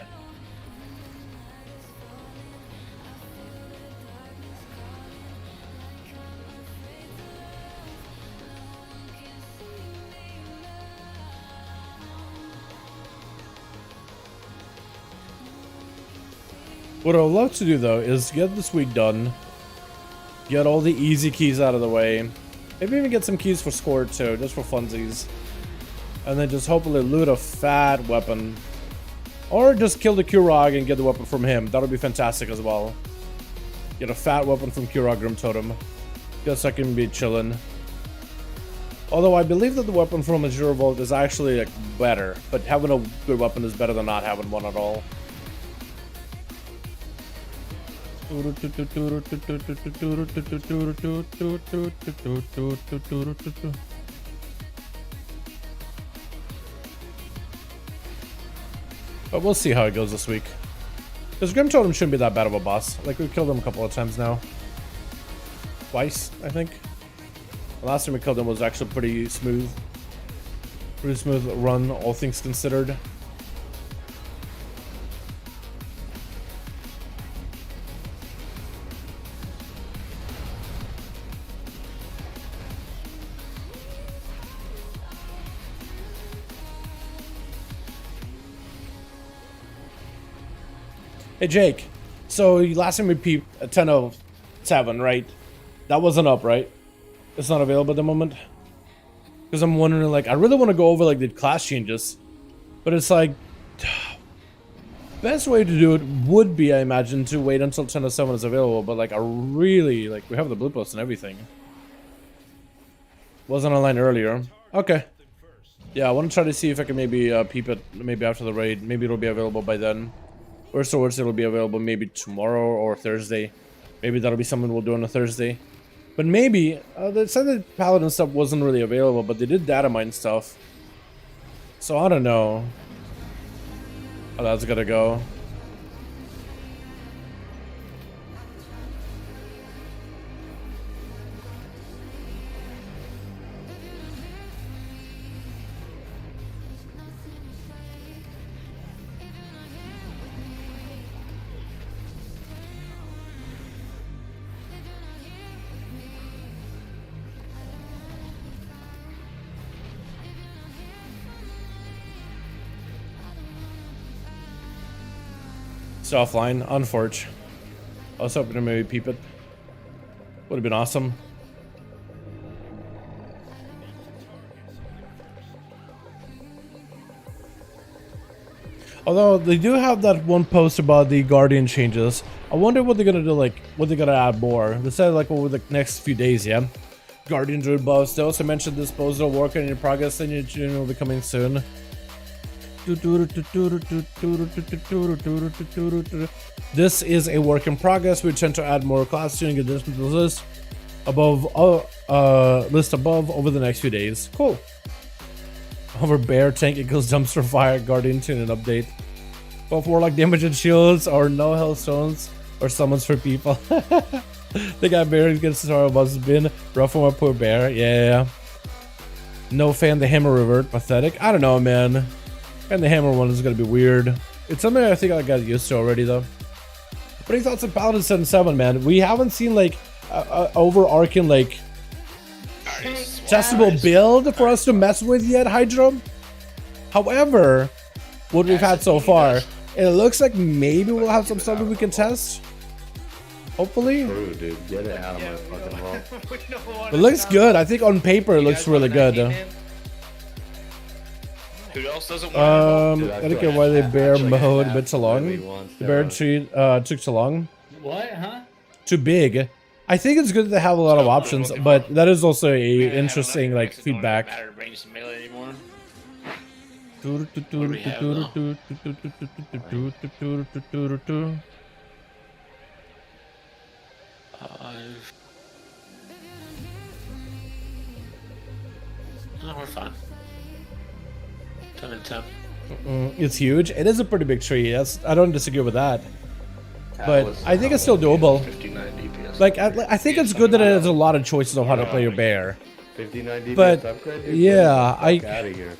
What I would love to do though is get this week done, get all the easy keys out of the way, maybe even get some keys for score too, just for funsies, and then just hopefully loot a fat weapon, or just kill the Kurog and get the weapon from him. That would be fantastic as well. Get a fat weapon from Kurog Grim Totem, just so I can be chilling. Although I believe that the weapon from Azure Vault is actually like better, but having a good weapon is better than not having one at all. But we'll see how it goes this week. Because Grim Totem shouldn't be that bad of a boss. Like, we've killed him a couple of times now. Twice, I think. The last time we killed him was actually pretty smooth. Pretty smooth run, all things considered. Hey Jake, so last time we peeped at 10:07, right? That wasn't up, right? It's not available at the moment. Because I'm wondering, like, I really want to go over like the class changes, but it's like best way to do it would be, I imagine, to wait until 10:07 is available. But like, I really like we have the blue post and everything. Wasn't online earlier. Okay. Yeah, I want to try to see if I can maybe peep it maybe after the raid. Maybe it'll be available by then. Or so it'll be available maybe tomorrow or Thursday. Maybe that'll be something we'll do on a Thursday. But maybe they said that Paladin stuff wasn't really available, but they did data mine stuff. So I don't know how that's gonna go. It's offline, unfortunate. I was hoping to maybe peep it. Would have been awesome. Although they do have that one post about the Guardian changes. I wonder what they're gonna do, like what they're gonna add more. They said like over the next few days, yeah. Guardian druid buffs. They also mentioned disposal work in progress and it will be coming soon. This is a work in progress. We tend to add more class tuning additions to the list above over the next few days. Cool. Over bear tank equals dumpster fire guardian tune and update. Both warlock damage and shields or no hellstones or summons for people. The guy bear gets the story about been rough for my poor bear. Yeah. No fan the hammer revert. Pathetic. I don't know, man. And the hammer one is gonna be weird. It's something I think I got used to already, though. What are your thoughts on Paladin 7.7, man? We haven't seen like overarching like testable build for us to mess with yet, Hydra. However, what we've had so far, it looks like maybe we'll have some stuff that we can test. Hopefully. True, dude. Get it out of my fucking hall. It looks good. I think on paper it looks really good. Who else doesn't want I don't care why they bear mode a bit too long. The bear tree took too long. What, huh? Too big. I think it's good to have a lot of options, but that is also a interesting like feedback. No, we're fine. 10 and 10. It's huge. It is a pretty big tree. I don't disagree with that. But I think it's still doable. Like I think it's good that it has a lot of choices on how to play your bear. 59 DPS But upgrade, dude? yeah, Get the fuck outta here.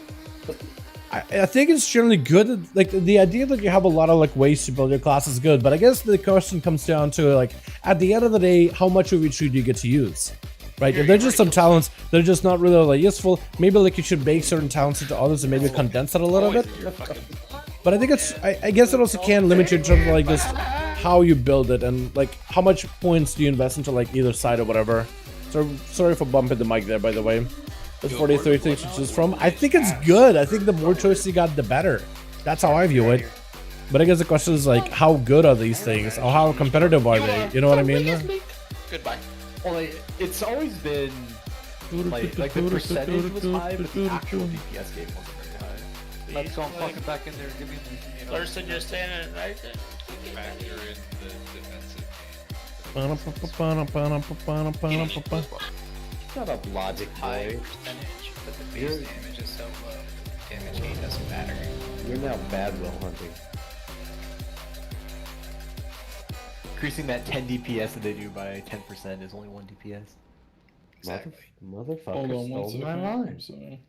I think it's generally good. Like the idea that you have a lot of like ways to build your class is good. But I guess the question comes down to like at the end of the day, how much of each tree do you get to use? Right? If there's just some talents that are just not really like useful, maybe like you should bake certain talents into others and maybe condense it a little bit. But I think it's I guess it also can limit you in terms of like just how you build it and like how much points do you invest into like either side or whatever. So sorry for bumping the mic there, by the way. There's 43 things to choose from. I think it's good. I think the more choices you got, the better. That's how I view it. But I guess the question is like, how good are these things? Or how competitive are they? You know what I mean? Goodbye. Well, it's always been like the percentage was high, but the actual DPS game wasn't very high. Let's go fucking back in there. Give me the. Larson, you're standing right there. Factor in the defensive. Shut up, logic High boy. percentage, but the base damage is so low. Damage gain doesn't matter. You're now bad will hunting. Increasing that 10 DPS that they do by 10% is only 1 DPS. Exactly. Motherfucker Hold on one stole my second. line. I'm sorry.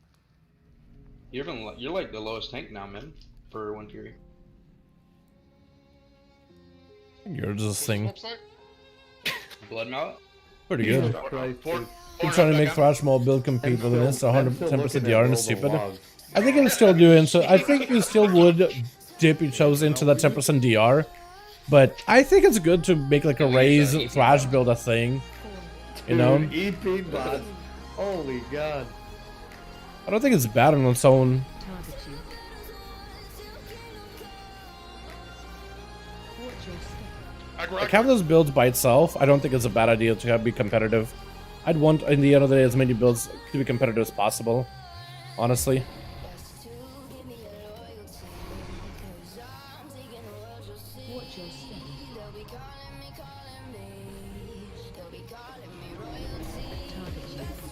You're like the lowest tank now, man, for 1 Fury. You're just thing. Blood mallet? Pretty good. Christ, dude. Keep trying to make Thrashmaul build compete with this 110% DR and stupid. I think it'll still do it. So I think you still would dip your toes into that 10% DR. But I think it's good to make like a raise Thrash build a thing. You know? Dude, EP bots. Holy god. I don't think it's bad on its own. Like having those builds by itself, I don't think it's a bad idea to be competitive. I'd want, in the end of the day, as many builds to be competitive as possible, honestly.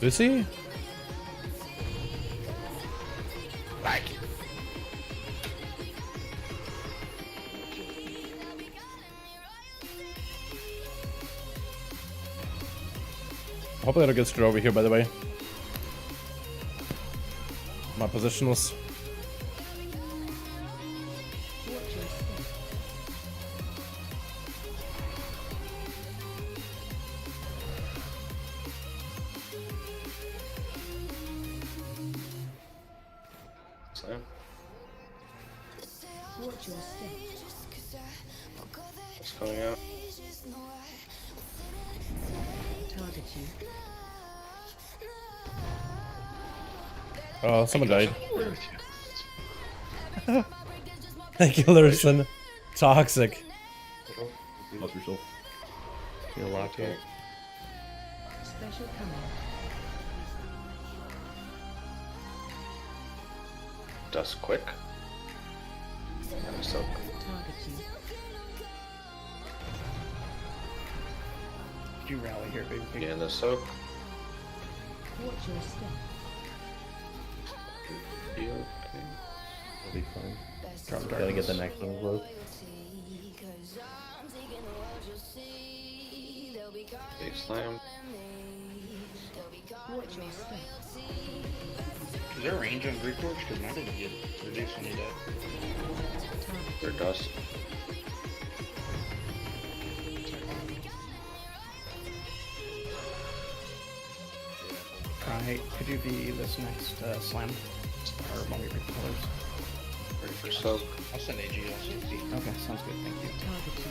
Lucy? Like. Hopefully I don't get screwed over here, by the way. My positionless. Slam. It's coming out. Target you. Oh, someone died. Thank you, Larson. Toxic. Help yourself. You're locked in. Special command. Dust quick. And soak. Target you. Did you rally here, baby pig? Yeah, and the soak. Watch your step. You okay? It'll be fine. Drop Gotta get the next one close. Big slam. Watch your step. Is there a range on Greek Torch? Because mine didn't get reduced when he died. Or dust. Alright, could you be this next slam? Or when we break the colors? Ready for soak. I'll send AG also. Okay, sounds good, thank you. Target you.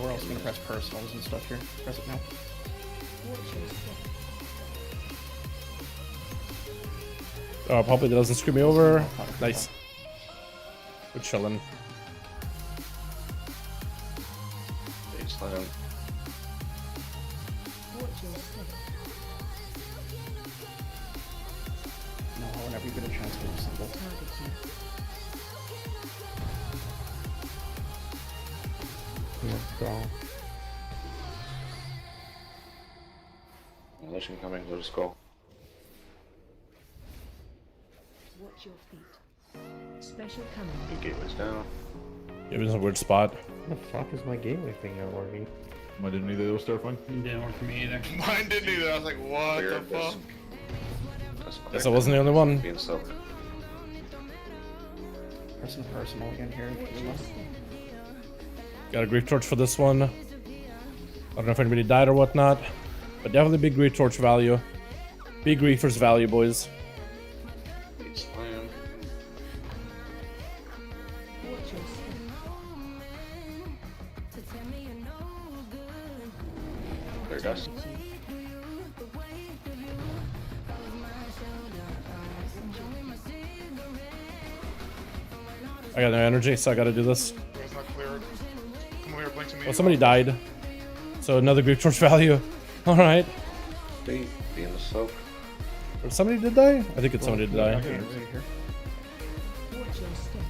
We're also gonna press personals and stuff here. Press it now. Watch your step. Oh, probably that doesn't screw me over. Nice. We're chilling. Big slam. Watch your step. No, whenever you get a chance to do symbol. Target you. Let's go. Militia coming, let us go. Watch your feet. Special command. Big gateways down. It was a weird spot. What the fuck is my gateway thing not working? Mine didn't either, it was terrifying. It didn't work for me either. Mine didn't either. I was like, what Clear the this. fuck? Dust quick. Guess I wasn't the only one. Being soak. Pressing personal again here. Got a Grief Torch for this one. I don't know if anybody died or whatnot, but definitely big Grief Torch value. Big Griefers value, boys. Big slam. Watch your step. Clear dust. I got no energy, so I gotta do this. It's not cleared. Come over here, blink to me. Well, somebody died. So another Grief Torch value. Alright. Being the soak. Or somebody did die? I think it's somebody did die. Watch your step.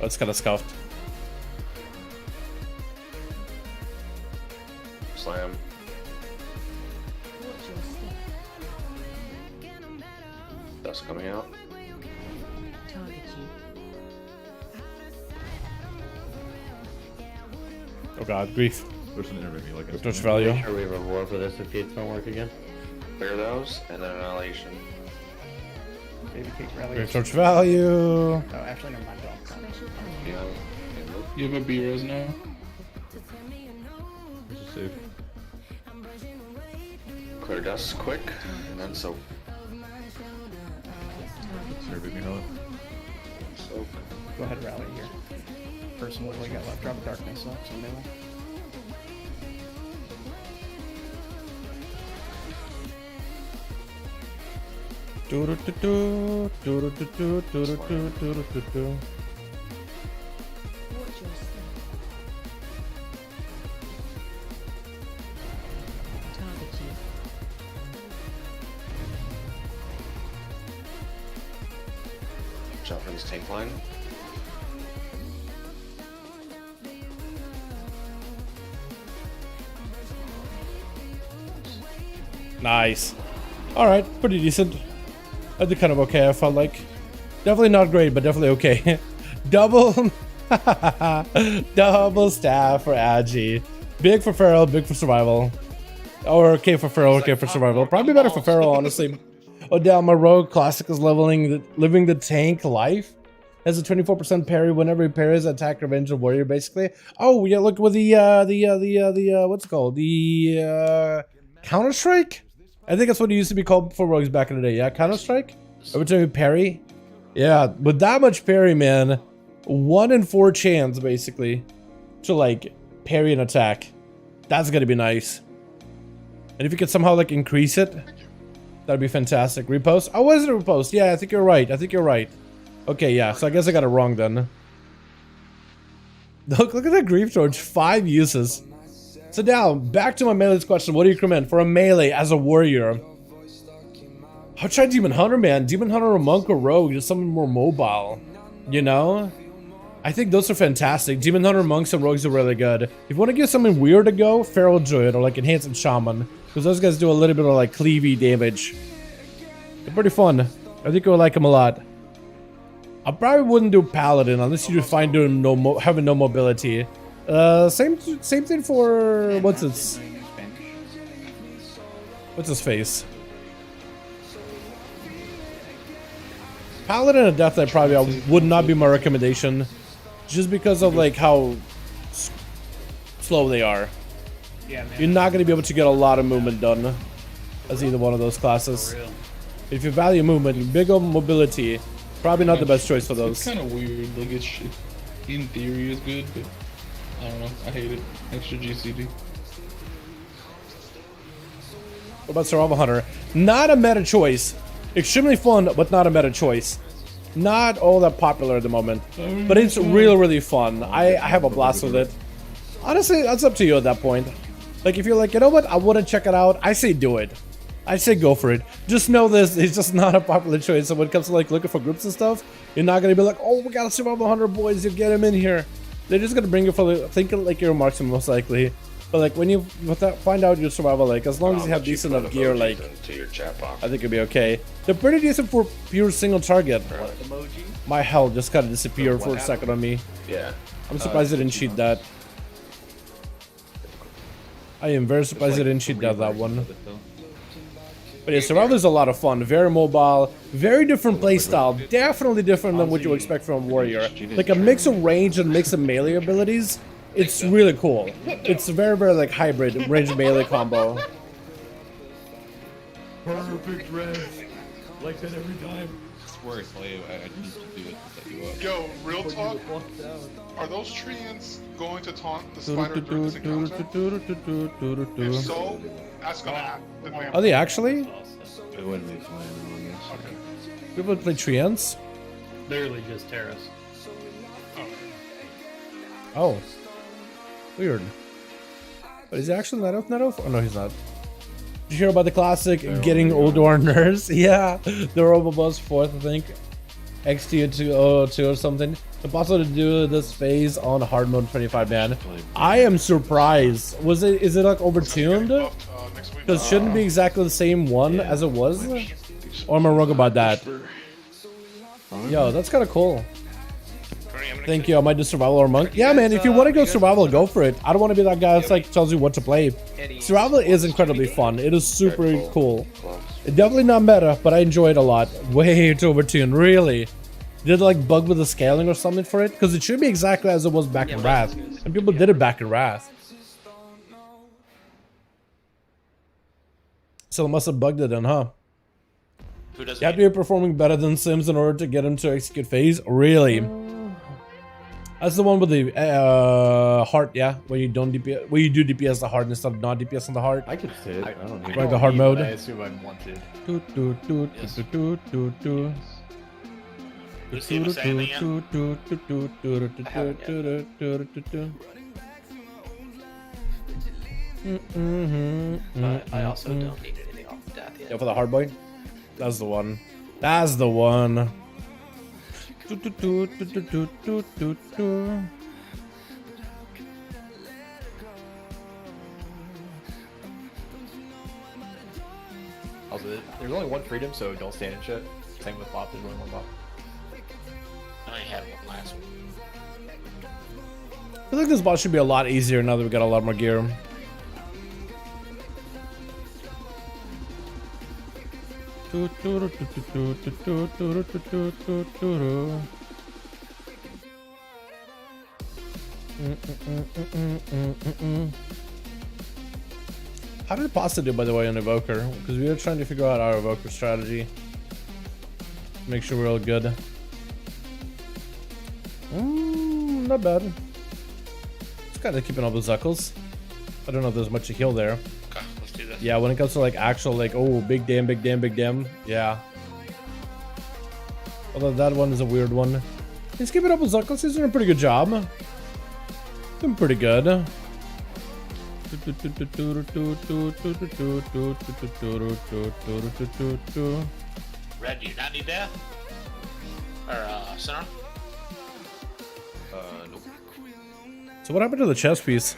That's kind of scuffed. Slam. Watch your step. Dust coming out. Target you. Oh god, Grief. There's an interview like Grief Torch value. Make sure we have a war for this if gates don't work again. Clear those, and then annihilation. Baby cake rally. Grief Torch value. Oh, actually, never mind. Don't. Special command. Yeah. You have a B-Res now? This is safe. Clear dust quick, and then soak. Interview me, Helen. Soak. Go ahead, rally here. Personal, we got left. Drop darkness up, so melee. Do-do-do-do, do-do-do-do, do-do-do-do-do-do. Watch your step. Target you. Jump for this tank line. Nice. Alright, pretty decent. I did kind of okay, I felt like. Definitely not great, but definitely okay. Double double staff for Agi. Big for Feral, big for survival. Or okay for Feral, okay for survival. Probably better for Feral, honestly. Oh damn, my rogue classic is living the tank life. Has a 24% parry whenever he parries attack revenge of warrior, basically. Oh yeah, look with the what's it called? The Counter-Strike? I think that's what it used to be called for rogues back in the day. Yeah, Counter-Strike? Every time you parry? Yeah, with that much parry, man. 1 in 4 chance, basically, to like parry an attack. That's gonna be nice. And if you could somehow like increase it, that'd be fantastic. Repost? Oh, was it a repost? Yeah, I think you're right. I think you're right. Okay, yeah, so I guess I got it wrong then. Look at that Grief Torch, 5 uses. So now, back to my melee's question. What do you recommend for a melee as a warrior? I'll try Demon Hunter, man. Demon Hunter or Monk or Rogue, just something more mobile. You know? I think those are fantastic. Demon Hunter, Monks, and Rogues are really good. If you want to give something weird to go, Feral Druid or like Enhanced Shaman. Because those guys do a little bit of like cleavy damage. They're pretty fun. I think you'll like them a lot. I probably wouldn't do Paladin unless you find doing having no mobility. Same thing for what's his face? Paladin and Death Knight probably would not be my recommendation, just because of like how slow they are. Yeah, man. You're not going to be able to get a lot of movement done as either one of those classes. If you value movement, big on mobility, probably not the best choice for those. It's kind of weird. Like it's in theory is good, but I don't know. I hate it. Extra GCD. What about Survival Hunter? Not a meta choice. Extremely fun, but not a meta choice. Not all that popular at the moment, but it's really fun. I have a blast with it. Honestly, that's up to you at that point. Like, if you're like, you know what, I want to check it out, I say do it. I say go for it. Just know this, it's just not a popular choice. So when it comes to like looking for groups and stuff, you're not going to be like, oh, we got a Survival Hunter, boys, you get him in here. They're just going to bring you for thinking like you're a marksman most likely. But like when you find out your survival, like as long as you have decent enough gear, like I think it'll be okay. They're pretty decent for pure single target. My health just kind of disappeared for a second on me. Yeah. I'm surprised they didn't cheat that. I am very surprised they didn't cheat that one. But yeah, survival is a lot of fun. Very mobile, very different playstyle. Definitely different than what you expect from a warrior. Like a mix of range and mix of melee abilities. It's really cool. It's very like hybrid range melee combo. Perfect res. Like that every time. Swear it's lame. I need to do it to set you up. Yo, real talk. Are those treants going to taunt the spider during this encounter? If so, that's gonna happen. Are they actually? It wouldn't be flying on this. Okay. People play treants? Literally just terrace. Oh. Weird. But is he actually not off? Oh no, he's not. Did you hear about the classic getting Oldor nurse? Yeah, the Robobus 4th, I think. XT202 or something. The possibility to do this phase on hard mode 25 man. I am surprised. Is it like overtuned? Because shouldn't it be exactly the same one as it was? Or am I wrong about that? Yo, that's kind of cool. Thank you. I might do survival or monk. Yeah, man. If you want to go survival, go for it. I don't want to be that guy that's like tells you what to play. Survival is incredibly fun. It is super cool. Definitely not meta, but I enjoy it a lot. Way too overtuned, really. Did it like bug with the scaling or something for it? Because it should be exactly as it was back in RAS, and people did it back in RAS. So it must have bugged it then, huh? You have to be performing better than Sims in order to get him to execute phase? Really? That's the one with the heart, yeah. Where you don't DPS, where you do DPS the heart instead of not DPS on the heart. I can sit. I don't need Like the hard mode. I assume I'm wanted. Lucy, was anything yet? I also don't need anything off the death yet. Yeah, for the hard boy. That's the one. That's the one. Also, there's only one freedom, so don't stand in shit. Same with bot, there's only one bot. I only had one last one. I think this boss should be a lot easier now that we got a lot more gear. How did Pasta do, by the way, on Evoker? Because we were trying to figure out our Evoker strategy. Make sure we're all good. Not bad. It's kind of keeping up with Zuckles. I don't know if there's much to heal there. Okay, let's do this. Yeah, when it comes to like actual like, oh, big damn, big damn, big damn. Yeah. Although that one is a weird one. He's keeping up with Zuckles. He's doing a pretty good job. Doing pretty good. Red, do you not need that? Or, center? Nope. So what happened to the chest piece?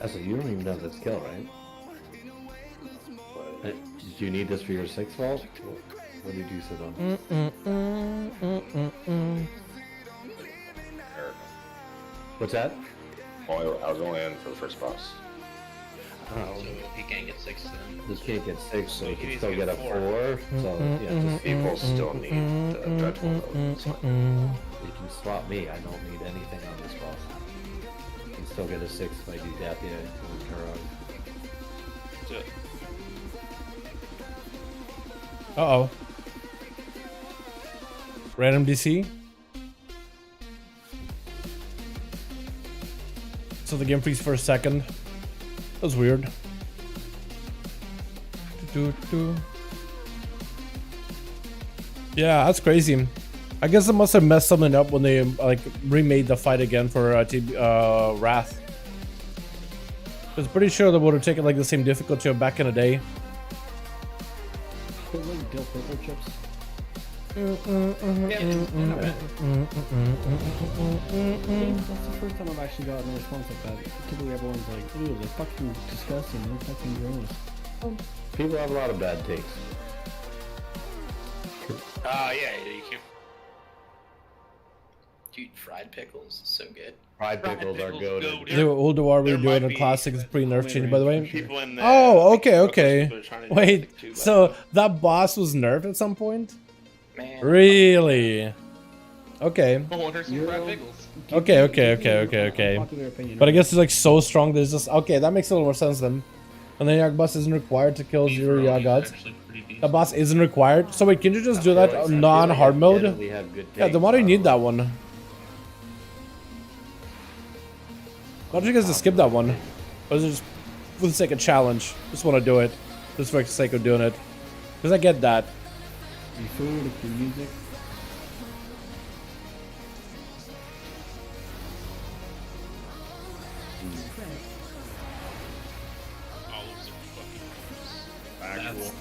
So you don't even have the skill, right? Do you need this for your 6 vault? What did you sit on? What's that? I was only in for the first boss. Oh. So he can't get 6 then. Just can't get 6, so you he can needs still to get a get 4. So yeah, just People still need the dreadful mode. you can swap me. I don't need anything on this boss. You can still get a 6 if I do Dappia and Turok. That's it. Uh-oh. Random DC? So the game freeze for a second. That was weird. Yeah, that's crazy. I guess it must have messed something up when they like remade the fight again for Wrath. I was pretty sure they would have taken like the same difficulty back in the day. Deal purple chips. Mm-hmm. That's the first time I've actually gotten a response like that. Typically everyone's like, ooh, they're fucking disgusting, they're fucking gross. People have a lot of bad takes. Yeah, you can. Dude, fried pickles is so good. Fried pickles are good. The older war we were doing in classics pre-nerf change, by the way. People in there, Oh, like, okay, focus, okay. they're trying to do Wait, something too, so that boss was nerfed at some point? Man. Really? Okay. No wonder some fried pickles. Okay. But I guess it's like so strong that it's just okay. That makes a little more sense then. And then Yag boss isn't required to kill 0 Yag gods. The boss isn't required. So wait, can you just do that non-hard mode? Yeah, then why do you need that one? Why don't you guys just skip that one? Or is it just for the sake of challenge? Just want to do it. Just for the sake of doing it. Because I get that. Your food, your music.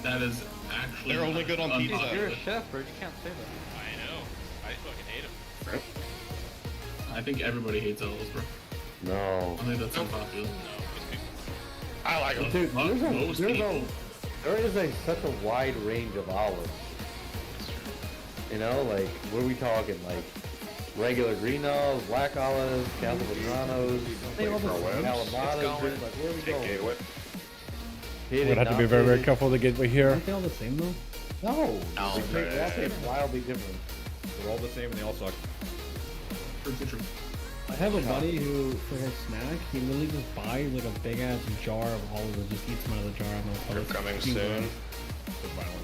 That is actually. They're only good on pizza. You're a chef, bro. You can't say that. I know. I fucking hate them. I think everybody hates owls, bro. No. I think that's unpopular. I like them. Dude, there is such a wide range of olives. You know, like, what are we talking? Like, regular green olives, black olives, Casavellanos, Calamatas, dude, like, where are we going? We're gonna have to be very, very careful with the gateway here. Aren't they all the same though? No. They're all wildly different. They're all the same and they all suck. True. I have a buddy who, for his snack, he literally just buys like a big ass jar of olives and just eats them out of the jar. They're coming soon.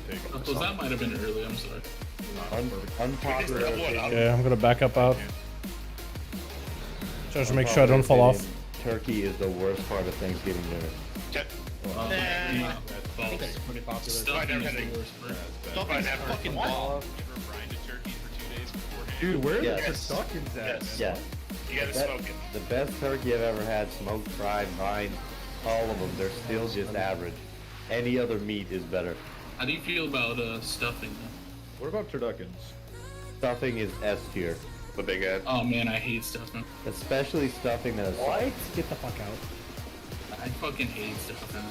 take it. So that might have been early, I'm sorry. Unpopular opinion. Okay, I'm gonna back up out. Just to make sure I don't fall off. Turkey is the worst part of Thanksgiving dinner. That's false. Pretty popular. Stuffing is the worst part. Stuffing's fucking bomb. Dude, where are Yes. the turduckens at? Yes. Yeah. You gotta smoke it. The best turkey I've ever had, smoked, fried, mined, all of them, they're still just average. Any other meat is better. How do you feel about stuffing? What about turduckens? Stuffing is S tier. The big head. Oh man, I hate stuffing. Especially stuffing that is What? Get the fuck out. I fucking hate stuffing.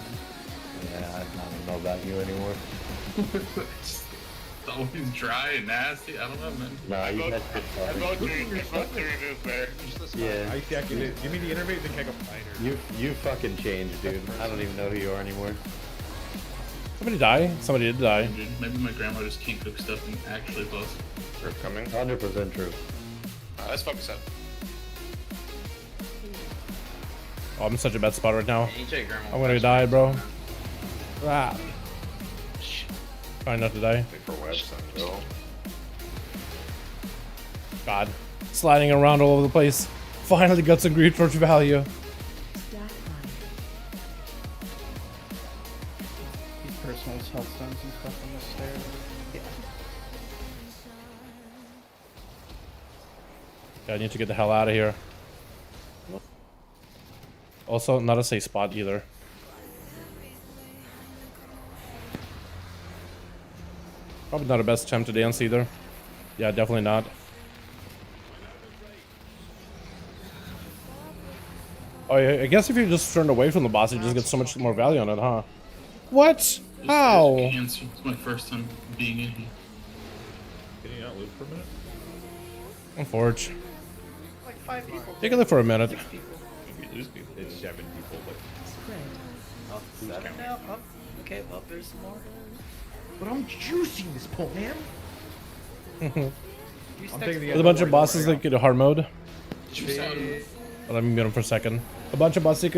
Yeah, I don't know about you anymore. It's always dry and nasty. I don't know, man. Nah, you had good stuffing. Yeah. I give me the intermediate and keg of fighter. You fucking changed, dude. I don't even know who you are anymore. Somebody die? Somebody did die. Dude, maybe my grandma just can't cook stuff and actually plus. We're coming. 100% true. Let's focus up. Oh, I'm in such a bad spot right now. You take grandma. I'm gonna die, bro. Ah. Trying not to die. Wait for West and Bill. God. Sliding around all over the place. Finally got some great torch value. These personal health stones and stuff on the stairs. Yeah, I need to get the hell out of here. Also, not a safe spot either. Probably not the best attempt to dance either. Yeah, definitely not. Oh, yeah, I guess if you just turned away from the boss, you just get so much more value on it, huh? What? How? It's my first time being in here. Can you not live for a minute? Unfortunate. Like 5 people. Take a look for a minute. Maybe lose people. It's 7 people, but Oh, 7 now? Oh, okay, well, there's some more. but I'm juicing this pole, man. I'm taking the There's a bunch of bosses that get a hard mode. Juice. Let me mute them for a second. A bunch of bosses you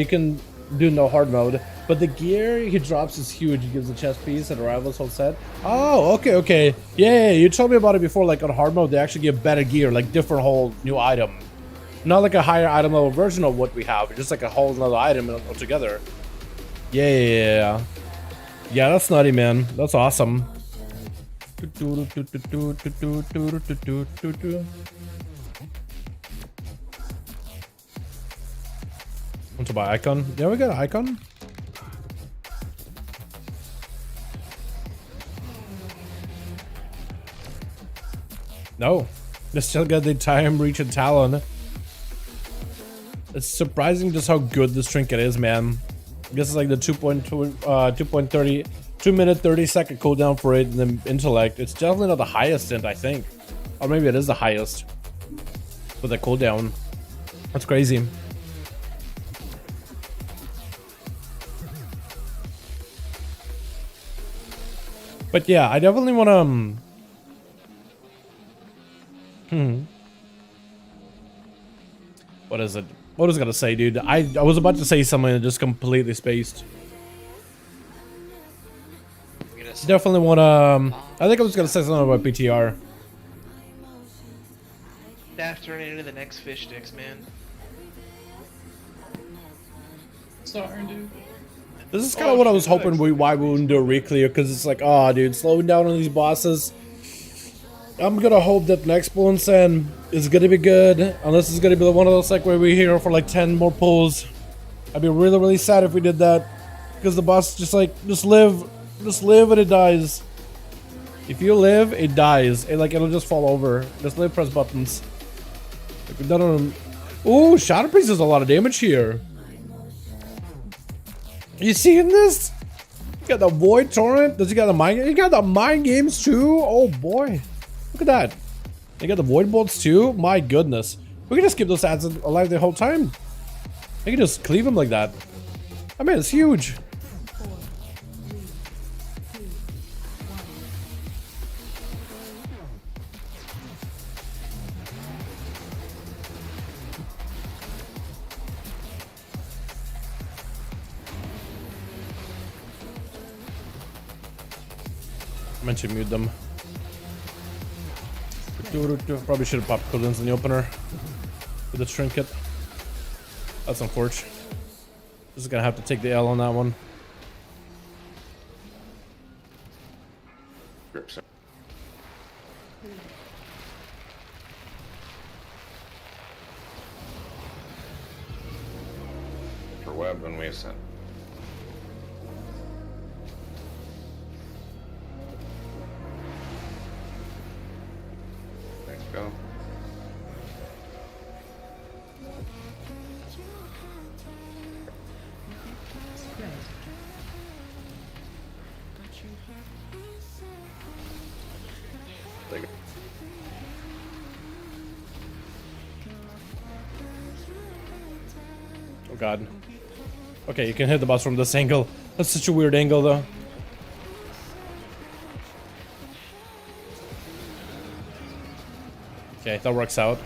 can do no hard mode, but the gear he drops is huge. He gives a chest piece and a rival's whole set. Oh, okay. Yeah, you told me about it before. Like on hard mode, they actually give better gear, like different whole new item, not like a higher item level version of what we have, just like a whole another item altogether. Yeah, that's nutty, man. That's awesome. Want to buy icon? Yeah, we got an icon. No, they still got the time, reach, and talon. It's surprising just how good this trinket is, man. I guess it's like the 2 minute 30 second cooldown for it, and then intellect. It's definitely not the highest int, I think, or maybe it is the highest with the cooldown. That's crazy. But yeah, I definitely want to. What is it? What was I gonna say, dude? I was about to say something and just completely spaced. Definitely want to. I think I was gonna say something about PTR. Staff turning into the next fish sticks, man. Sorry, dude. This is kind of what I was hoping why we wouldn't do a re-clear, because it's like, oh, dude, slowing down on these bosses. I'm gonna hope that next Bullens End is gonna be good, unless it's gonna be one of those like where we're here for like 10 more pulls. I'd be really, really sad if we did that, because the boss just like, just live and it dies. If you live, it dies. It'll just fall over. Just live, press buttons. Like we've done on. Ooh, Shadow Priest does a lot of damage here. You seeing this? You got the Void Torrent. Does he got the mind? You got the mind games too. Oh boy, look at that. You got the Void Bolts too. My goodness, we can just keep those ads alive the whole time. I can just cleave them like that. I mean, it's huge. meant to mute them. Probably should have popped cooldowns in the opener with the trinket. That's unfortunate. Just gonna have to take the L on that one. For web when we ascend. Let's go. Oh god. Okay, you can hit the boss from this angle. That's such a weird angle though. Okay, that works out.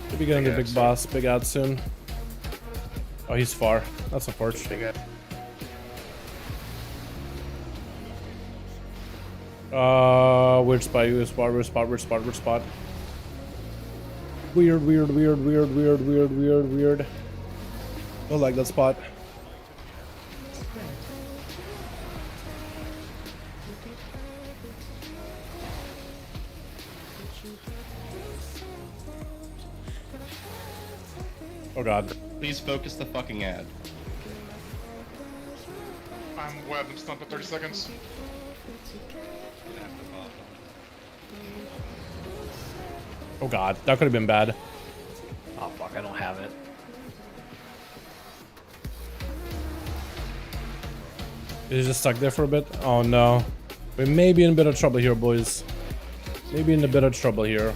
Could be getting the big boss, big ad soon. Oh, he's far. That's unfortunate. Weird spot, weird spot, weird spot, weird spot, weird spot. Weird. Don't like that spot. Oh god. Please focus the fucking ad. I'm web. I'm stunned for 30 seconds. Oh god, that could have been bad. Oh fuck, I don't have it. Is it just stuck there for a bit? Oh no. We may be in a bit of trouble here, boys. Maybe in a bit of trouble here.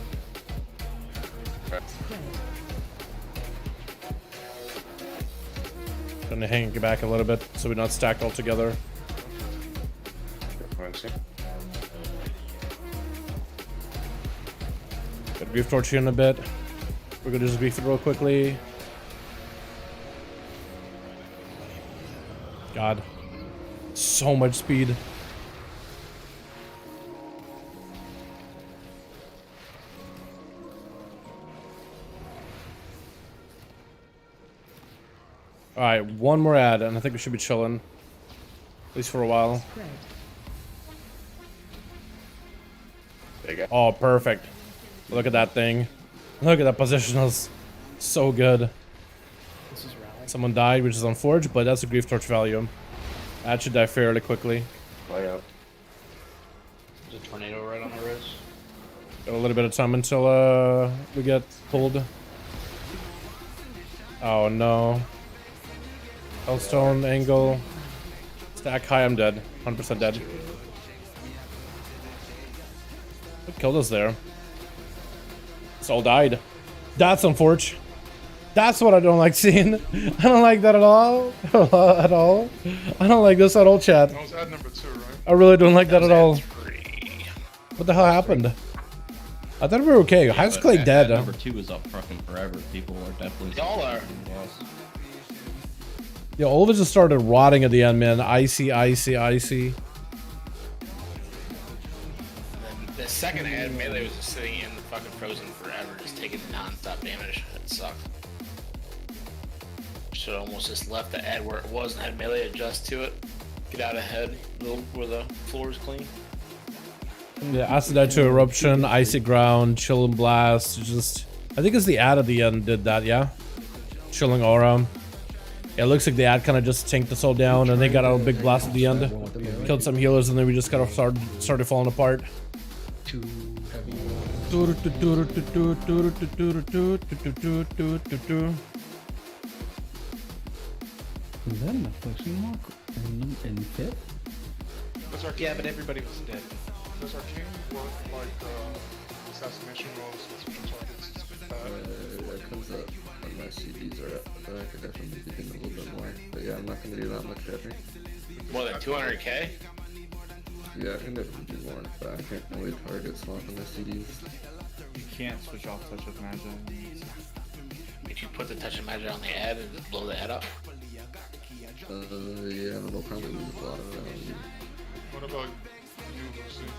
Gonna hang it back a little bit so we're not stacked all together. Got grief torch here in a bit. We're gonna just grief it real quickly. God. So much speed. Alright, one more ad, and I think we should be chilling. At least for a while. Oh, perfect. Look at that thing. Look at that positionals. So good. Someone died, which is unfortunate, but that's a grief torch value. That should die fairly quickly. There's a tornado right on the wrist. Got a little bit of time until we get pulled. Oh no. Hellstone angle. Stack high, I'm dead. 100% dead. What killed us there? It's all died. That's unfortunate. That's what I don't like seeing. I don't like that at all. At all. I don't like this at all, chat. That was ad number 2, right? I really don't like that at all. What the hell happened? I thought we were okay. How's Clay dead? Number 2 is up fucking forever. People are definitely. Y'all are. Yeah, all of it just started rotting at the end, man. Icy. The second ad, melee was just sitting in the fucking frozen forever, just taking non-stop damage. It sucked. Should almost just left the ad where it was and had melee adjust to it. Get out ahead, where the floor is clean. Yeah, acid died to eruption, icy ground, chilling blast. Just, I think it's the ad at the end did that. Yeah, chilling aura. Yeah, it looks like the ad kind of just tanked us all down, and they got out a big blast at the end. Killed some healers, and then we just kind of started falling apart. Too heavy. Is that an affliction mark in fifth? Yeah, but everybody was dead. Does Arcane work like assassination rolls with special targets? That comes up. my CDs are at, but I could definitely be getting a little bit more. But yeah, I'm not gonna do that much ever. More than 200k? Yeah, I can definitely do more, but I can't really target swapping the CDs. You can't switch off Touch of Magic. Did you put the Touch of Magic on the ad and just blow the ad up? Yeah, and we'll probably lose a lot of value. What about you, Lucy?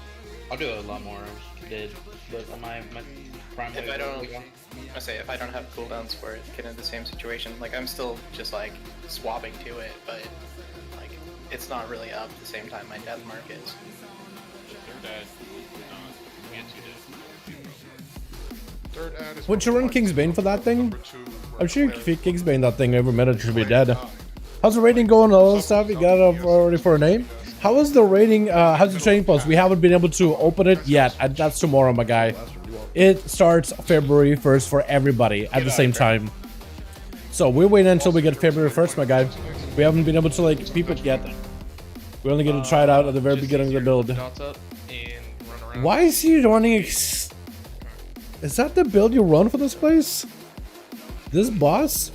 I'll do a lot more. I did, but on my prime. If I don't, if I don't have cooldowns for it, get in the same situation. Like I'm still just like swapping to it, but like it's not really up at the same time my death mark is. Third ad, Third ad is Would you run Kingsbane for that thing? I'm sure if you Kingsbane that thing every minute, you should be dead. How's the rating going? All that stuff? You got it already for a name? How is the rating? How's the training post? We haven't been able to open it yet. And that's tomorrow, my guy. It starts February 1st for everybody at the same time. So we're waiting until we get February 1st, my guy. We haven't been able to like peep it yet. We only get to try it out at the very beginning of the build. Why is he running? Is that the build you run for this place? This boss?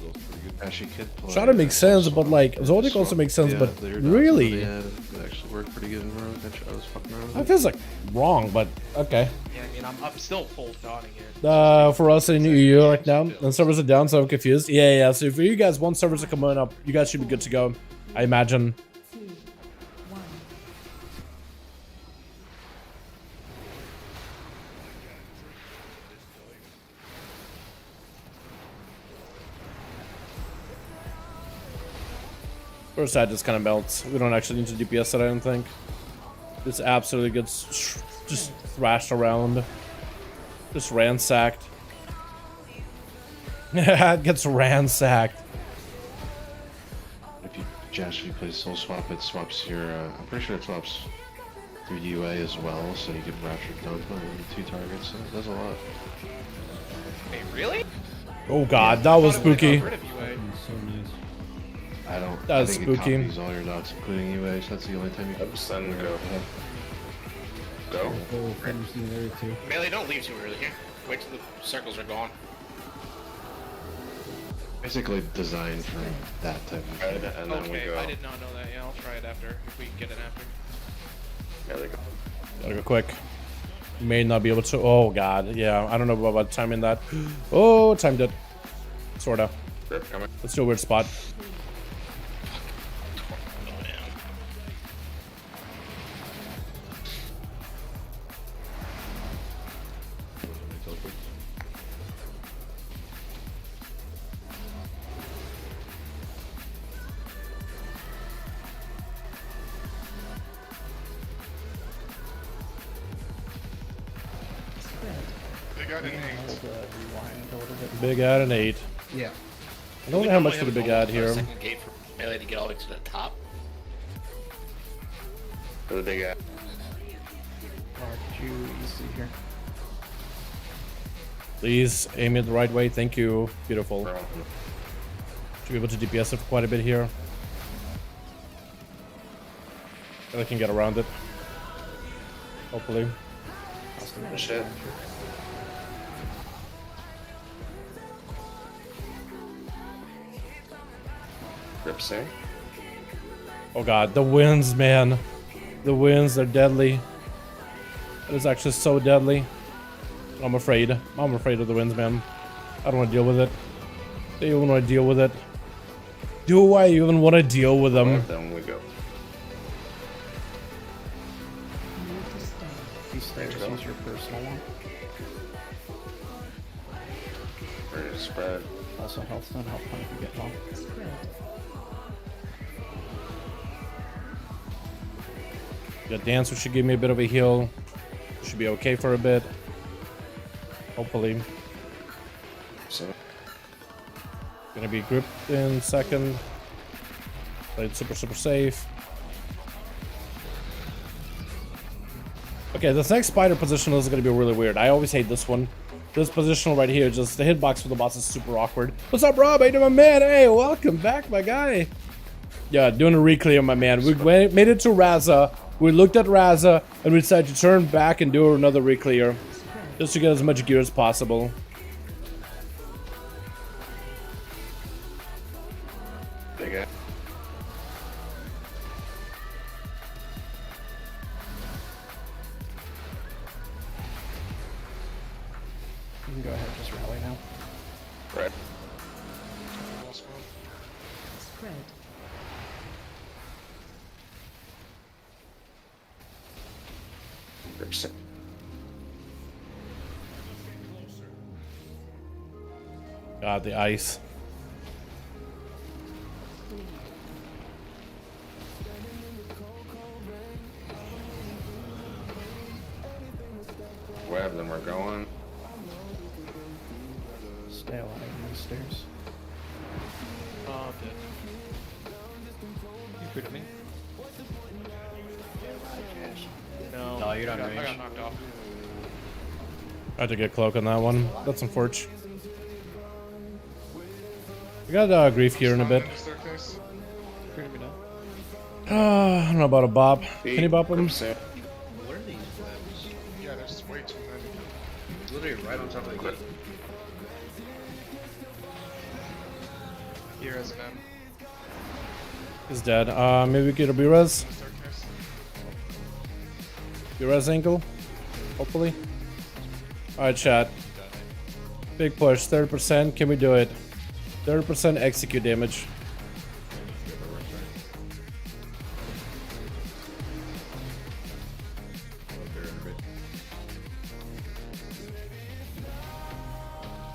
Try to make sense, but like Zodiac also makes sense, but really, it actually worked pretty good in Rogue. I was fucking around. That feels like wrong, but okay. Yeah, I mean, I'm still full dawning here. For us in EU right now, and servers are down, so I'm confused. Yeah. So for you guys, once servers are coming up, you guys should be good to go, I imagine. First side just kind of melts. We don't actually need to DPS it, I don't think. This absolutely gets just thrashed around. Just ransacked. It gets ransacked. If you play Soul Swap, it swaps your, I'm pretty sure it swaps through UA as well, so you can rapture Dogma with 2 targets, so it does a lot. Wait, really? Oh god, that was spooky. I don't. That was I think spooky. It copies all your dots, including UA, so that's the only time you can send and go. Go. Melee, don't leave too early here. Wait till the circles are gone. Basically designed for that type of thing, and then we go. I did not know that. Yeah, I'll try it after if we can get it after. Yeah, they go. Gotta go quick. May not be able to. Oh god, yeah. I don't know about timing that. Oh, timed it. Sorta. Let's do a weird spot. Big ad and 8. Yeah. I don't know how much for the big ad here. Second gate for Melee to get all the way to the top. For the big ad. Could you easy here? Please aim it the right way. Thank you. Beautiful. Should be able to DPS it for quite a bit here. And I can get around it. Hopefully. Shit. Rip Sing. Oh god, the winds, man. The winds are deadly. It is actually so deadly. I'm afraid. I'm afraid of the winds, man. I don't want to deal with it. Do you even want to deal with it? Do I even want to deal with them? Then we go. These stairs, use your personal one. Ready to spread. Also health stone, health point if you get long. Got dance, which should give me a bit of a heal. Should be okay for a bit. Hopefully. So. Gonna be grouped in second. Played super safe. Okay, this next spider position is gonna be really weird. I always hate this one. This position right here, just the hitbox for the boss is super awkward. What's up, Rob? How you doing, my man? Hey, welcome back, my guy. Yeah, doing a re-clear, my man. We made it to Raza. We looked at Raza, and we decided to turn back and do another re-clear. Just to get as much gear as possible. guy. You can go ahead and just rally now. Right. Spread. Grips. God, the ice. Web, then we're going. Stay alive on the stairs. Oh, dead. You freed me. No. No, you're not in I got range. knocked off. I had to get cloak on that one. That's unfortunate. We got grief here in a bit. Freed me now. I don't know about a bop. Can you bop him? What are these webs? Yeah, there's way too many. Literally right on top of the gate. Here as an M. He's dead. Maybe we get a B-res. B-res ankle. Hopefully. Alright, chat. Big push. 30%. Can we do it? 30% execute damage.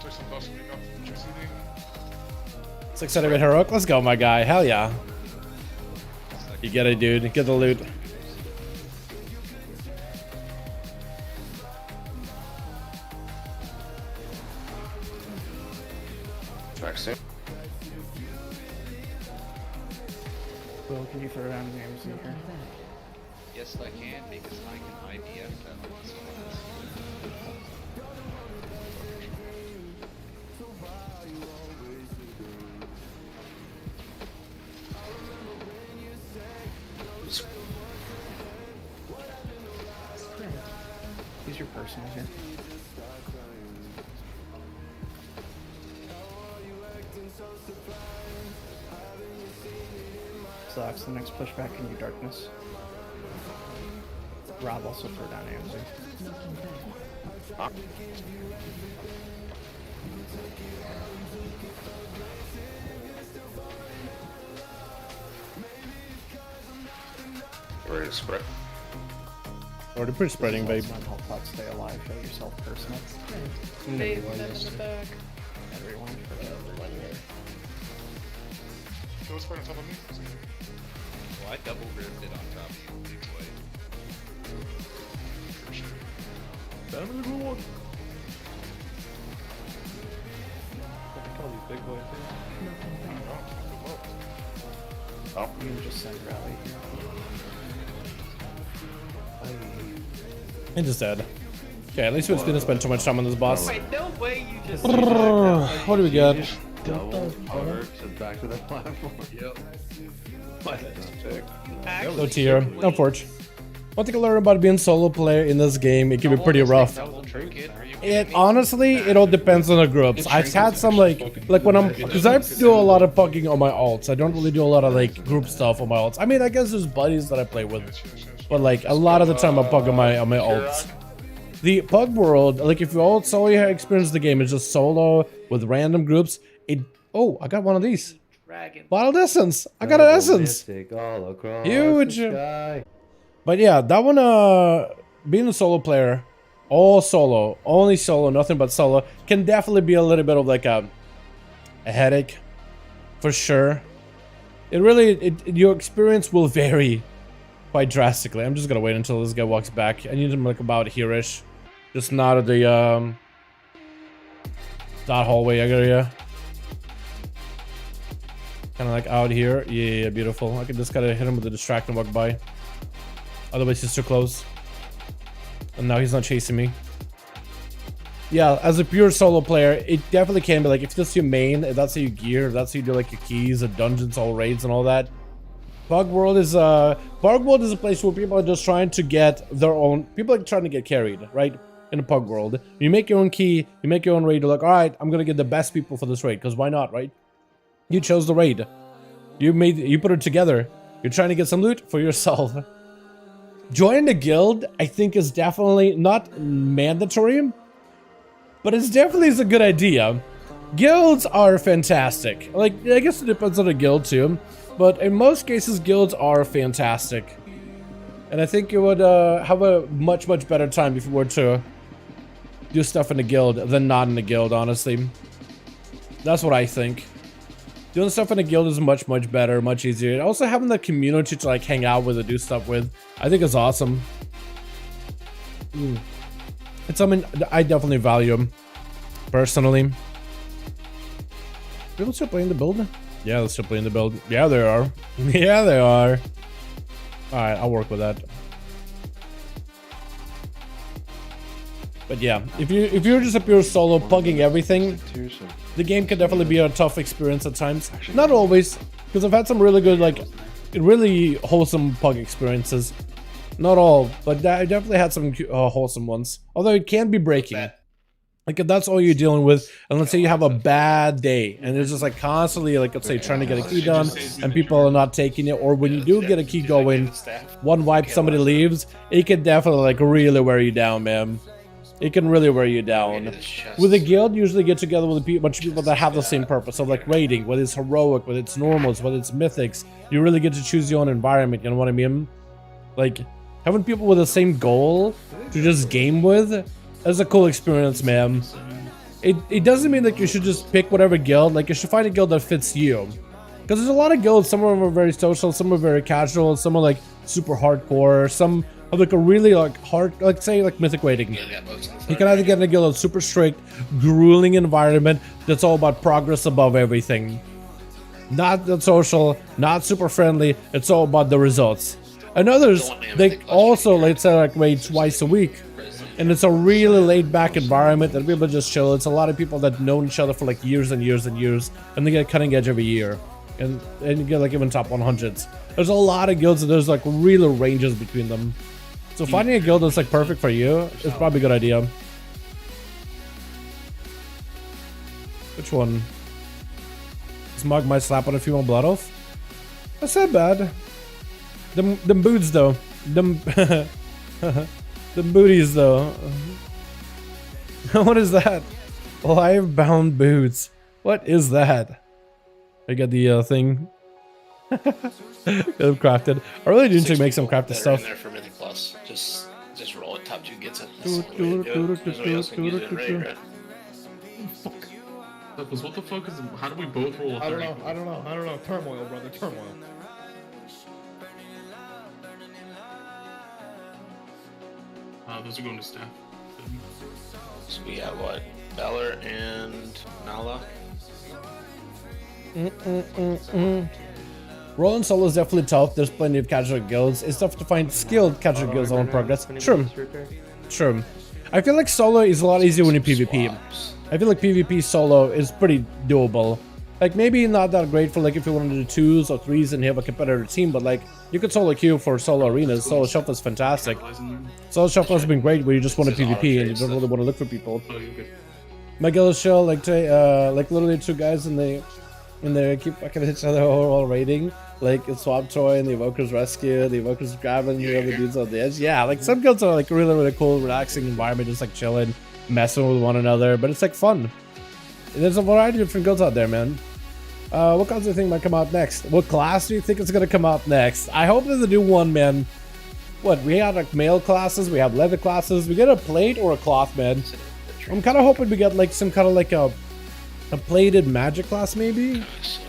There's some buffs we got from GCD. 6 centimeter heroic. Let's go, my guy. Hell yeah. You get it, dude. Get the loot. Vaccine. Will, can you throw down the AMC here? Yes, I can, because I can IDF that on this Spread. Use your personal here. Sucks. The next pushback can be darkness. Rob also threw down AMC. Knocking back. Ready to spread. Already pretty spreading, babe. Help out stay alive. Show yourself personal. Spread. Back. Everyone. Kill a spread on top of me. Well, I double ripped it on top of you, big boy. For sure. Damage reward. I can call you big boy too. Knocking back. Oh. You can just send rally here. He just dead. Okay, at least we didn't spend too much time on this boss. Wait, no way you just. What do we got? Double power to back to the platform. Yep. No tier. Unfortunate. One thing I learned about being solo player in this game, it can be pretty rough. It honestly, it all depends on the groups. I've had some like when I'm, because I do a lot of pugging on my alts. I don't really do a lot of like group stuff on my alts. I mean, I guess there's buddies that I play with, but like a lot of the time I pug on my alts. The pug world, like if you all solely experience the game, it's just solo with random groups. Oh, I got one of these. Bottled essence. I got an essence. All across Huge. the sky. But yeah, that one, being a solo player, all solo, only solo, nothing but solo, can definitely be a little bit of like a headache, for sure. It really, your experience will vary quite drastically. I'm just gonna wait until this guy walks back. I need him like about here-ish, just not at the that hallway area. Kind of like out here. Yeah, beautiful. I can just gotta hit him with the distract and walk by. Otherwise, he's too close. And now he's not chasing me. Yeah, as a pure solo player, it definitely can be like, if that's your main, if that's how you gear, if that's how you do like your keys, the dungeons, all raids and all that. Pug World is a place where people are just trying to get their own, people are trying to get carried, right? In the Pug World. You make your own key, you make your own raid, you're like, alright, I'm gonna get the best people for this raid, because why not, right? You chose the raid. You put it together. You're trying to get some loot for yourself. Joining a guild, I think, is definitely not mandatory, but it's definitely a good idea. Guilds are fantastic. Like, I guess it depends on the guild too, but in most cases, guilds are fantastic. And I think you would have a much better time if you were to do stuff in a guild than not in a guild, honestly. That's what I think. Doing stuff in a guild is much better, much easier. And also having the community to like hang out with and do stuff with, I think is awesome. It's something I definitely value, personally. People still playing the build? Yeah, they're still playing the build. Yeah, they are. Yeah, they are. Alright, I'll work with that. But yeah, if you're just a pure solo pugging everything, the game can definitely be a tough experience at times. Not always, because I've had some really good, like, really wholesome pug experiences. Not all, but I definitely had some wholesome ones. Although it can be breaking. Like, if that's all you're dealing with, and let's say you have a bad day, and it's just like constantly, like, let's say trying to get a key done, and people are not taking it, or when you do get a key going, one wipe, somebody leaves, it can definitely, like, really wear you down, man. It can really wear you down. With a guild, you usually get together with a bunch of people that have the same purpose of like raiding, whether it's heroic, whether it's normals, whether it's mythics. You really get to choose your own environment, you know what I mean? Like, having people with the same goal to just game with is a cool experience, man. It doesn't mean that you should just pick whatever guild, like you should find a guild that fits you. Because there's a lot of guilds, some of them are very social, some are very casual, some are like super hardcore, some of like a really like hard, like say like mythic raiding. You can either get in a guild that's super strict, grueling environment that's all about progress above everything. Not that social, not super friendly, it's all about the results. And others, they also, let's say, like raid twice a week. And it's a really laid back environment that people just chill. It's a lot of people that know each other for like years and years and years, and they get cutting edge every year. And you get like even top 100s. There's a lot of guilds and there's like real ranges between them. So finding a guild that's like perfect for you is probably a good idea. Which one? Smug might slap on a few more blood off. That's not bad. Them boots though. Them booties though. What is that? Live bound boots. What is that? I got the thing. Crafted. I really do need to make some crafted stuff. In there for Mythic Plus. Just roll it. Top 2 gets it. That's the way to do it. There's nobody else can use it in raid, right? What the fuck is? How do we both roll a 30? I don't know. Turmoil, brother. Turmoil. Those are going to staff. So we have what? Valor and Nala. Rolling solo is definitely tough. There's plenty of casual guilds. It's tough to find skilled casual guilds on progress. Sure. I feel like solo is a lot easier when you PvP. I feel like PvP solo is pretty doable. Like maybe not that great for like if you want to do 2s or 3s and you have a competitor team, but like you could solo queue for solo arenas. Solo shuffle is fantastic. Solo shuffle has been great where you just want to PvP and you don't really want to look for people. My guild is chill, like literally 2 guys and they keep fucking each other all raiding. Like Swap Toy and the Evoker's Rescue, the Evoker's grabbing the other dudes on the edge. Yeah, like some guilds are like really cool, relaxing environment, just like chilling, messing with one another, but it's like fun. There's a variety of different guilds out there, man. What class do you think might come out next? What class do you think is gonna come out next? I hope there's a new one, man. What, we have like mail classes, we have leather classes, we get a plate or a cloth, man. I'm kind of hoping we get like some kind of like a plated magic class maybe,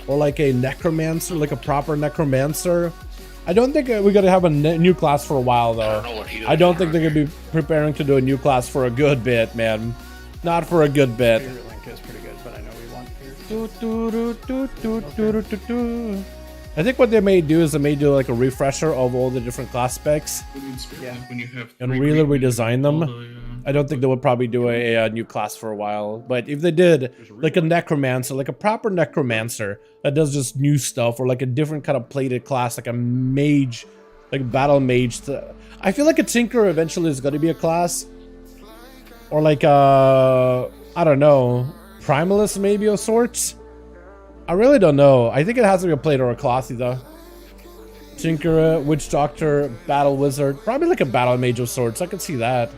or like a necromancer, like a proper necromancer. I don't think we're gonna have a new class for a while though. I don't think they're gonna be preparing to do a new class for a good bit, man. Not for a good bit. Link is pretty good, but I know we want I think what they may do is they may do like a refresher of all the different class specs, and really redesign them. I don't think they would probably do a new class for a while, but if they did, like a necromancer, like a proper necromancer that does just new stuff, or like a different kind of plated class, like a mage, like battle mage. I feel like a tinker eventually is going to be a class, or like I don't know, primalist maybe of sorts. I really don't know. I think it has to be a plate or a classy though. Tinker, Witch Doctor, Battle Wizard. Probably like a Battle Mage of sorts. I could see that.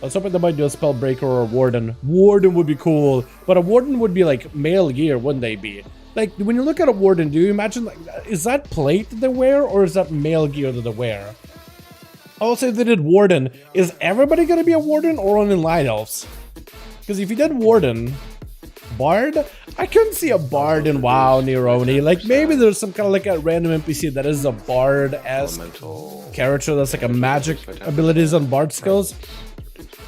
I was hoping they might do a Spellbreaker or a Warden. Warden would be cool. But a Warden would be like male gear, wouldn't they be? Like, when you look at a Warden, do you imagine, like, is that plate that they wear or is that male gear that they wear? Also, if they did Warden, is everybody going to be a Warden or only Light Elves? Because if you did Warden... Bard? I couldn't see a Bard in WoW near Oni. Like, maybe there's some kind of like a random NPC that is a Bard-esque character that's like a magic abilities and Bard skills.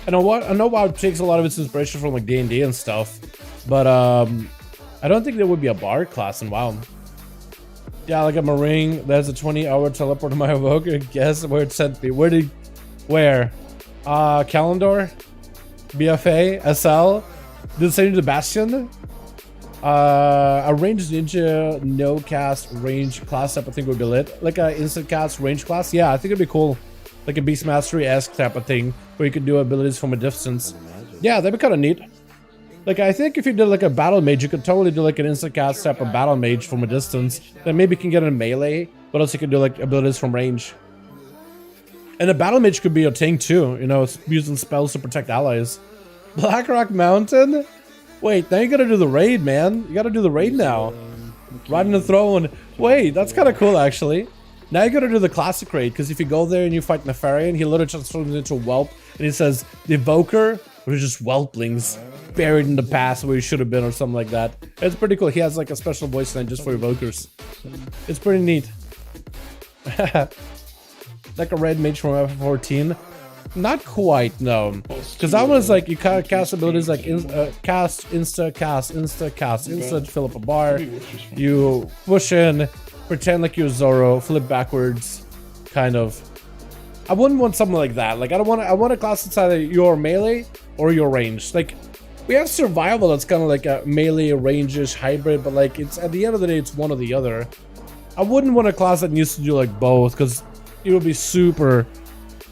I know WoW takes a lot of its inspiration from like D&D and stuff, but I don't think there would be a Bard class in WoW. Yeah, like a Marine. There's a 20-hour teleport to my evoker. Guess where it sent me. Where? Calendar? BFA? SL? Did it send you to Bastion? A ranged ninja no cast range class type I think would be lit. Like a instant cast range class? Yeah, I think it'd be cool. Like a Beast Mastery-esque type of thing where you could do abilities from a distance. Yeah, that'd be kind of neat. Like, I think if you did like a Battle Mage, you could totally do like an instant cast type of Battle Mage from a distance. Then maybe you can get a melee, but also you can do like abilities from range. And a Battle Mage could be a tank too, you know, using spells to protect allies. Blackrock Mountain? Wait, now you gotta do the raid, man. You gotta do the raid now. Riding the throne. Wait, that's kind of cool, actually. Now you gotta do the classic raid, because if you go there and you fight Nefarian, he literally transforms into a whelp, and he says, the Evoker, or just whelplings, buried in the past where he should have been, or something like that. It's pretty cool. He has like a special voice line just for Evokers. It's pretty neat. Like a red mage from F14. Not quite, no. Because that one is like, you kind of cast abilities like cast, insta, fill up a bar. You push in, pretend like you're Zoro, flip backwards, kind of. I wouldn't want something like that. Like, I want a class that's either your melee or your range. Like, we have survival that's kind of like a melee range-ish hybrid, but like, it's at the end of the day, it's one or the other. I wouldn't want a class that needs to do like both, because it would be super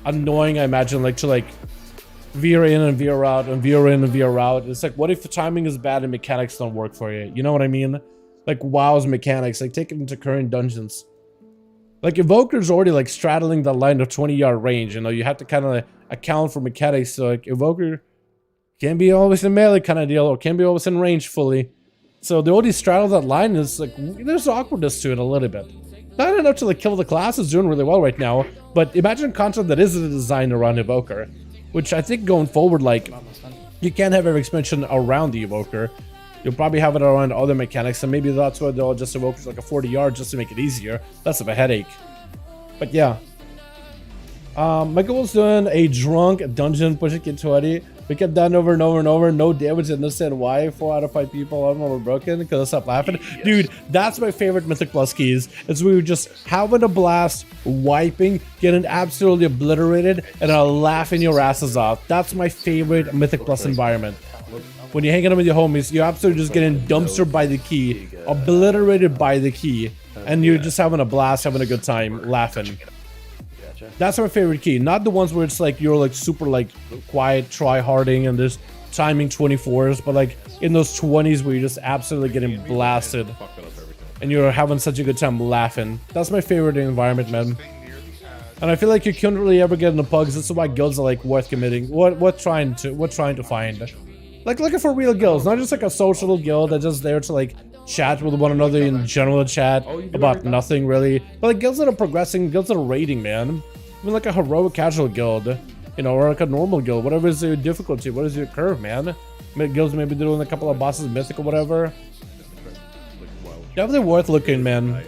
annoying, I imagine, like to like veer in and veer out and veer in and veer out. It's like, what if the timing is bad and mechanics don't work for you? You know what I mean? Like WoW's mechanics, like take it into current dungeons. Like Evoker's already like straddling the line of 20-yard range, you know, you have to kind of like, account for mechanics. So like Evoker can't be always in melee kind of deal, or can't be always in range fully. So the already straddle that line is like, there's awkwardness to it a little bit. Not enough to like kill the class, is doing really well right now, but imagine content that isn't designed around Evoker, which I think going forward, like, you can't have every expansion around the Evoker. You'll probably have it around other mechanics, and maybe that's why they'll just Evokers like a 40 yard just to make it easier. Less of a headache. But yeah. Michael was doing a drunk dungeon pushing kid 20. We kept down over and over and over. No damage, didn't understand why. 4 out of 5 people. I don't know, we're broken because I stopped laughing. Yes. Dude, that's my favorite Mythic Plus keys. Is we were just having a blast, wiping, getting absolutely obliterated, and laughing your asses off. That's my favorite Mythic Plus environment. When you're hanging out with your homies, you're absolutely just getting dumpstered by the key, obliterated by the key, and you're just having a blast, having a good time, laughing. That's my favorite key. Not the ones where it's like you're like super like quiet, try-harding, and there's timing 24s, but like in those 20s where you're just absolutely getting blasted and you're having such a good time laughing. That's my favorite environment, man. And I feel like you couldn't really ever get into pugs. This is why guilds are like worth committing. What trying to find. Like looking for real guilds, not just like a social guild that's just there to like chat with one another in general chat about nothing really. But like guilds that are progressing, guilds that are raiding, man. Even like a heroic casual guild, you know, or like a normal guild. Whatever is your difficulty, what is your curve, man? Guilds maybe doing a couple of bosses, mythic or whatever. Definitely worth looking, man.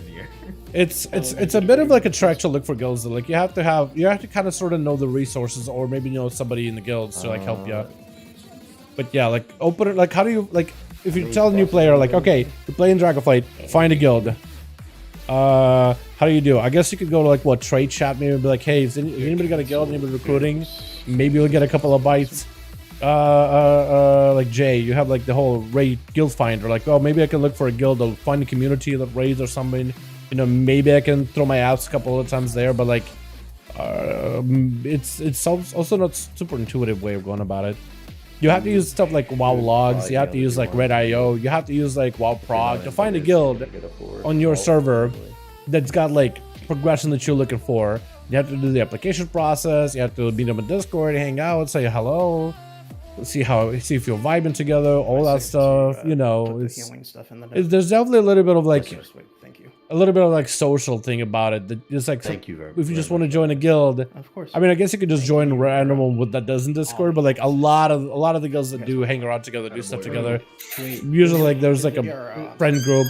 It's a bit of like a trek to look for guilds. Like you have to kind of sort of know the resources, or maybe know somebody in the guilds to like help you. But yeah, like open it. Like how do you like if you tell a new player like, okay, you're playing Dragonflight, find a guild. How do you do? I guess you could go to like what, trade chat maybe and be like, hey, is anybody got a guild? Anybody recruiting? Maybe you'll get a couple of bites. Like Jay, you have like the whole raid guild finder. Like, oh, maybe I can look for a guild. I'll find a community that raids or something. You know, maybe I can throw my apps a couple of times there. But like, it's also not super intuitive way of going about it. You have to use stuff like WoW logs, you have to use like Red IO, you have to use like WoW prog to find a guild on your server that's got like progression that you're looking for. You have to do the application process, you have to meet them in Discord, hang out, say hello, see if you're vibing together, all that stuff, you know. There's definitely a little bit of like a little bit of like social thing about it. That it's like if you just want to join a guild, of course. I mean, I guess you could just join random one that doesn't Discord, but like a lot of the guilds that do hang around together, do stuff together. Usually, like there's like a friend group.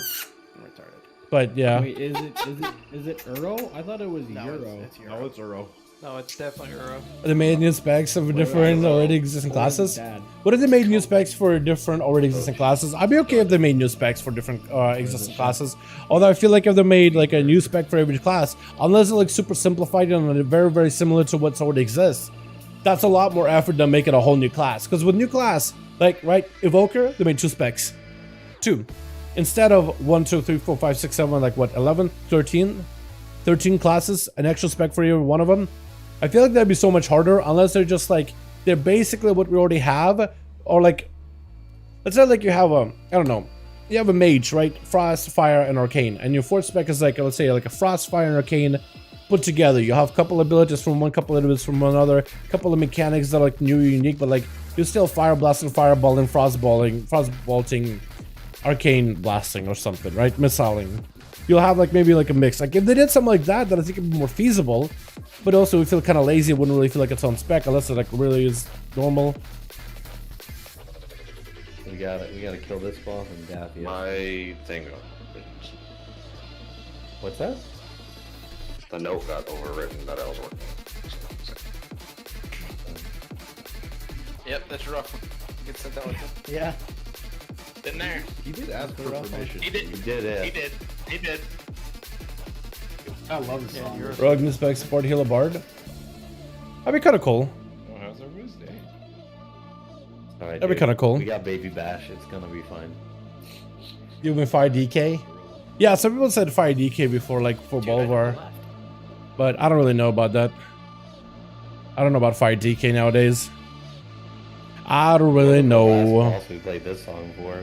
But yeah. Wait, is it Euro? I thought it was Euro. No, it's Euro. No, it's definitely Euro. They made new specs of different already existing classes. What if they made new specs for different already existing classes? I'd be okay if they made new specs for different existing classes. Although I feel like if they made like a new spec for every class, unless it's like super simplified and very, very similar to what's already exists, that's a lot more effort than making a whole new class. Because with new class, like right, Evoker, they made 2 specs. 2. Instead of 1, 2, 3, 4, 5, 6, 7, like what, 11, 13 classes, an extra spec for every one of them. I feel like that'd be so much harder unless they're just like, they're basically what we already have. Or like, let's say like you have a, I don't know, you have a mage, right? Frost, fire, and arcane. And your 4th spec is like, let's say like a frost, fire, and arcane put together. You have a couple abilities from one, couple abilities from another, couple of mechanics that are like new, unique, but like you're still fire blasting, fireballing, frostbolting, arcane blasting or something, right? Missiling. You'll have like maybe like a mix. Like if they did something like that, then I think it'd be more feasible. But also we feel kind of lazy. It wouldn't really feel like it's on spec unless it like really is normal. We gotta kill this boss and Daffy. My thing. What's that? The note got overwritten that I was working. Yep, that's rough. Get sent out with it. Yeah. Been there. He did ask for permission. He did. He did it. He did. He did. I love this song. Rogue new spec support heal a bard. That'd be kind of cool. Oh, how's our Wednesday? Alright, That'd be kind of cool. We got Baby Bash. It's gonna be fine. You mean Fire DK? Yeah, some people said Fire DK before, like for Bolvar. But I don't really know about that. I don't know about Fire DK nowadays. I don't really know. We played this song for.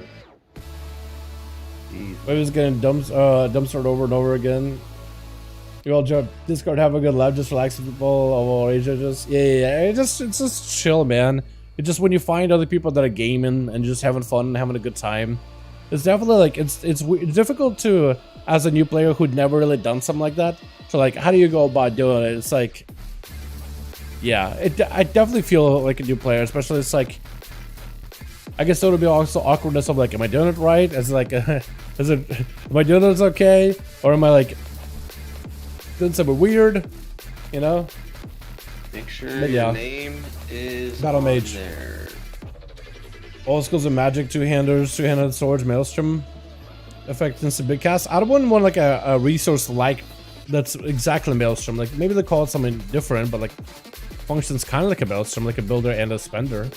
Maybe it's getting dumpstered over and over again. You all jump Discord, have a good life, just relax with people of all ages. Yeah. It's just chill, man. It's just when you find other people that are gaming and just having fun and having a good time. It's definitely like it's difficult to, as a new player who'd never really done something like that. So like, how do you go about doing it? It's like, yeah, I definitely feel like a new player, especially it's like, I guess there would be also awkwardness of like, am I doing it right? Is it like, am I doing this okay? Or am I like doing something weird? You know? Make sure But yeah. your name is Battle on Mage. there. All skills of magic, two-handed swords, maelstrom. Effect instant big cast. I wouldn't want like a resource like that's exactly maelstrom. Like maybe they call it something different, but like functions kind of like a maelstrom, like a builder and a spender.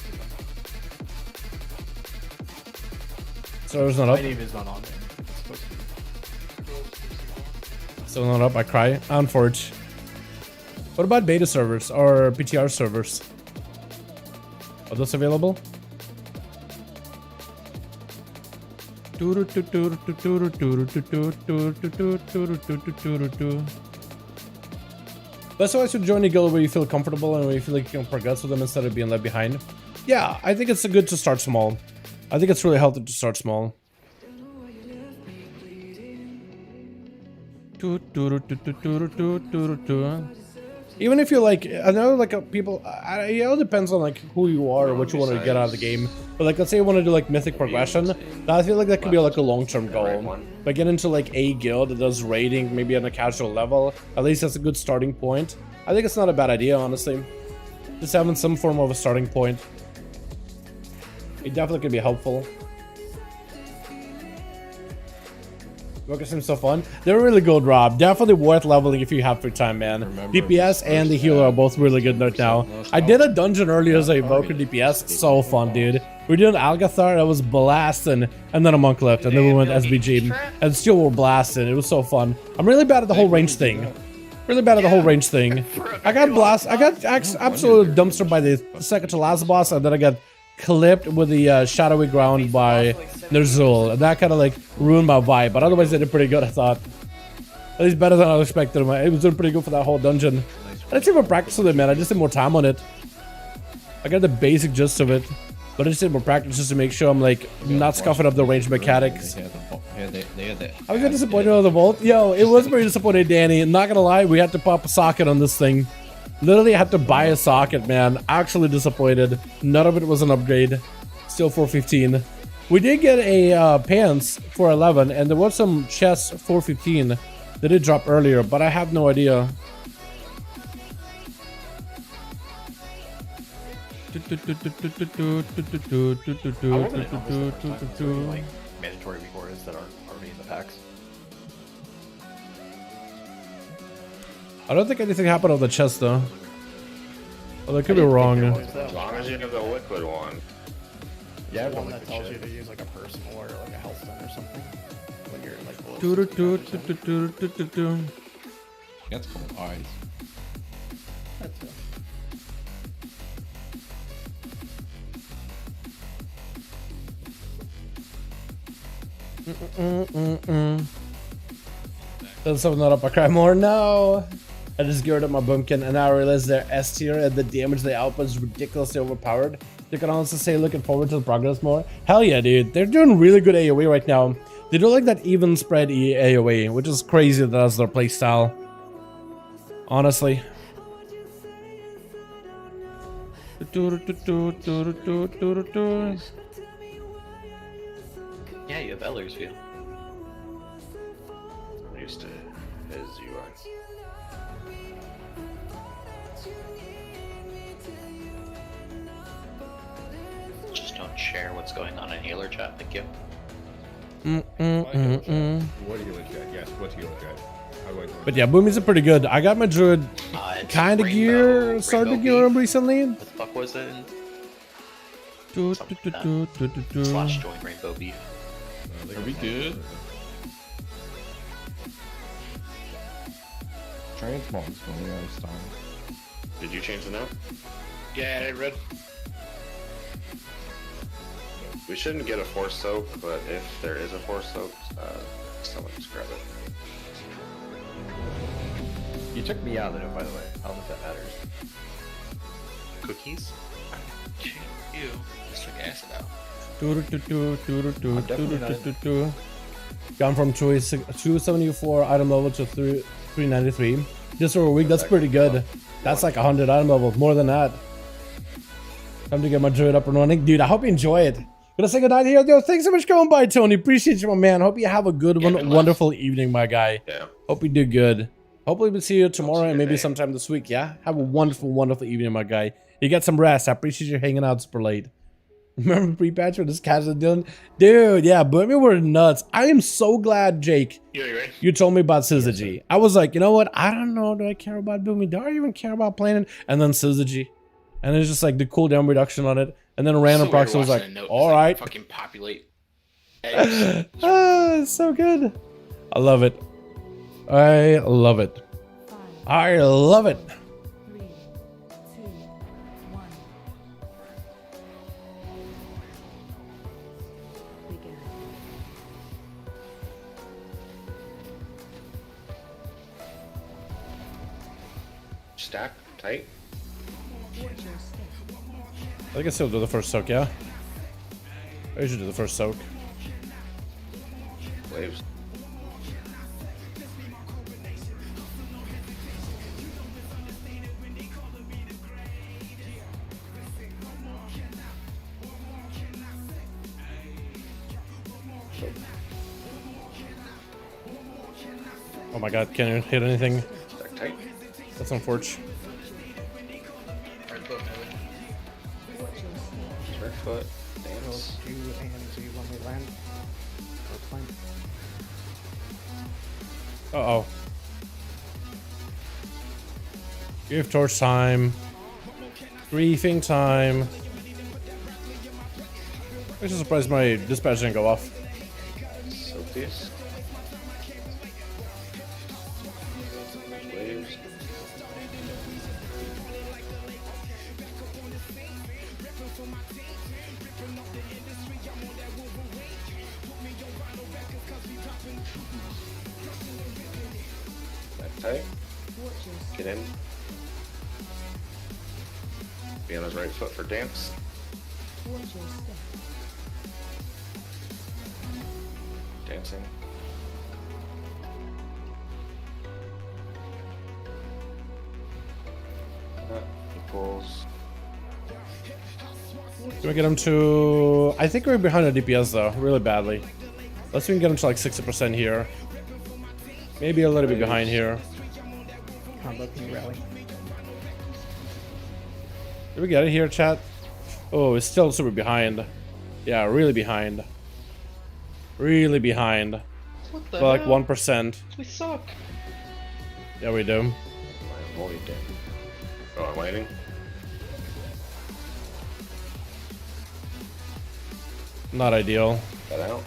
Server's not up. My name is not on there. It's supposed to be. Still not up. I cry. Unforge. What about beta servers or PTR servers? Are those available? That's why I should join a guild where you feel comfortable and where you feel like you can progress with them instead of being left behind. Yeah, I think it's good to start small. I think it's really healthy to start small. Even if you're like, I know like people, it all depends on like who you are or what you want to get out of the game. But like, let's say you want to do like mythic progression, I feel like that could be like a long-term goal. But get into like a guild that does raiding, maybe on a casual level, at least that's a good starting point. I think it's not a bad idea, honestly. Just having some form of a starting point. It definitely could be helpful. Focus seems so fun. They're really good, Rob. Definitely worth leveling if you have free time, man. DPS and the healer are both really good right now. I did a dungeon earlier as a Evoker DPS. So fun, dude. We did an Algathar that was blasting, and then a monk left, and then we went SBG, and still were blasting. It was so fun. I'm really bad at the whole range thing. Really bad at the whole range thing. I got absolutely dumpstered by the second to last boss, and then I got clipped with the shadowy ground by Ner'zhul, and that kind of like ruined my vibe. But otherwise, they did pretty good, I thought. At least better than I expected. It was doing pretty good for that whole dungeon. I didn't even practice with it, man. I just did more time on it. I got the basic gist of it, but I just did more practice just to make sure I'm like not scuffing up the range mechanics. I was disappointed on the vault. Yo, it was pretty disappointed, Danny. Not gonna lie, we had to pop a socket on this thing. Literally had to buy a socket, man. Actually disappointed. None of it was an upgrade. Still 415. We did get a pants for 11, and there was some chests 415 that did drop earlier, but I have no idea. I wasn't like mandatory rewards that aren't already in the packs. I don't think anything happened on the chest though. Well, I could be wrong. As long as you have the liquid one. Yeah, one that tells you to use like a personal or like a health stun or something when you're like below. That's called eyes. That's it. There's something not up. I cry more. No, I just geared up my bumpkin and now I realized their S tier and the damage they output is ridiculously overpowered. You can also say looking forward to the progress more. Hell yeah, dude. They're doing really good AoE right now. They do like that even spread AoE, which is crazy that that's their playstyle. Honestly. Yeah, you have Ellersview. Used to his UI. Just don't share what's going on in healer chat, thank you. What healer chat? Yes, what's healer chat? How do I But yeah, Boomies are pretty good. I got my druid kind of gear, started to gear him recently. What the fuck was it? Slash join Rainbow Beef. Are we good? Transmog's going out of style. Did you change the note? Yeah, I read. We shouldn't get a force soak, but if there is a force soak, someone just grab it. You took me out of it, by the way. I don't know if that matters. Cookies? Ew. Just took acid out. Gone from 274 item level to 393. Just for a week, that's pretty good. That's like 100 item level, more than that. Time to get my druid up and running. Dude, I hope you enjoy it. Gonna say goodnight here. Yo, thanks so much for coming by, Tony. Appreciate you, my man. Hope you have a good one. Wonderful evening, my guy. Yeah. Hope you do good. Hopefully we'll see you tomorrow and maybe sometime this week, yeah? Have a wonderful, wonderful evening, my guy. You get some rest. I appreciate you hanging out super late. Remember pre-patch with this casual Dylan? Dude, yeah, but we were nuts. I am so glad, Jake, you told me about Syzygy. I was like, you know what? I don't know. Do I care about Boomy? Do I even care about playing it? And then Syzygy. And it's just like the cooldown reduction on it. And then a random proxy was like, all right. Fucking populate. It's so good. I love it. I love it. I love it. 3, 2, 1. Begin. Stack tight. I think I still do the first soak, yeah? I usually do the first soak. Waves. Oh my god, can't even hit anything. Stack tight. That's unfortunate. Foot. Dance. You and Z when we land. That's fine. Uh-oh. Give torch time. Briefing time. I'm just surprised my dispatch didn't go off. So this. Waves. Back tight. Get in. Be on his right foot for dance. Dancing. Equals. Can we get him to... I think we're behind the DPS though, really badly. Let's see if we can get him to like 60% here. Maybe a little bit behind here. Combo, can you rally? Did we get it here, chat? Oh, it's still super behind. Yeah, really behind. Really behind. What the By like hell? 1%. We suck. Yeah, we do. Oh, I'm waiting. Not ideal. Got out.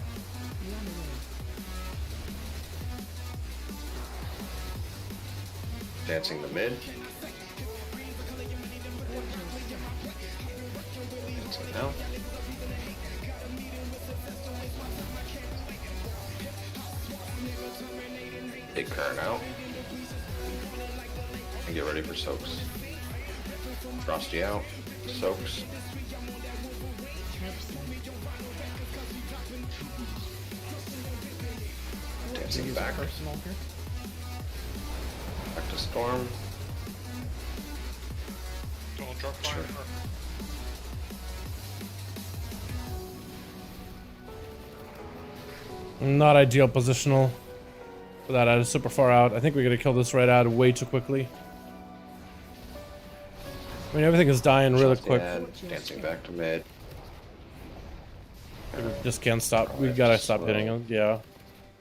Dancing the mid. Dancing now. Big current out. And get ready for soaks. Frosty out. Soaks. Dancing back. Back to storm. Don't drop fire. Not ideal positional for that ad. Super far out. I think we're gonna kill this red ad way too quickly. I mean, everything is dying really Shots the quick. ad, dancing back to mid. We just can't stop. We gotta stop hitting him. Yeah.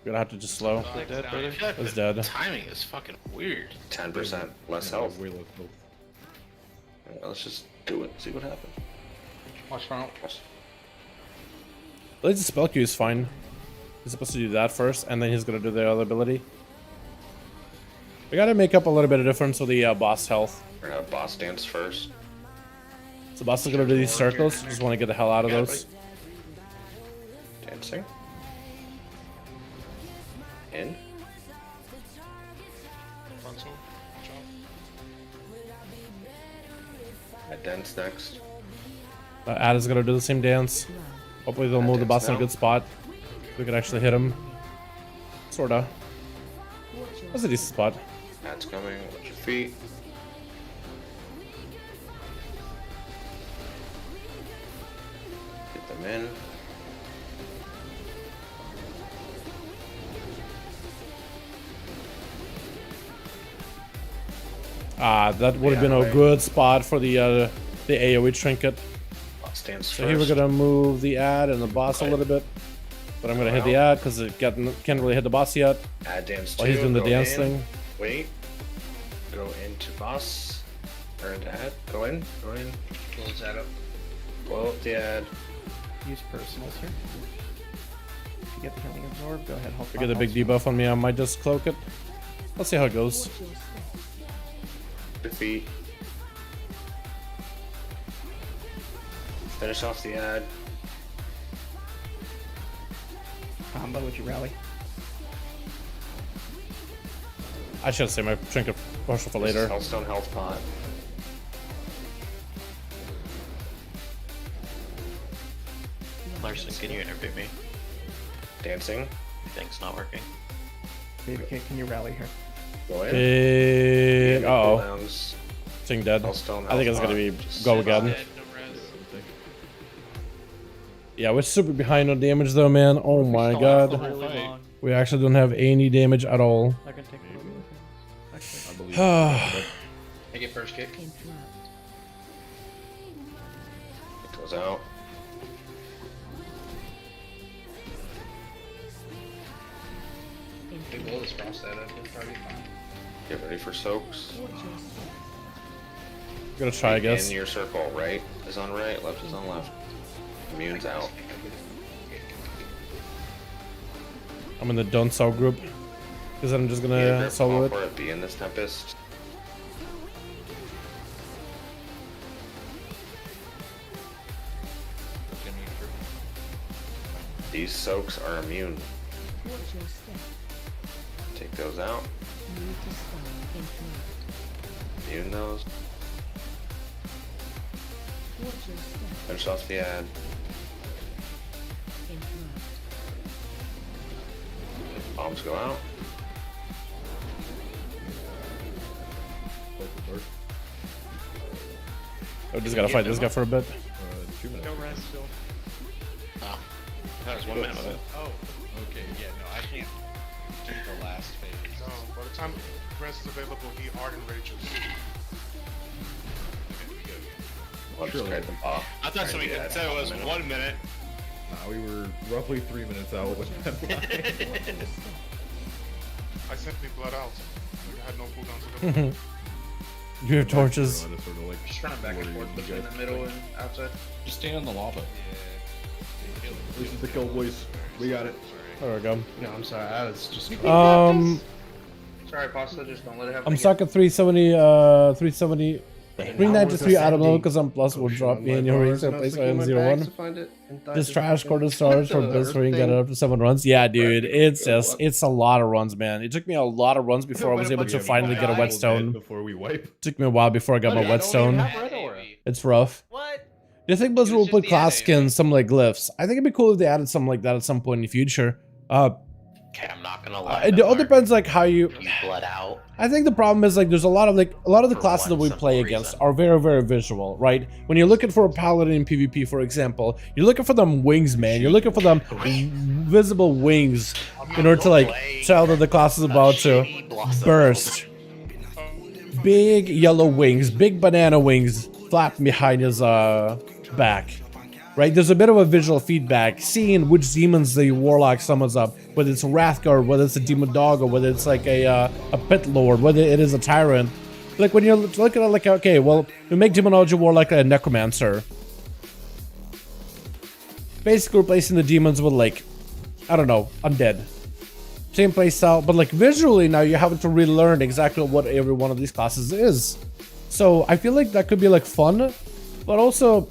We're gonna have to just slow. It's dead. Timing is fucking weird. 10% less health. Way less health. Yeah, let's just do it. See what happens. Watch front. At least the spell queue is fine. He's supposed to do that first, and then he's gonna do the other ability. We gotta make up a little bit of difference with the boss health. We're gonna have boss dance first. So boss is gonna do these circles. Just want to get the hell out of those. Dancing. In. Front soul. Jump. I dance next. Ad is gonna do the same dance. Hopefully they'll move the boss in a good spot. We could actually hit him. Sorta. That's a decent spot. Ad's coming. Watch your feet. Get them in. Ah, that would have been a good spot for the AoE trinket. Boss dance So here we're first. gonna move the ad and the boss a little bit. But I'm gonna hit the ad because it can't really hit the boss yet. Ad dance While he's two, doing the go dance in. thing. Wait. Go into boss. Or into ad. Go in. Go in. Close that up. Blow up the ad. Use personals here. If you get the healing absorb, go ahead. If I get a big debuff on me, I might just cloak it. Let's see how it goes. Defeat. Finish off the ad. Combo, would you rally? I should say my trinket partial for later. Hellstone health pot. Larson, can you interview me? Dancing. Thing's not working. Baby Kid, can you rally here? Go in. Big. Uh oh. Cooldowns. Thing dead. Hellstone I think it's health gonna be pot. Just go sit again. on it. Yeah, we're super behind on damage though, man. Oh my god. We actually don't have any damage at all. I can take I believe. Take it first kick. It goes out. Big blow this frost at it. It's probably fine. Get ready for soaks. Gonna try, I guess. In your circle, right is on right, left is on left. Immune's out. I'm in the don't sell group. Because I'm just Be a gonna grip solo it. for it. Be in this Tempest. Give me These soaks are immune. Watch your step. Take those out. Move to stay in front. Immune those. Watch your step. Finish off the ad. In front. Bombs go out. Oh, just gotta fight this guy for a bit. 2 minutes. No rest still. Oh. That was 1 minute. Oh, okay, yeah, no, I can't do the last phase. No, by the time rest is available, he Arden rages. Let's trade them off. I thought somebody said it was 1 minute. Nah, we were roughly 3 minutes out with that. I sent me blood out. I had no cooldown to the You have torches. Just running back and forth between the middle and outside. Just stay on the lava. This is the kill, boys. We got it. There we go. No, I'm sorry. I was just. Sorry, Pasta, just don't let it happen. I'm stuck at 370, 370. Bring that to 3 out of low because I'm plus will drop me in your range. So place I am 0-1. This trash quarter stars from this ring got it up to 7 runs. Yeah, dude, it's a lot of runs, man. It took me a lot of runs before I was able to finally get a whetstone. Before we wipe. It took me a while before I got my whetstone. It's rough. What? Do you think Blizzard will put class skins, some like glyphs? I think it'd be cool if they added something like that at some point in the future. Okay, I'm not gonna lie. It all depends like how you blood out. I think the problem is like there's a lot of the classes that we play against are very, very visual, right? When you're looking for a paladin in PvP, for example, you're looking for them wings, man. You're looking for them visible wings in order to like tell that the class is about to burst. Big yellow wings, big banana wings flapping behind his back. Right, there's a bit of a visual feedback, seeing which demons the warlock summons up, whether it's a Wrathguard, whether it's a demon dog, or whether it's like a pit lord, whether it is a tyrant. Like when you're looking at like, okay, well, we make demonology warlock a necromancer. Basically replacing the demons with like, I don't know, undead. Same playstyle, but like visually now you're having to relearn exactly what every one of these classes is. So I feel like that could be like fun, but also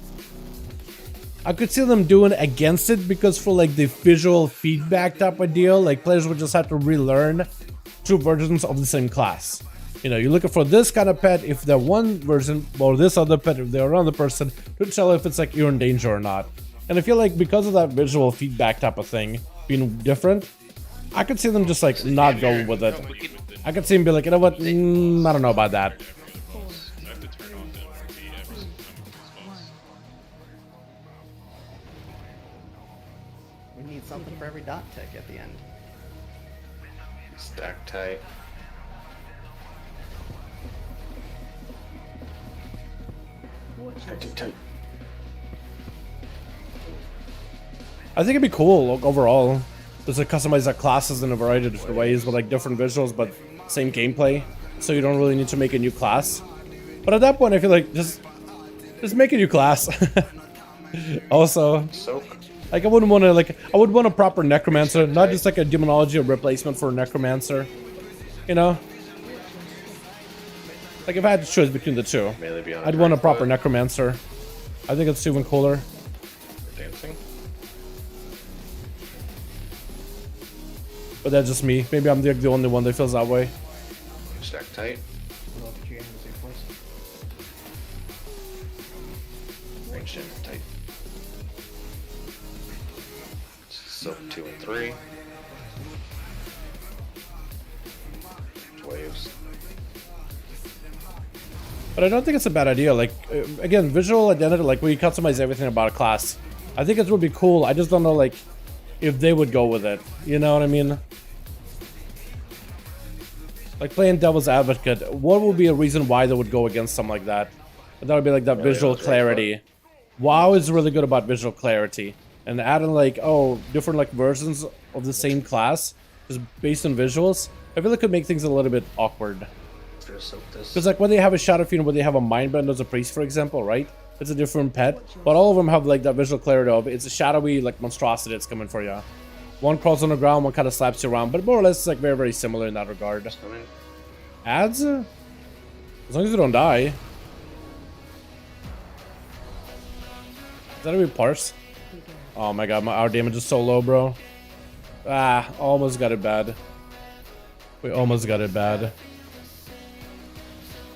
I could see them doing against it because for like the visual feedback type of deal, like players would just have to relearn 2 versions of the same class. You know, you're looking for this kind of pet if they're one version, or this other pet if they're another person, to tell if it's like you're in danger or not. And I feel like because of that visual feedback type of thing being different, I could see them just like not go with it. I could see them be like, you know what, I don't know about that. Something for every dot tick at the end. Stack tight. Tight. I think it'd be cool overall. Just to customize the classes in a variety of different ways with like different visuals but same gameplay. So you don't really need to make a new class. But at that point I feel like just make a new class. Also, like I wouldn't want to I would want a proper necromancer, not just like a demonology replacement for a necromancer. You know? Like if I had to choose between the two, I'd want a proper necromancer. I think it's even cooler. Dancing. But that's just me. Maybe I'm the only one that feels that way. Stack tight. Range in tight. Silk 2 and 3. Waves. But I don't think it's a bad idea. Like, again, visual identity, like we customize everything about a class. I think it would be cool. I just don't know, like, if they would go with it. You know what I mean? Like playing devil's advocate, what would be a reason why they would go against something like that? That would be like that visual clarity. WoW is really good about visual clarity. And adding like, oh, different like versions of the same class, just based on visuals, I feel it could make things a little bit awkward. Because like when they have a Shadow Fiend, when they have a Mindbend as a priest, for example, right? It's a different pet, but all of them have like that visual clarity of it's a shadowy like monstrosity that's coming for you. One crawls on the ground, one kind of slaps you around, but more or less it's like very, very similar in that regard. Ads? As long as you don't die. Is that a parse? Oh my god, our damage is so low, bro. Ah, almost got it bad. We almost got it bad.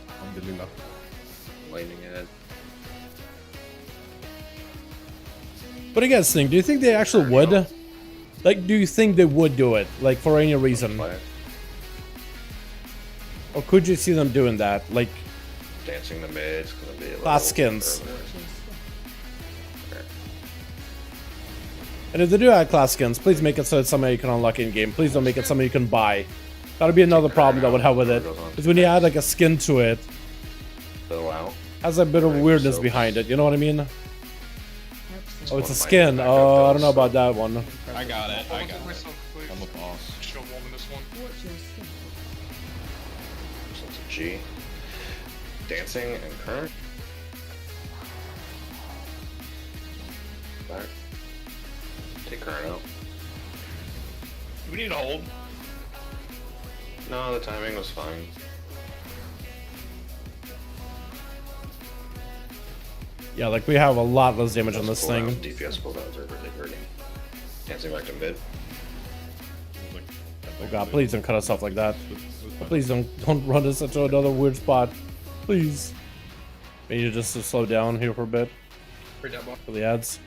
Alhamdulillah. Lightning it. What do you guys think? Do you think they actually would? Like, do you think they would do it? Like, for any reason? Or could you see them doing that? Like, Dancing the mid, it's gonna be a little class skins. further. Okay. And if they do add class skins, please make it so it's something you can unlock in game. Please don't make it something you can buy. That'd be another problem that would help with it. Because when you add like a skin to it, has a bit of weirdness behind it. You know what I mean? Oh, it's a skin. Oh, I don't know about that one. I got it. I got it. I'm a boss. Show woman this one. So it's a G. Dancing and current. Back. Take current out. We need to hold. No, the timing was fine. Yeah, like we have a lot less damage on this thing. DPS cooldowns are really hurting. Dancing back to mid. Oh god, please don't cut us off like that. Please don't run us into another weird spot. Please. Maybe just to slow down here for a bit. For the ads.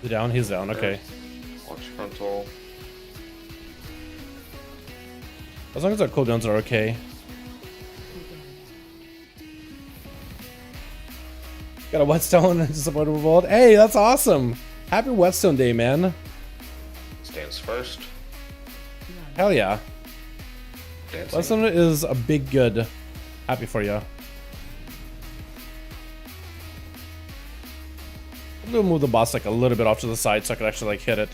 He's down, he's down, okay. Watch frontal. As long as our cooldowns are okay. Got a whetstone and disappointed revolt. Hey, that's awesome! Happy whetstone day, man. Stands first. Hell yeah. Dancing. Whetstone is a big good. Happy for you. I'm gonna move the boss like a little bit off to the side so I can actually like hit it.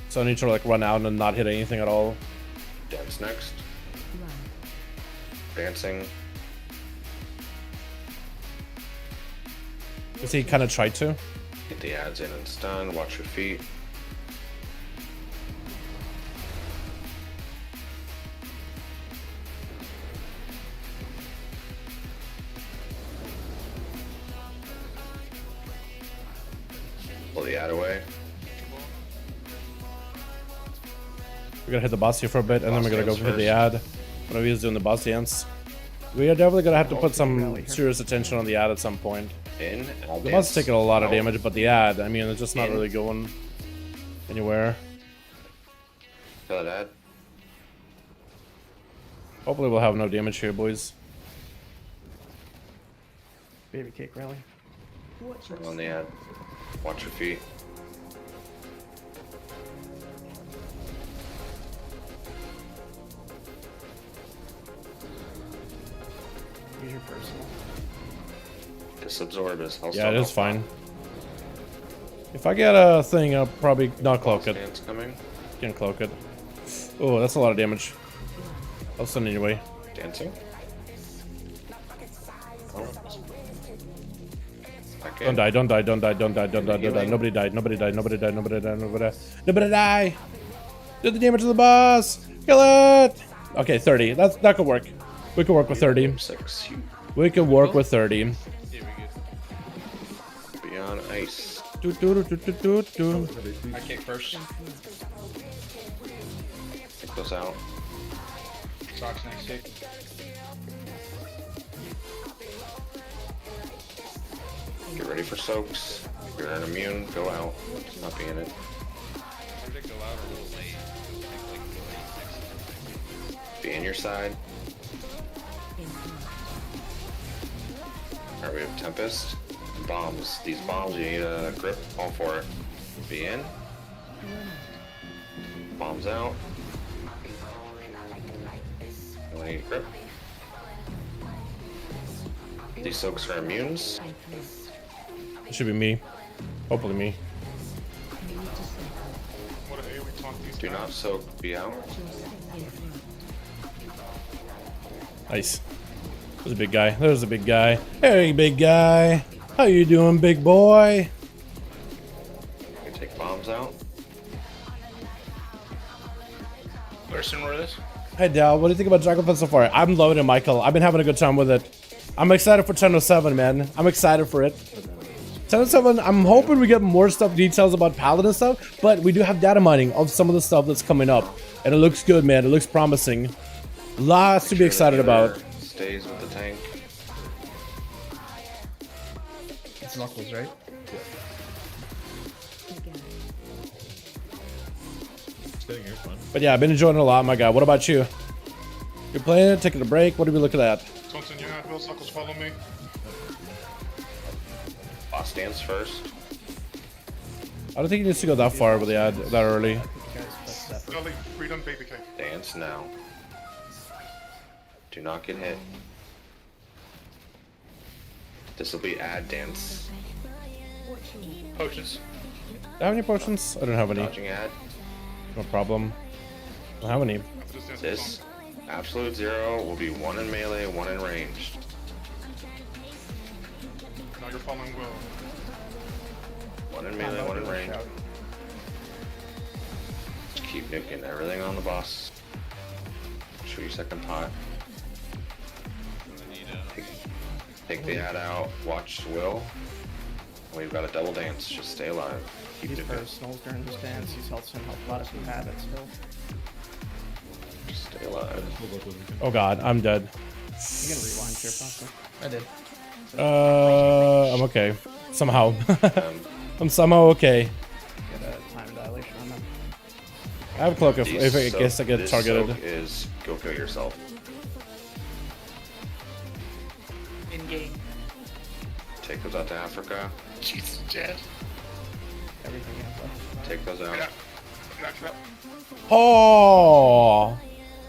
So I need to like run out and not hit anything at all. Dance next. Dancing. You see, he kind of tried to. Get the ads in and stun. Watch your feet. Pull the ad away. We're gonna hit the boss here for a bit, and then we're gonna go hit the ad. Whenever he's doing the boss dance. We are definitely gonna have to put some serious attention on the ad at some point. In. The boss is taking a lot of damage, but the ad, I mean, it's just not really going anywhere. Kill that ad. Hopefully we'll have no damage here, boys. Baby cake rally. On the ad. Watch your feet. Use your personal. Just absorb his health. Yeah, it is fine. If I get a thing, I'll probably not cloak it. Coming. Can't cloak it. Oh, that's a lot of damage. I'll send anyway. Dancing. Oh. Don't die, don't die, don't die, don't die, don't die, don't die. Nobody died, nobody died, nobody died, nobody died, nobody died. Nobody die! Do the damage to the boss! Kill it! Okay, 30. That could work. We could work with 30. We could work with 30. Beyond ice. I kick first. Take those out. Socks next kick. Get ready for soaks. If you're immune, go out. Not be in it. Be in your side. Alright, we have Tempest. Bombs. These bombs, you need a grip. All for it. Be in. Bombs out. You need a grip. These soaks are immunes. It should be me. Hopefully me. Do not soak. Be out. Nice. There's a big guy. There's a big guy. Hey, big guy. How you doing, big boy? You take bombs out. Person, where this? Hey, Dal. What do you think about Dragonflight so far? I'm loving it, Michael. I've been having a good time with it. I'm excited for 1007, man. I'm excited for it. 1007, I'm hoping we get more stuff, details about Paladin stuff, but we do have data mining of some of the stuff that's coming up. And it looks good, man. It looks promising. Lots to be excited about. Stays with the tank. It's Knuckles, right? Staying here, fun. But yeah, I've been enjoying it a lot, my guy. What about you? You're playing it, taking a break. What are we looking at? Thompson, you have Will Knuckles follow me. Boss dance first. I don't think he needs to go that far with the ad that early. Gully, freedom, baby cake. Dance now. Do not get hit. This will be ad dance. Potions. Do I have any potions? I don't have any. Dodging ad. No problem. I don't have any. This absolute zero will be 1 in melee, 1 in ranged. Now you're following Will. 1 in melee, 1 in range. Keep nuking everything on the boss. Shoot your second pot. Take the ad out. Watch Will. We've got a double dance. Just stay alive. Keep He's nuking. personals during his dance. He's helped him help a lot of people have it still. Just stay alive. Oh god, I'm dead. You can rewind here, possibly. I did. I'm okay. Somehow. I'm somehow okay. Get a time dilation on them. I have a cloak if I guess I get This targeted. soak is go kill yourself. In game. Take those out to Africa. Jesus, Jed. Everything else left. Take those out. Oh!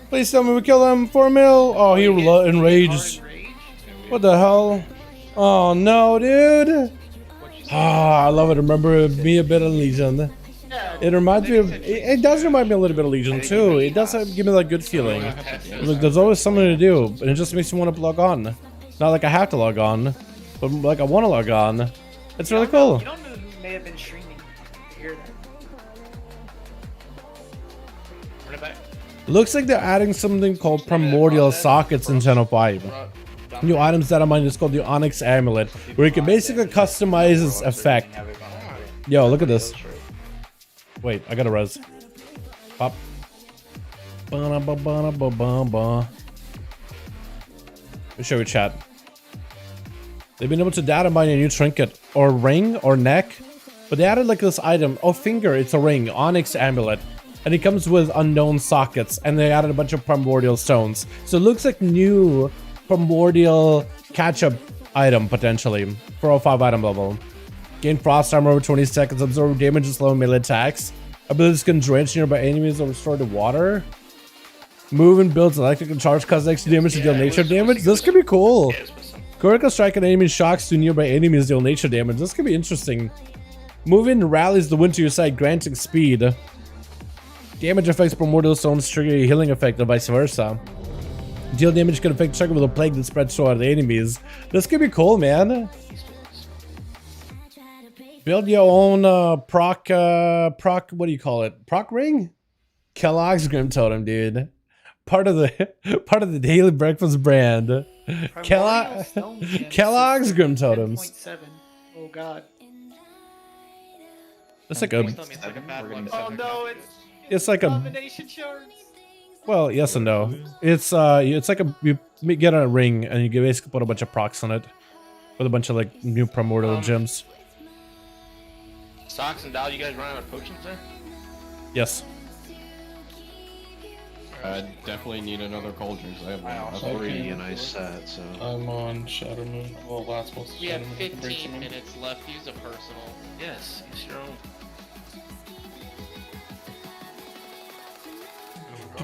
Please tell me we kill him. 4 mil. Oh, he enraged. What the hell? Oh no, dude. Ah, I love it. Remember me a bit of Legion. It reminds me of. It does remind me a little bit of Legion too. It does give me that good feeling. Look, there's always something to do, and it just makes me want to log on. Not like I have to log on, but like I want to log on. It's really cool. You don't know who may have been streaming. Hear that? Run it back. Looks like they're adding something called primordial sockets in Channel 5. New items that are mine is called the Onyx Amulet, where you can basically customize its effect. Yo, look at this. Wait, I got a res. Pop. Let me show you chat. They've been able to data mine a new trinket, or ring, or neck. But they added like this item. Oh, finger, it's a ring. Onyx Amulet. And it comes with unknown sockets. And they added a bunch of primordial stones. So it looks like new primordial catch-up item, potentially. For a 5 item level. Gain frost armor over 20 seconds. Absorb damage and slow melee attacks. Abilities can drench nearby enemies or restore to water. Move and builds electrical charge causes extra damage to deal nature damage. This could be cool. Critical strike an enemy shocks to nearby enemies deal nature damage. This could be interesting. Moving rallies the wind to your side, granting speed. Damage affects primordial stones, trigger a healing effect, and vice versa. Deal damage can affect trigger with a plague that spreads to other enemies. This could be cool, man. Build your own proc, what do you call it? Proc ring? Kellogg's Grim Totem, dude. Part of the daily breakfast brand. Kellogg's Grim Totems. 10.7. Oh god. It's like a. Oh no, It's like a. combination shards. Well, yes and no. It's like a you get a ring and you can basically put a bunch of procs on it, with a bunch of like new primordial gems. Socks and Dal, you guys run out of potions there? Yes. I definitely need another Cauldrons. I have one. Already an ice set, so. I'm on Shadow Moon. Well, last one. We have 15 minutes left. Use a personal. Yes, it's your own. I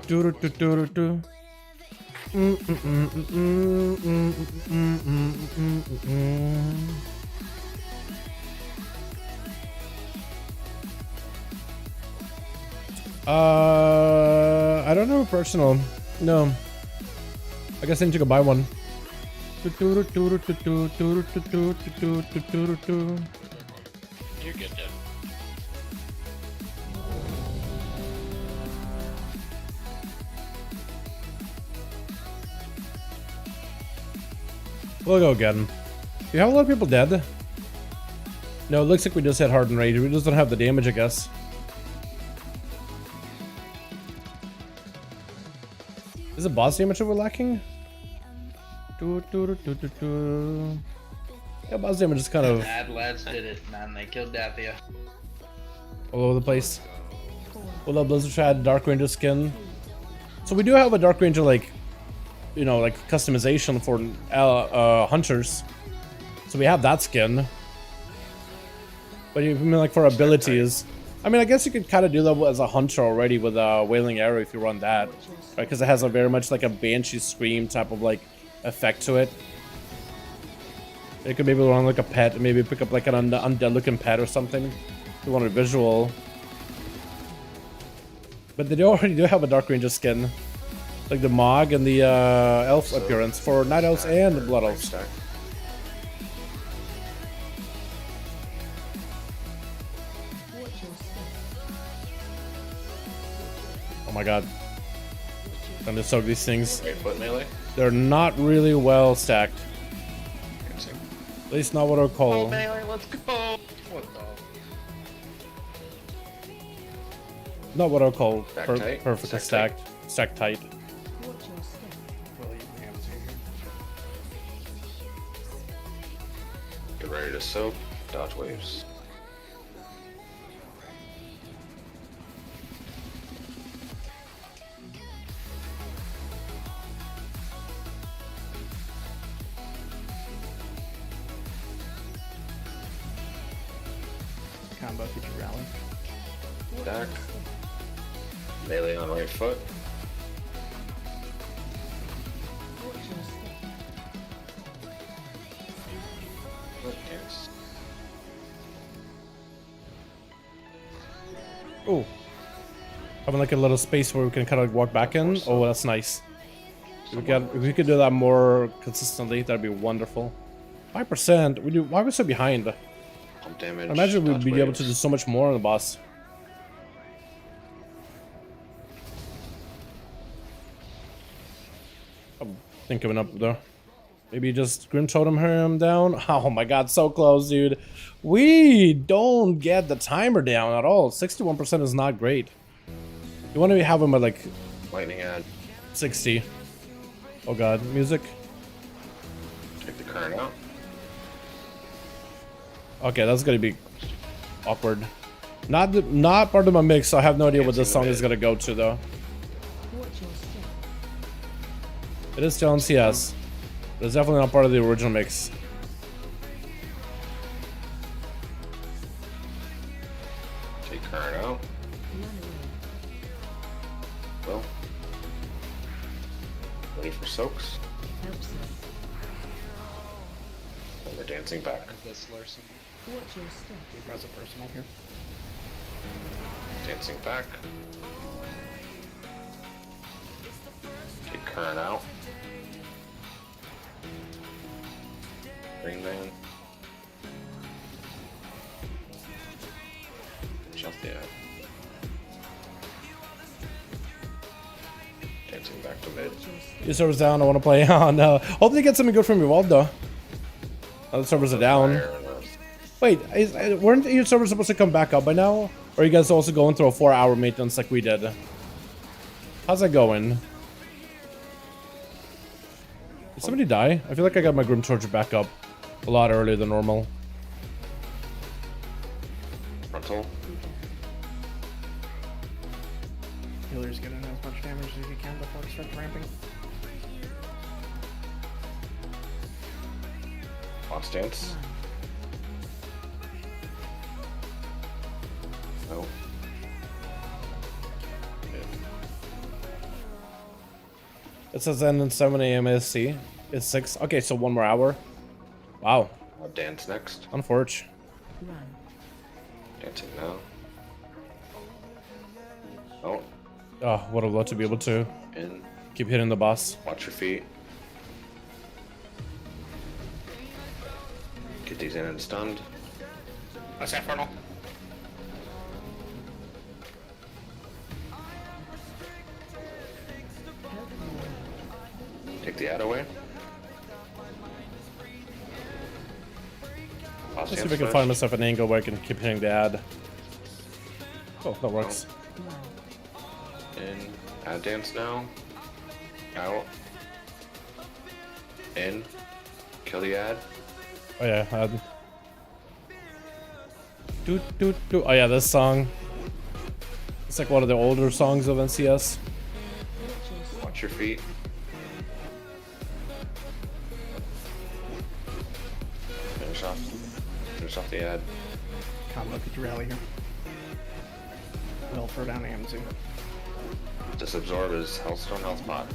don't have a personal. No. I guess I need to go buy one. You're good, dude. We'll go again. You have a lot of people dead? No, it looks like we just hit Hardened Rage. We just don't have the damage, I guess. Is it boss damage that we're lacking? Yeah, boss damage is kind of Bad lads did it, man. They killed Dathia. all over the place. Well, the Blizzard had Dark Ranger skin. So we do have a Dark Ranger, like, you know, like customization for hunters. So we have that skin. But you mean like for abilities? I mean, I guess you could kind of do that as a hunter already with a Wailing Arrow if you run that, right? Because it has a very much like a Banshee Scream type of like effect to it. You could maybe run like a pet, maybe pick up like an undead looking pet or something. If you want a visual. But they already do have a Dark Ranger skin. Like the Mog and the Elf appearance for Night Elves and the Blood Elves. Oh my god. I'm just soak these things. Foot melee? They're not really well stacked. At least not what I would call. Melee, let's go! What the? Not what I would call Tight? perfectly stacked. Stacked tight. Get ready to soak. Dodge waves. Combo, could you rally? Back. Melee on right foot. Yes. Oh. Having like a little space where we can kind of walk back in. Oh, that's nice. If we could do that more consistently, that'd be wonderful. 5%. Why are we so behind? Pump damage. I imagine we'd be dodge able to do so much more on the boss. I'm thinking up there. Maybe just Grim Totem him down. Oh my god, so close, dude. We don't get the timer down at all. 61% is not great. You want to have him at like lightning ad 60. Oh god, music. Take the current out. Okay, that's gonna be awkward. Not part of my mix, so I have no idea what this song is gonna go to though. It is still on CS. But it's definitely not part of the original mix. Take current out. Well. Ready for soaks. And we're dancing back. This Larson. Res a personal here. Dancing back. Take current out. Green man. Just the dancing back to mid. Your server's down, I want to play on. Hopefully get something good from Evolved though. Oh, the servers are down. Wait, weren't your servers supposed to come back up by now? Or are you guys also going through a 4-hour maintenance like we did? How's that going? Did somebody die? I feel like I got my Grim Torture back up a lot earlier than normal. Frontal. Healer's getting as much damage as you can before it starts ramping. On stance. No. It says end at 7 AM EST. It's 6. Okay, so 1 more hour. Wow. I'll dance next. Unfortunate. Dancing now. Oh. Oh, would have loved to be able to In. keep hitting the boss. Watch your feet. Get these in and stunned. What's that, Infernal? Take the ad away. Let's see if I can find myself an angle where I can keep hitting the ad. Oh, that works. In. Ad dance now. Out. In. Kill the ad. Oh yeah, ad. Doot doot doot. Oh yeah, this song. It's like one of the older songs of NCS. Watch your feet. Finish off the ad. Combo, could you rally here? We'll throw down Amzu. Disabsorb his Hellstone health pot.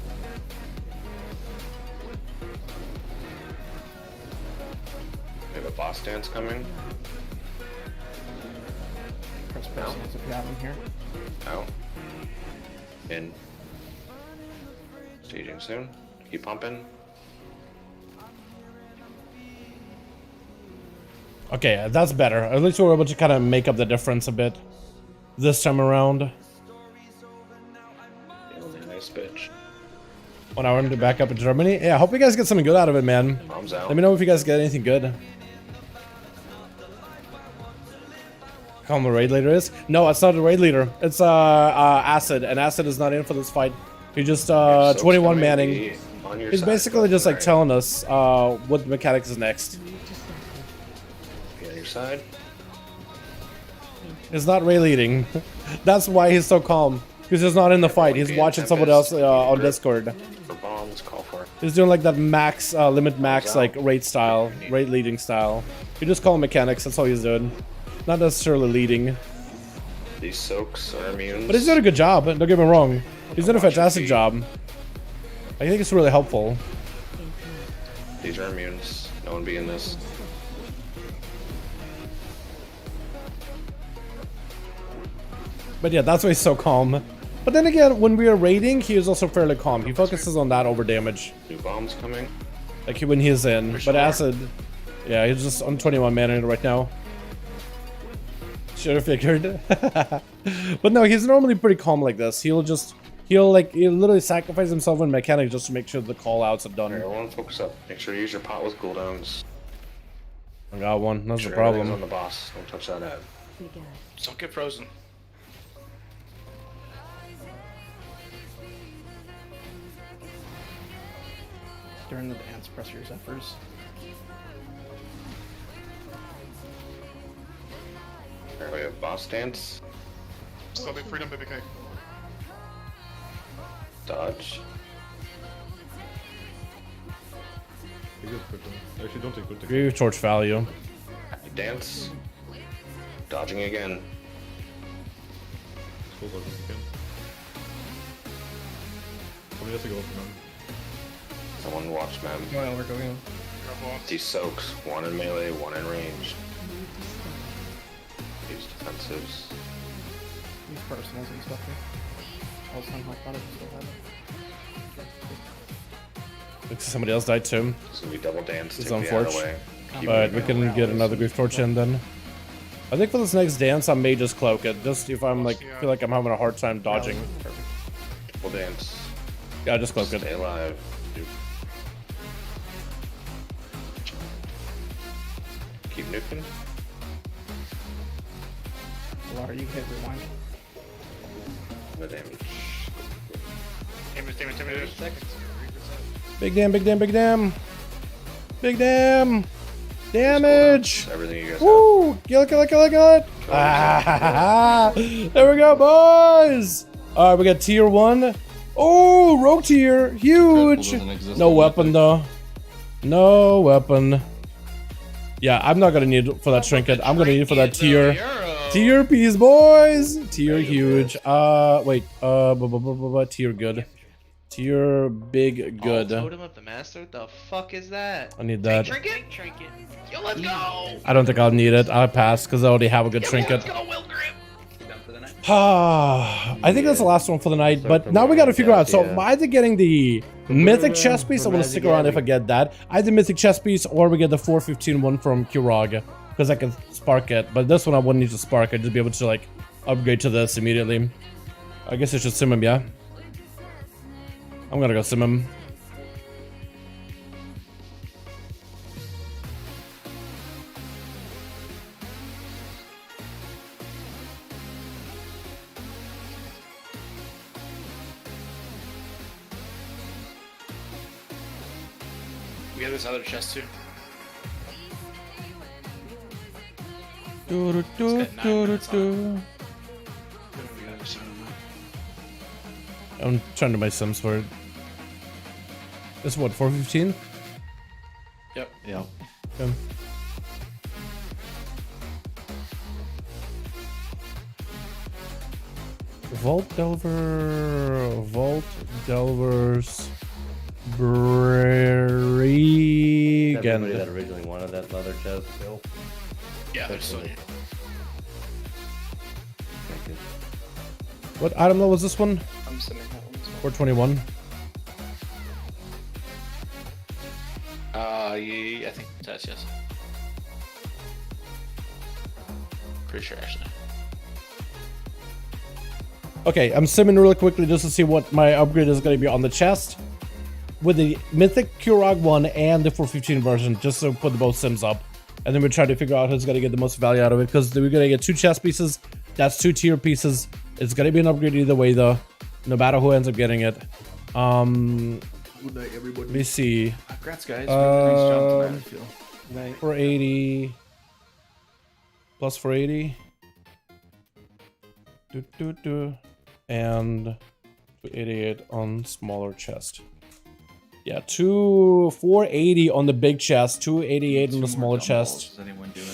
We have a boss dance coming. Press presence if you have him here. Out. In. Staging soon. Keep pumping. Okay, that's better. At least we were able to kind of make up the difference a bit this time around. Nice bitch. 1 hour to back up in Germany. Yeah, I hope you guys get something good out of it, man. Bombs out. Let me know if you guys get anything good. Call him the raid leader is? No, it's not a raid leader. It's Acid, and Acid is not in for this fight. He just 21 manning. He's basically just like telling us what mechanics is next. Be on your side. He's not raid leading. That's why he's so calm. Because he's not in the fight. He's watching someone else on Discord. For bombs, call for it. He's doing like that max, limit max, like raid style, raid leading style. You just call him mechanics. That's all he's doing. Not necessarily leading. These soaks are immune. But he's doing a good job. Don't get me wrong. He's doing a fantastic job. I think it's really helpful. These are immunes. No one be in this. But yeah, that's why he's so calm. But then again, when we are raiding, he is also fairly calm. He focuses on that over damage. New bombs coming. Like when he's in. But Acid, yeah, he's just on 21 mana right now. Should have figured. But no, he's normally pretty calm like this. He'll literally sacrifice himself in mechanic just to make sure the call outs are done. Everyone focus up. Make sure you use your pot with cooldowns. I got one. That's the Sure, problem. everything's on the boss. Don't touch that ad. Don't get frozen. During the dance, press your Zephyrs. Alright, we have boss dance. Still be freedom, BBK. Dodge. Actually, don't take good. Grieve torch value. Dance. Dodging again. Somebody has to go up, man. Someone watch mem. Going over, going over. These soaks. One in melee, one in range. Use defensives. Use personals and stuff here. All time health on it, still have it. Looks like somebody else died too. So we double dance. It's Take the ad unfortunate. away. But we can get another grief torch in then. I think for this next dance, I may just cloak it. Just if I'm like, feel like I'm having a hard time dodging. Double dance. Yeah, just cloak it. Stay alive. Keep nuking. Lara, you hit rewind. No damage. Damage. Big damn, big damn, big damn. Big damn. Damage. Everything you guys Woo! Kill it, kill it, kill it, kill it. Ah, there we go, boys. All right, we got tier 1. Oh, rogue tier. Huge. No weapon, though. No weapon. Yeah, I'm not gonna need it for that trinket. I'm gonna need it for that tier. Tier piece, boys. Tier huge. Wait. Tier good. Tier big good. Totem of the master? The fuck is that? I need that. Trinket? Yo, let's go! I don't think I'll need it. I'll pass because I already have a good trinket. I think that's the last one for the night, but now we gotta figure out. So I'm either getting the mythic chest piece. I want to stick around if I get that. Either mythic chest piece or we get the 415 one from Kirog because I can spark it. But this one I wouldn't need to spark. I'd just be able to like upgrade to this immediately. I guess I should sim him, yeah. I'm gonna go sim him. We got this other chest too. I'm trying to buy Sims for it. This is what, 415? Yep. Yeah. Okay. Vault Delvers, Brary. Everybody that originally wanted that leather chest built. Yeah, there's so many. What item level was this one? I'm sending that one as well. 421. Yeah, I think that's yes. Pretty sure actually. Okay, I'm simming really quickly just to see what my upgrade is going to be on the chest. With the Mythic Kurog 1 and the 415 version, just to put both sims up. And then we're trying to figure out who's going to get the most value out of it, because we're going to get 2 chest pieces. That's 2 tier pieces. It's going to be an upgrade either way though, no matter who ends up getting it. Good night, everybody. Let me see. Congrats, guys. Nice job tonight, I feel. 480 plus 480. And 288 on smaller chest. Yeah, 480 on the big chest, 288 on the smaller chest. Is anyone doing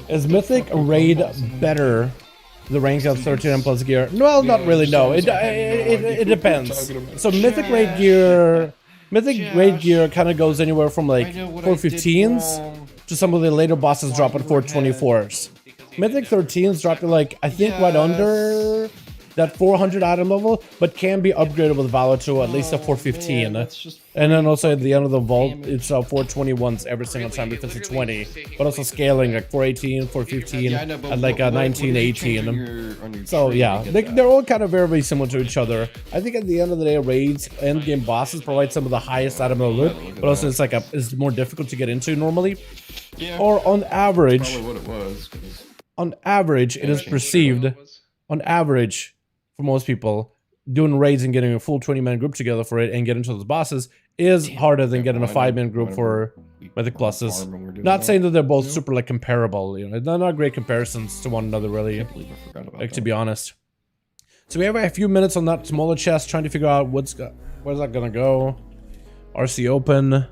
Is Mythic Raid better? The rank of 13 plus gear? Well, not really. No, it depends. So Mythic Raid gear kind of goes anywhere from like 415s to some of the later bosses drop at 424s. Mythic 13s drop to like, I think right under that 400 item level, but can be upgraded with valor to at least a 415. And then also at the end of the vault, it's 421s every single time because it's 20. But also scaling like 418, 415, and like a 1918. So yeah, they're all kind of very, very similar to each other. I think at the end of the day, raids and game bosses provide some of the highest item level loot, but also it's like it's more difficult to get into normally. Or on average, Probably what it was. on average, it is perceived, on average, for most people, doing raids and getting a full 20-man group together for it and getting to those bosses is harder than getting a 5-man group for Mythic Pluses. Not saying that they're both super like comparable, you know, they're not great comparisons to one another really, like to be honest. So we have a few minutes on that smaller chest trying to figure out where's that gonna go. RC open.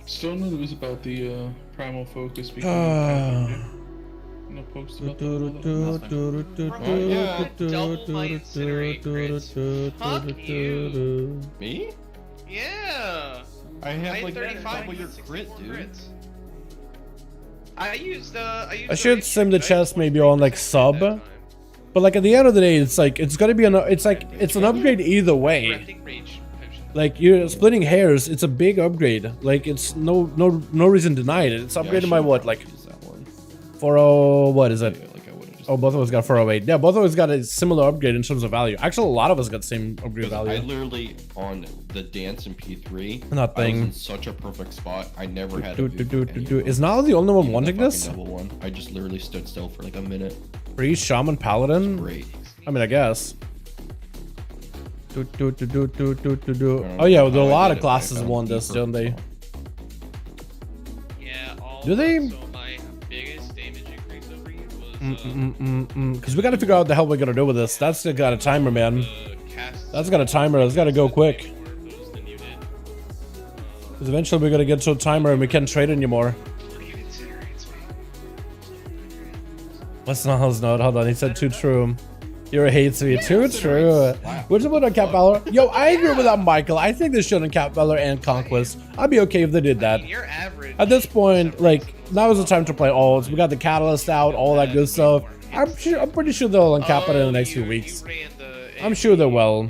Still no news about the primal focus becoming no post about that. Double my incinerate crits. Fuck you. Me? Yeah. I had like 35 double your crit, dude. crits. I used I should sim the chest maybe on like sub, but like at the end of the day, it's like it's gonna be an upgrade either way. Like you're splitting hairs, it's a big upgrade. Like it's no reason to deny it. It's upgraded by what, like 40, what is it? Oh, both of us got 408. Yeah, both of us got a similar upgrade in terms of value. Actually, a lot of us got the same upgrade value. I literally on the dance in P3. Nothing. I was in such a perfect spot. I never had. Is Nala the only one wanting this? Double one. I just literally stood still for like a minute. Priest, Shaman, Paladin. Great. I mean, I guess. Oh yeah, there are a lot of classes won this, don't they? Yeah. Do they? My biggest damage increase over you was. Because we gotta figure out what the hell we're gonna do with this. That's got a timer, man. That's got a timer. That's gotta go quick. Because eventually we're gonna get to a timer and we can't trade anymore. What's Nah's note? Hold on, he said too true. You're a hate me. Too true. Which one on Cap Valor? Yo, I agree with that, Michael. I think they should on Cap Valor and Conquest. I'd be okay if they did that. At this point, like, now is the time to play alts. We got the Catalyst out, all that good stuff. I'm pretty sure they'll uncap it in the next few weeks. I'm sure they will.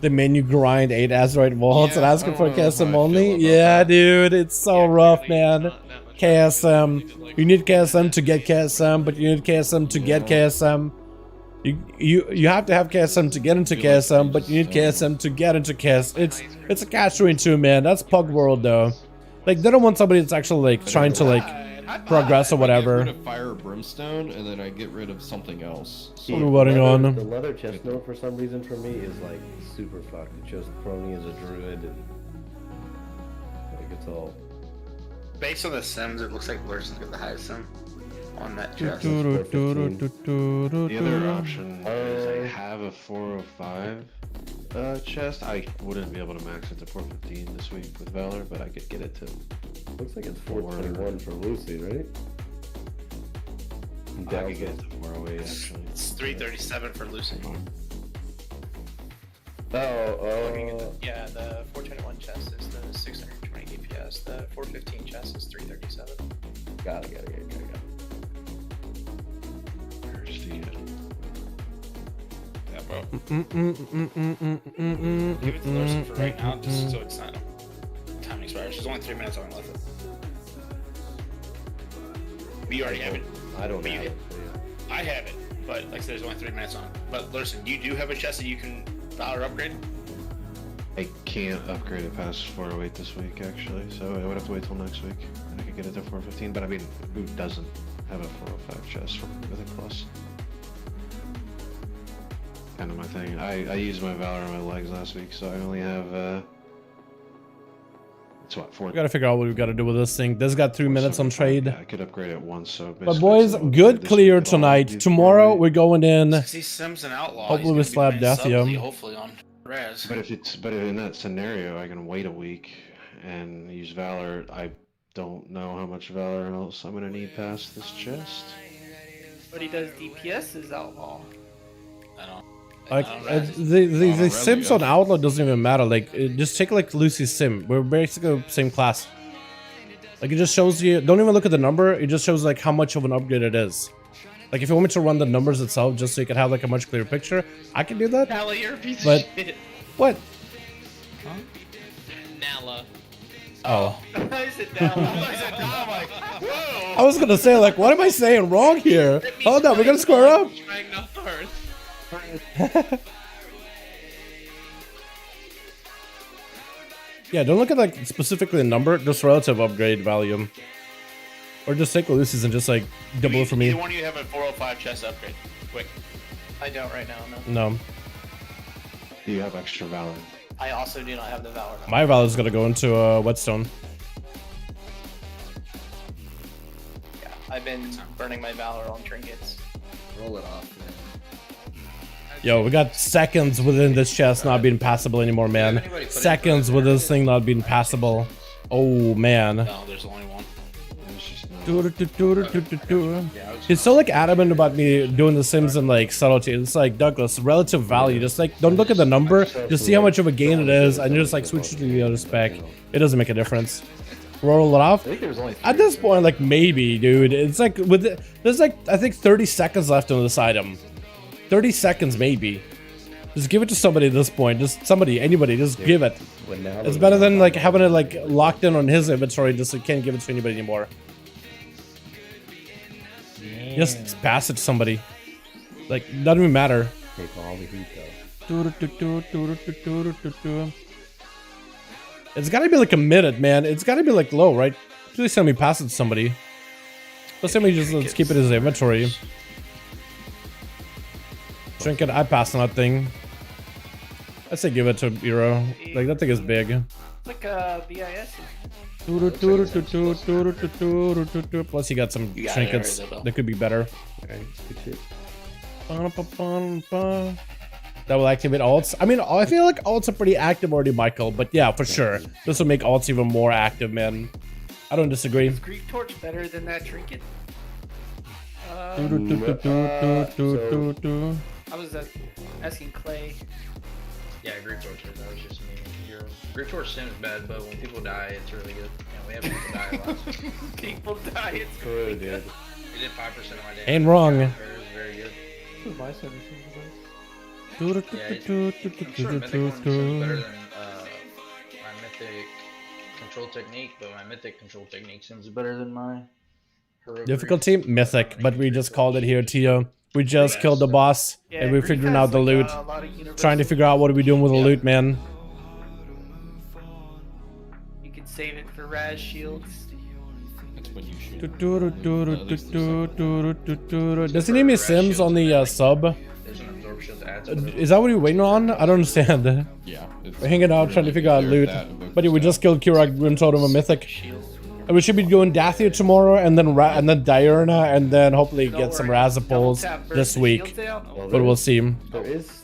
The menu grind 8 Azeroth vaults and asking for KSM only. Yeah, dude, it's so rough, man. KSM. You need KSM to get KSM, but you need KSM to get KSM. You have to have KSM to get into KSM, but you need KSM to get into KSM. It's a catch-22, man. That's Pug World, though. Like, they don't want somebody that's actually like trying to like progress or whatever. I get rid of fire or brimstone, and then I get rid of something else. What are we voting on? The leather chest note for some reason for me is like super fucked. It shows Crony as a druid and like it's all. Based on the sims, it looks like Lurson's got the highest sim on that chest. The other option is I have a 405 chest. I wouldn't be able to max it to 415 this week with Valor, but I could get it to. Looks like it's 421 for Lucy, right? I could get it to 408 actually. It's 337 for Lucy. Yeah, the 421 chest is the 620 DPS. The 415 chest is 337. Got it. Where's the... Yeah, bro. Give it to Larson for right now, just so it's not time expires. There's only 3 minutes on left. But you already have it. I don't have it. I have it, but like I said, there's only 3 minutes on. But Larson, you do have a chest that you can Valor upgrade? I can't upgrade it past 408 this week actually, so I would have to wait till next week. And I could get it to 415, but I mean, who doesn't have a 405 chest from Mythic Plus? Kind of my thing. I used my Valor on my legs last week, so I only have it's what, 4. We gotta figure out what we've got to do with this thing. This got 3 minutes on trade. Yeah, I could upgrade it once, so But boys, good clear tonight. Tomorrow we're going in. See Sims and Outlaw. Hopefully we slap death, yeah. Hopefully on RAS. But in that scenario, I can wait a week and use Valor. I don't know how much Valor else I'm gonna need past this chest. But he does DPS as Outlaw. I don't. Like the sims on Outlaw doesn't even matter. Like just take like Lucy's sim. We're basically the same class. Like it just shows you. Don't even look at the number. It just shows like how much of an upgrade it is. Like if you want me to run the numbers itself, just so you can have like a much clearer picture, I can do that. Nala, you're a piece But of shit. what? Huh? Nala. Oh. I said Nala. I said Nala. I'm like, whoa. I was gonna say like, what am I saying wrong here? Hold on, we're gonna square up. Yeah, don't look at like specifically the number, just relative upgrade value. Or just take Lucy's and just like double it for me. Either one of you have a 405 chest upgrade. Quick. I don't right now, no. No. Do you have extra Valor? I also do not have the Valor. My Valor is gonna go into Whetstone. Yeah, I've been burning my Valor on trinkets. Roll it off, man. Yo, we got seconds within this chest not being passable anymore, man. Seconds with this thing not being passable. Oh, man. No, there's only one. He's so like adamant about me doing the Sims and like subtlety. It's like, Douglas, relative value. Just like, don't look at the number. Just see how much of a gain it is and just like switch it to the other spec. It doesn't make a difference. Roll it off. At this point, like maybe, dude. It's like there's like I think 30 seconds left on this item. 30 seconds maybe. Just give it to somebody at this point. Just somebody, anybody, just give it. It's better than like having it like locked in on his inventory just so you can't give it to anybody anymore. Yeah. Just pass it to somebody. Like, doesn't even matter. Take all the heat though. It's gotta be like a minute, man. It's gotta be like low, right? Please tell me pass it to somebody. Let's say we just let's keep it as inventory. Trinket, I pass on that thing. I say give it to Hero. Like that thing is big. It's like a BIS. Plus you got some trinkets that could be better. That will activate alts. I mean, I feel like alts are pretty active already, Michael. But yeah, for sure. This will make alts even more active, man. I don't disagree. Is Greek Torch better than that trinket? I was asking Clay. Yeah, Greek Torch is. That was just me. Greek Torch sim is bad, but when people die, it's really good. Yeah, we have people die a lot. People die, it's good, dude. We did 5% of my damage. Ain't wrong. It was very good. This is my service. Yeah, I'm sure Mythic one is better than my Mythic control technique, but my Mythic control technique seems better than my heroic. Difficulty Mythic, but we just called it here, Tio. We just killed the boss, and we're figuring out the loot. Trying to figure out what are we doing with the loot, man. You can save it for RAS shields. That's when you should. Does he need me Sims on the sub? There's an absorption to add. Is that what you're waiting on? I don't understand. Yeah. We're hanging out trying to figure out loot. But yeah, we just killed Kirak, Grim Totem, a Mythic. And we should be going Dathia tomorrow, and then Diurna, and then hopefully get some Razapulls this week. But we'll see.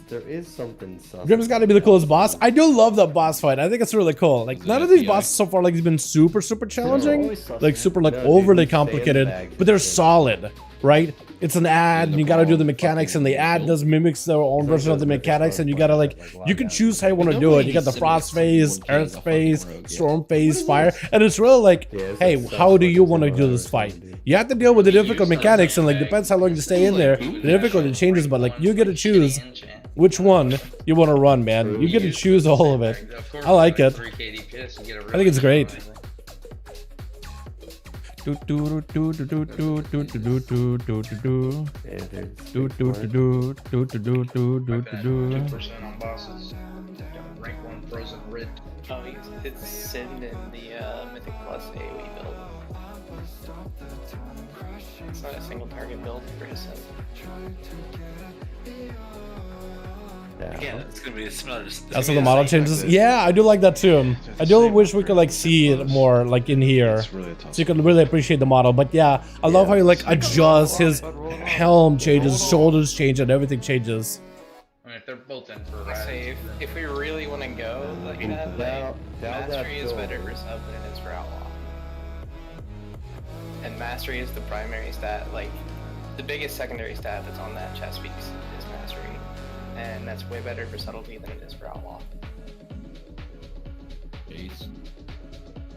There is something sus. Grim's got to be the coolest boss. I do love that boss fight. I think it's really cool. Like none of these bosses so far like has been super challenging, like super like overly complicated, but they're solid, right? It's an ad, and you got to do the mechanics, and the ad does mimics their own version of the mechanics, and you got to like you can choose how you want to do it. You got the frost phase, earth phase, storm phase, fire, and it's really like, hey, how do you want to do this fight? You have to deal with the difficult mechanics, and like depends how long you stay in there. The difficulty changes, but like you get to choose which one you want to run, man. You get to choose all of it. I like it. I think it's great. Oh, it's Sin in the Mythic Plus AoE build. It's not a single target build for his Sin. Again, it's gonna be similar. That's what the model changes. Yeah, I do like that too. I do wish we could like see it more like in here, so you can really appreciate the model. But yeah, I love how you like adjust his helm changes, shoulders change, and everything changes. I mean, if they're both in for I say if we really want to go like that, like, Mastery is better for sub than it is for Outlaw. And Mastery is the primary stat, like the biggest secondary stat that's on that chess piece is Mastery. And that's way better for subtlety than it is for Outlaw. Ace.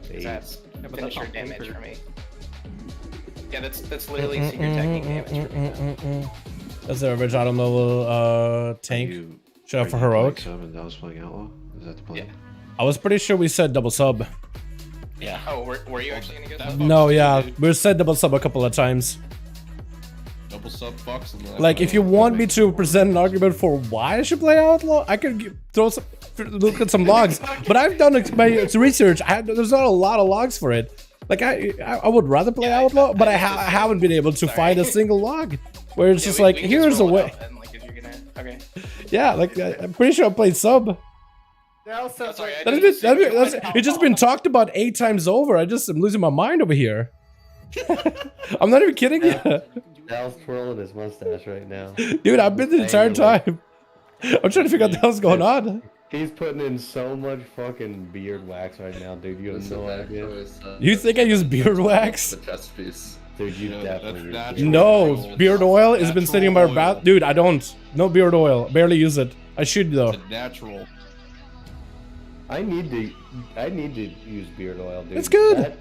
That's finisher damage for me. Yeah, that's literally secret technique damage for me. That's the average item level tank. Should have for heroic. Sub and Dallas playing Outlaw? Is that the plan? Yeah. I was pretty sure we said double sub. Yeah. Oh, were you actually gonna go sub? No, yeah, we said double sub a couple of times. Double sub fucks and Like, if you want me to present an argument for why I should play Outlaw, I could look at some logs. But I've done my research. There's not a lot of logs for it. Like, I would rather play Outlaw, but I haven't been able to find a single log where it's just like, here's a way. Yeah, like, I'm pretty sure I played sub. It's just been talked about 8 times over. I'm losing my mind over here. I'm not even kidding you. Dal's twirling his mustache right now. Dude, I've been the entire time. I'm trying to figure out what the hell's going on. He's putting in so much fucking beard wax right now, dude. You have no idea. You think I use beard wax? The chest piece. Dude, you definitely use No, beard oil has been sitting in my bath. Dude, I don't. No beard oil. Barely use it. I should though. It's natural. I need to use beard oil, dude. It's good.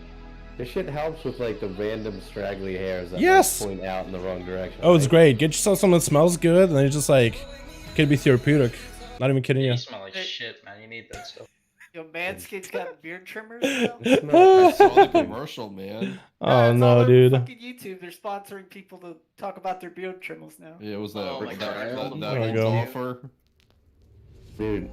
This shit helps with like the random straggly hairs that point out in the wrong direction. Oh, it's great. Get yourself something that smells good, and then it's just like, can be therapeutic. Not even kidding you. You smell like shit, man. You need that stuff. Yo, Manscaped's got beard trimmers now? I saw the commercial, man. Oh no, dude. Fucking YouTube, they're sponsoring people to talk about their beard trimmers now. Yeah, it was that There we go. golfer. Dude,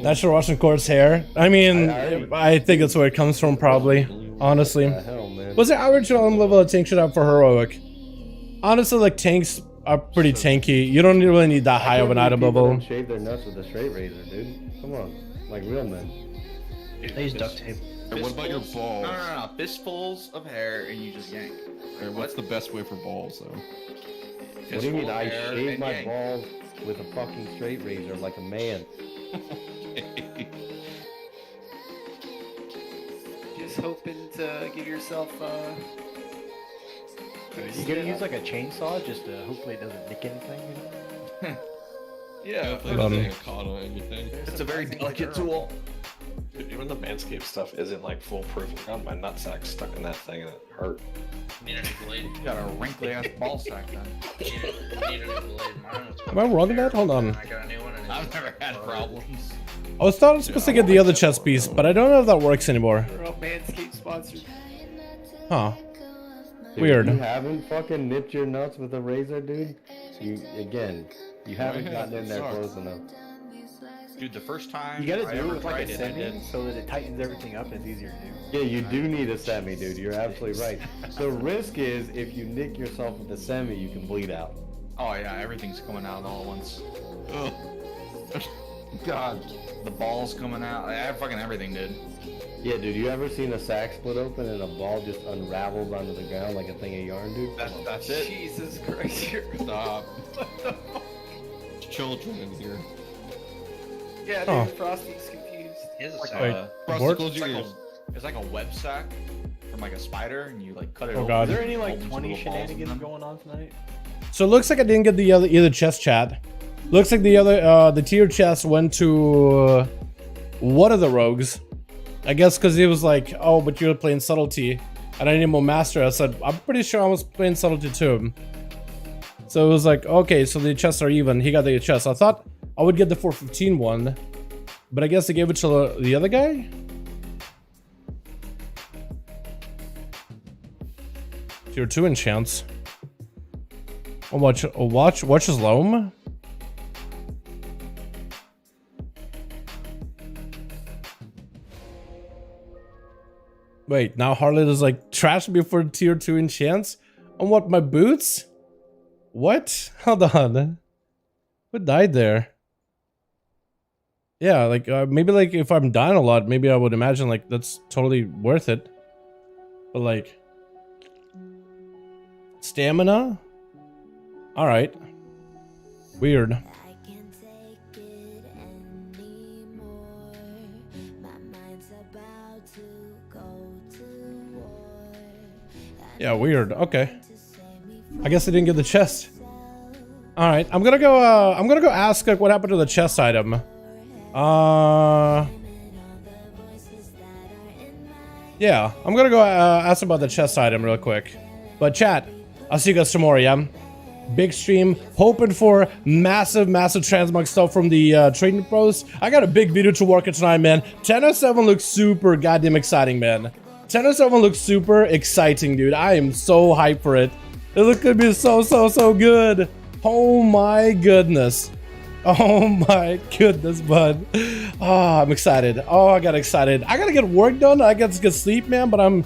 That's your Russian Court's hair. I mean, I think that's where it comes from, probably. Honestly. What's the average level of tank should have for heroic? Honestly, like tanks are pretty tanky. You don't really need that high of an item level. Don't shave their nuts with a straight razor, dude. Come on, like real men. They use duct tape. Hey, what about your balls? No. Fistfuls of hair and you just yank. Hey, what's the best way for balls, though? What do you mean? I shave my balls with a fucking straight razor like a man. Just hoping to give yourself You gonna use like a chainsaw just to hopefully it doesn't nick anything, you know? Yeah, it's a very delicate tool. Dude, even the Manscaped stuff isn't like foolproof. I got my nutsack stuck in that thing and it hurt. Need a new blade. You got a wrinkly ass ball sack then. Need a new blade. Mine was Am I wrong with that? Hold on. I got a new one and I've never had problems. I was thought I was supposed to get the other chest piece, but I don't know if that works anymore. They're all Manscaped sponsored. Huh. Dude, Weird. You haven't fucking nipped your nuts with a razor, dude? You haven't gotten in there close enough. Dude, the first time You gotta I do ever it with like tried a it, semi so that it tightens everything up and it's easier to do. Yeah, you do need a semi, dude. You're absolutely right. The risk is if you nick yourself with a semi, you can bleed out. Oh yeah, everything's coming out all at once. Ugh. God, the balls coming out. Fucking everything, dude. Yeah, dude, you ever seen a sack split open and a ball just unravels onto the ground like a thing of yarn, dude? That's it. Jesus Christ, you're Stop. Children in here. Yeah, dude, Oh. Frosty's confused. His is Wait, Frosty, abort? close your ears. It's like a web sack from like a spider, and you like cut it Oh, open. God. Is Is there there any any, like 20 shenanigans going on tonight? So it looks like I didn't get the either chest chat. Looks like the tier chest went to one of the rogues. I guess because he was like, oh, but you're playing subtlety and I need more master. I said, I'm pretty sure I was playing subtlety too. So it was like, okay, so the chests are even. He got the chest. I thought I would get the 415 one, but I guess they gave it to the other guy. Tier 2 enchants. Oh, watch his loam. Wait, now Harlot is like trash me for tier 2 enchants? On what, my boots? What? Hold on. What died there? Yeah, like maybe like if I'm dying a lot, maybe I would imagine like that's totally worth it. But like stamina? Alright. Weird. Yeah, weird. Okay. I guess I didn't get the chest. Alright, I'm gonna go ask like what happened to the chest item. Yeah, I'm gonna go ask about the chest item real quick. But chat, I'll see you guys tomorrow, yeah? Big stream, hoping for massive transmog stuff from the trading pros. I got a big video to work on tonight, man. 10:07 looks super goddamn exciting, man. 10:07 looks super exciting, dude. I am so hyped for it. It looks gonna be so good. Oh my goodness. Oh my goodness, bud. Oh, I'm excited. Oh, I got excited. I gotta get work done. I got to get sleep, man, but I'm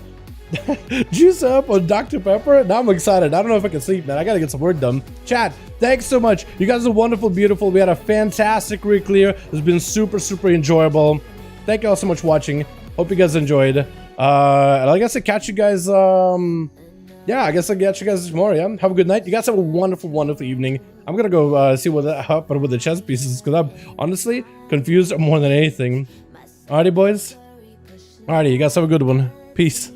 juice up on Dr. Pepper. Now I'm excited. I don't know if I can sleep, man. I gotta get some work done. Chat, thanks so much. You guys are wonderful, beautiful. We had a fantastic re-clear. It's been super enjoyable. Thank you all so much for watching. Hope you guys enjoyed. And I guess I'll catch you guys, yeah, I guess I'll catch you guys tomorrow, yeah? Have a good night. You guys have a wonderful evening. I'm gonna go see what happened with the chess pieces, because I'm honestly confused more than anything. Alrighty, boys. Alrighty, you guys have a good one. Peace.